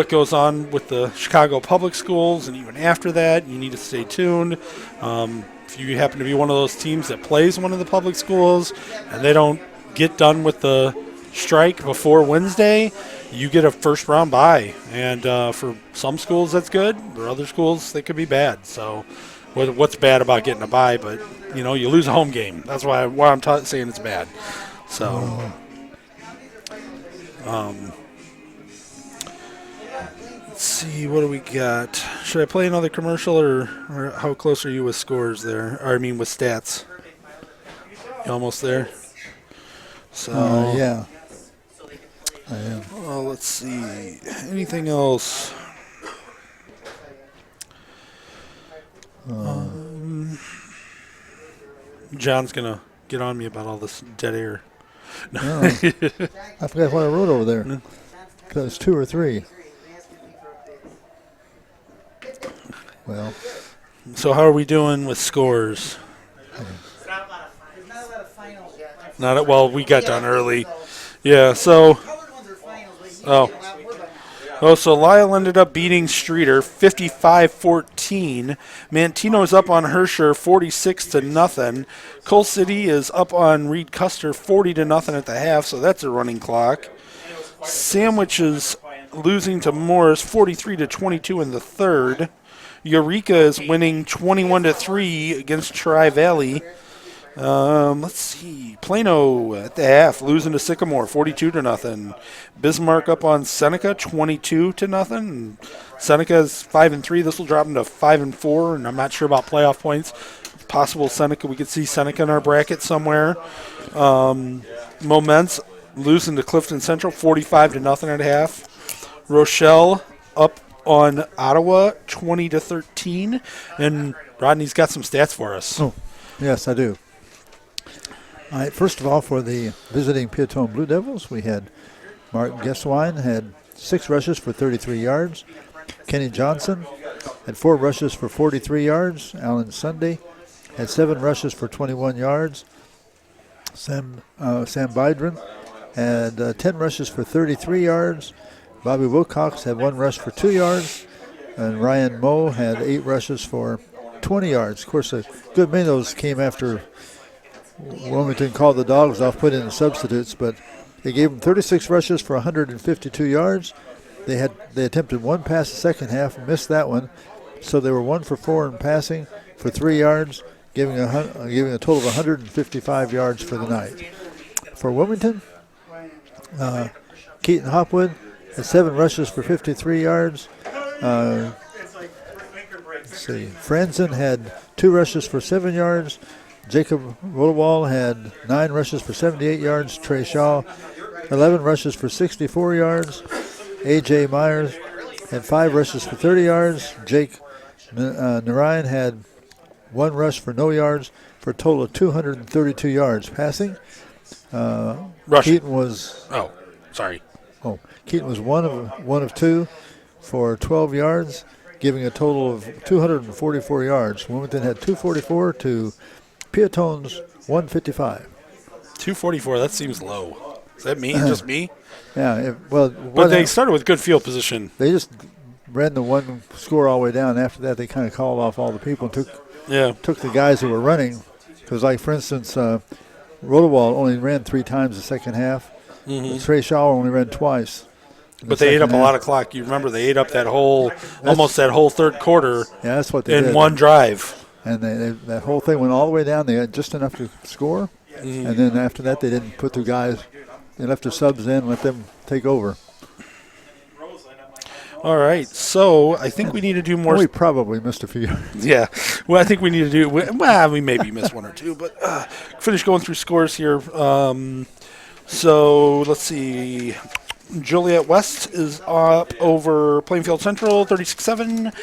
goes on with the Chicago public schools. And even after that, you need to stay tuned. If you happen to be one of those teams that plays one of the public schools and they don't get done with the strike before Wednesday, you get a first round bye. And for some schools that's good, for other schools they could be bad. So what's bad about getting a bye? But you lose a home game. That's why I'm saying it's bad. So let's see, what do we got? Should I play another commercial, or how close are you with scores there? Or I mean with stats. You almost there? So Yeah. I am. well, let's see. Anything else? John's gonna get on me about all this dead air. No. I forgot what I wrote over there. Because 2 or 3. Well, So how are we doing with scores? Well, we got done early. Yeah, so so Lyle ended up beating Streeter 55-14. Mantino's up on Herscher 46-0. Coal City is up on Reed Custer 40-0 at the half, so that's a running clock. Sandwich is losing to Morris 43-22 in the third. Eureka is winning 21-3 against Tri-Valley. Let's see. Plano at the half, losing to Sycamore 42-0. Bismarck up on Seneca 22-0. Seneca is 5-3. This will drop them to 5-4, and I'm not sure about playoff points. It's possible Seneca, we could see Seneca in our bracket somewhere. Moments losing to Clifton Central 45-0 at half. Rochelle up on Ottawa 20-13, and Rodney's got some stats for us. oh, yes, I do. All right, first of all, for the visiting Peotone Blue Devils, we had Mark Geswine had 6 rushes for 33 yards. Kenny Johnson had 4 rushes for 43 yards. Alan Sunday had 7 rushes for 21 yards. Sam Bydron had 10 rushes for 33 yards. Bobby Wilcox had 1 rush for 2 yards. And Ryan Moe had 8 rushes for 20 yards. Of course, a good many of those came after Wilmington called the dogs off, put in the substitutes, but they gave them 36 rushes for 152 yards. They attempted 1 pass the second half and missed that one, so they were 1 for 4 in passing for 3 yards, giving a total of 155 yards for the night. For Wilmington, Keaton Hopwood had 7 rushes for 53 yards. Let's see. Franzen had 2 rushes for 7 yards. Jacob Rollewall had 9 rushes for 78 yards. Trey Shaw, 11 rushes for 64 yards. A.J. Myers had 5 rushes for 30 yards. Jake Narayan had 1 rush for no yards for a total of 232 yards. Passing, Keaton was Keaton was one of 2 for 12 yards, giving a total of 244 yards. Wilmington had 244 to Peotone's 155. 244. That seems low. Is that me? Just me? Yeah. But they started with good field position. They just ran the one score all the way down. After that, they kind of called off all the people and took the guys who were running. Because, like, for instance, Rodewald only ran 3 times the second half. Mm-hmm. Trey Shaw only ran twice. But they ate up a lot of clock. You remember they ate up almost that whole third quarter. Yeah, that's what they did. In one drive. And that whole thing went all the way down. They had just enough to score. Mm-hmm. And then after that, they didn't put their guys. They left their subs in and let them take over. All right, so I think we need to do more. We probably missed a few. Yeah, well, I think we need to do. We maybe missed 1 or 2, but finish going through scores here. So let's see. Joliet West is up over Plainfield Central, 36-7.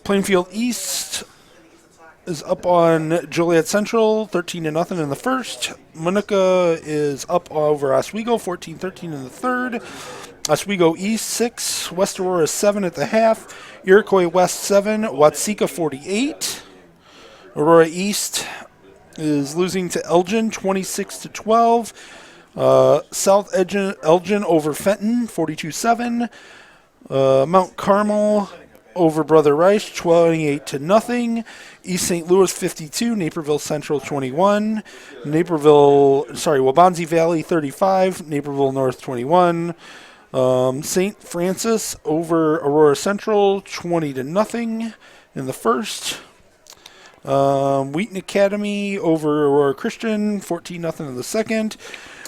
Plainfield East is up on Joliet Central, 13-0 in the first. Monica is up over Oswego, 14-13 in the third. Oswego East 6, West Aurora 7 at the half. Iroquois West 7, Watseka 48. Aurora East is losing to Elgin 26-12. South Elgin over Fenton 42-7. Mount Carmel over Brother Rice 28-0. East St. Louis 52, Naperville Central 21. Wabansie Valley 35, Naperville North 21. St. Francis over Aurora Central 20-0 in the first. Wheaton Academy over Aurora Christian 14-0 in the second.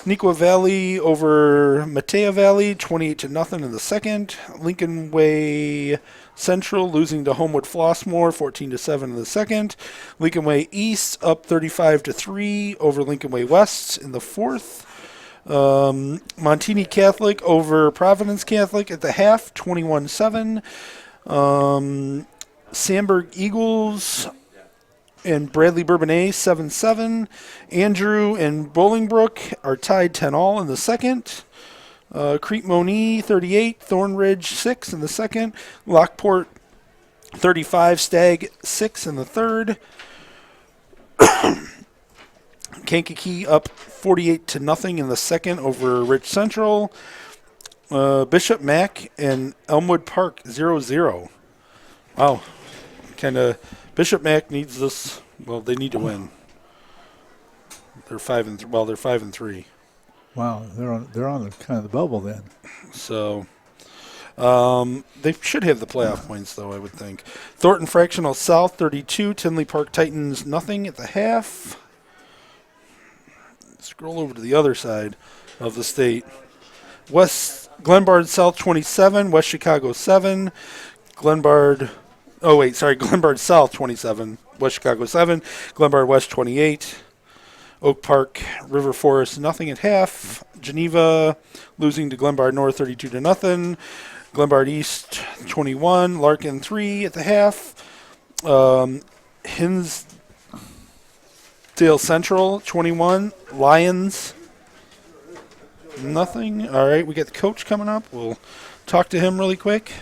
Neuqua Valley over Matea Valley 28-0 in the second. Lincoln Way Central losing to Homewood Flossmoor 14-7 in the second. Lincoln Way East up 35-3 over Lincoln Way West in the fourth. Montini Catholic over Providence Catholic at the half, 21-7. Sandburg Eagles and Bradley Bourbonnais 7-7. Andrew and Bolingbrook are tied 10-all in the second. Crete Monee 38, Thornridge 6 in the second. Lockport 35, Stagg 6 in the third. Kankakee up 48-0 in the second over Rich Central. Bishop Mack and Elmwood Park 0-0. Wow, Bishop Mack needs this. Well, they need to win. They're 5-3. Wow, they're on the kind of the bubble then. So they should have the playoff points, though, I would think. Thornton Fractional South 32, Tinley Park Titans 0 at the half. Scroll over to the other side of the state. Glenbard South 27, West Chicago 7. Glenbard South 27, West Chicago 7. Glenbard West 28. Oak Park River Forest 0 at half. Geneva losing to Glenbard North 32-0. Glenbard East 21. Larkin 3 at the half. Hinsdale Central 21. Lions 0. All right, we got the coach coming up. We'll talk to him really quick.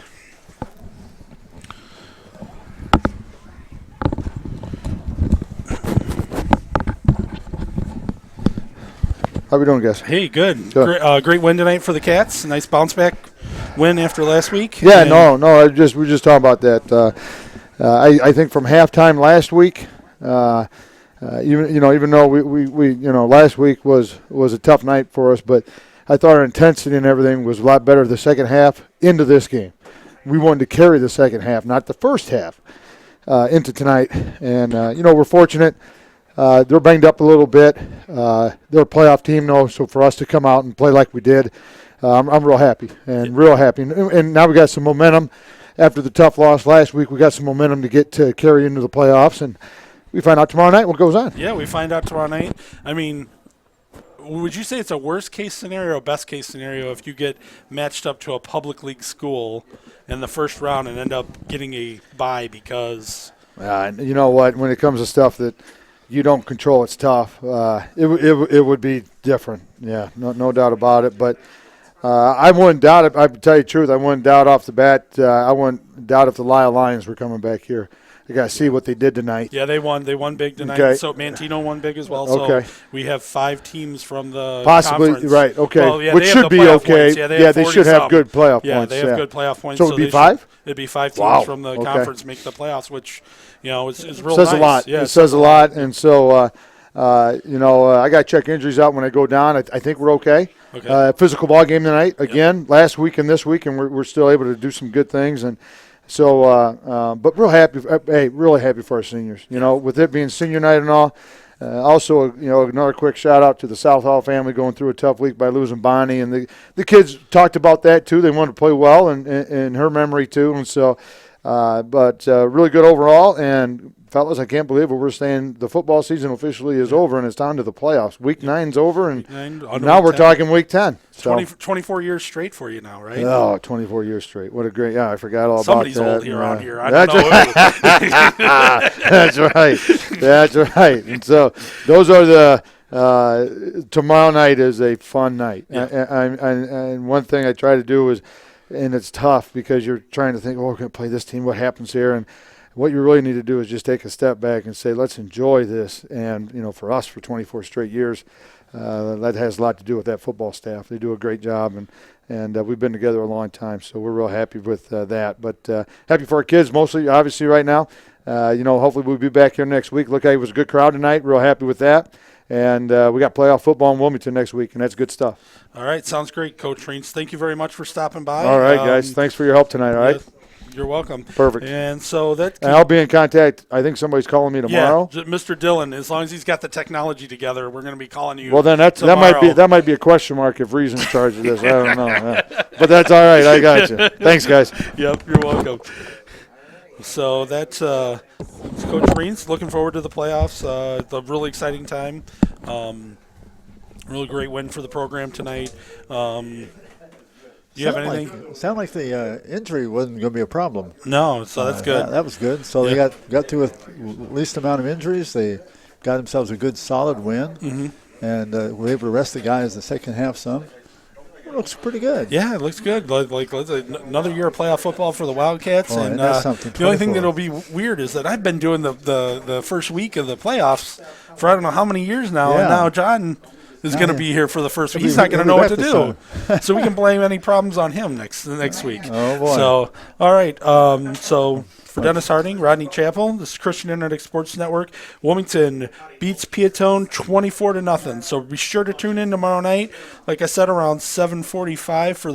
How we doing, guys? Hey, good. Great win tonight for the Cats. Nice bounce back win after last week. Yeah, no. We're just talking about that. I think from halftime last week, even though we last week was a tough night for us, but I thought our intensity and everything was a lot better the second half into this game. We wanted to carry the second half, not the first half. into tonight. And, we're fortunate. They're banged up a little bit. They're a playoff team, though, so for us to come out and play like we did, I'm real happy and real happy. And now we got some momentum. After the tough loss last week, we got some momentum to carry into the playoffs, and we find out tomorrow night what goes on. Yeah, we find out tomorrow night. I mean, would you say it's a worst-case scenario or best-case scenario if you get matched up to a public league school in the first round and end up getting a bye because you know what? When it comes to stuff that you don't control, it's tough. It would be different. Yeah, no doubt about it. But I wouldn't doubt it. I tell you the truth, I wouldn't doubt off the bat. I wouldn't doubt if the Lyle Lions were coming back here. I got to see what they did tonight. Yeah, they won. They won big tonight. Okay. So Mantino won big as well. Okay. So we have 5 teams from the Possibly conference. right. Okay, Well, yeah, which they have should the be playoff okay. points. Yeah, they should have 40-something. good playoff Yeah, points. they have good playoff points. So it'd be they 5? It'd be 5 teams Wow. from the Okay. conference make the playoffs, which is real Says nice. a lot. Yeah, it says a lot, and so I got to check injuries out when I go down. I think we're okay. Okay. Physical ball game tonight again. Last week and this week, and we're still able to do some good things. And so, but real happy. Hey, really happy for our seniors. With it being senior night and all. Also, another quick shout out to the South Hall family going through a tough week by losing Bonnie, and the kids talked about that too. They wanted to play well, and in her memory too. And so, but really good overall. And fellas, I can't believe it. We're saying the football season officially is over, and it's down to the playoffs. Week 9's over, and now we're talking week 10. So 24 years straight for you now, right? Oh, 24 years straight. What a great – I forgot all Somebody's about that. old here around here. I don't know. That's right. That's right. And so those are the tomorrow night is a fun night. Yeah. And one thing I try to do is – and it's tough because you're trying to think, we're going to play this team. What happens here? And what you really need to do is just take a step back and say, let's enjoy this. And, for us, for 24 straight years, that has a lot to do with that football staff. They do a great job, and we've been together a long time, so we're real happy with that. But happy for our kids mostly, obviously, right now. Hopefully we'll be back here next week. Look, it was a good crowd tonight. Real happy with that. And we got playoff football in Wilmington next week, and that's good stuff. All right, sounds great, Coach Reins. Thank you very much for stopping by. All right, guys. Thanks for your help tonight, all right? You're welcome. Perfect. And so that. And I'll be in contact. I think somebody's calling me tomorrow. Yeah, Mr. Dillon. As long as he's got the technology together, we're going to be calling you. Well, then that might be a question mark if Reason's in charge of this. I don't know, but that's all right. I got you. Thanks, guys. Yep, you're welcome. So that's Coach Reins. Looking forward to the playoffs. It's a really exciting time. Really great win for the program tonight. Do you have anything? Sound like the injury wasn't going to be a problem. No, so that's good. That was good. So they got through with least amount of injuries. They got themselves a good, solid win, and were able to rest the guys the second half some. It looks pretty good. Yeah, it looks good. Like another year of playoff football for the Wildcats. Oh, and that's something. The only thing that'll be weird is that I've been doing the first week of the playoffs for I don't know how many years now, and now John is going to be here for the first week. He's not going to know what to do. So we can blame any problems on him next week. Oh, boy. So, all right. So for Dennis Harding, Rodney Chappell, this is Christian Internet Sports Network. Wilmington beats Peotone 24-0. So be sure to tune in tomorrow night. Like I said, around 7:45 for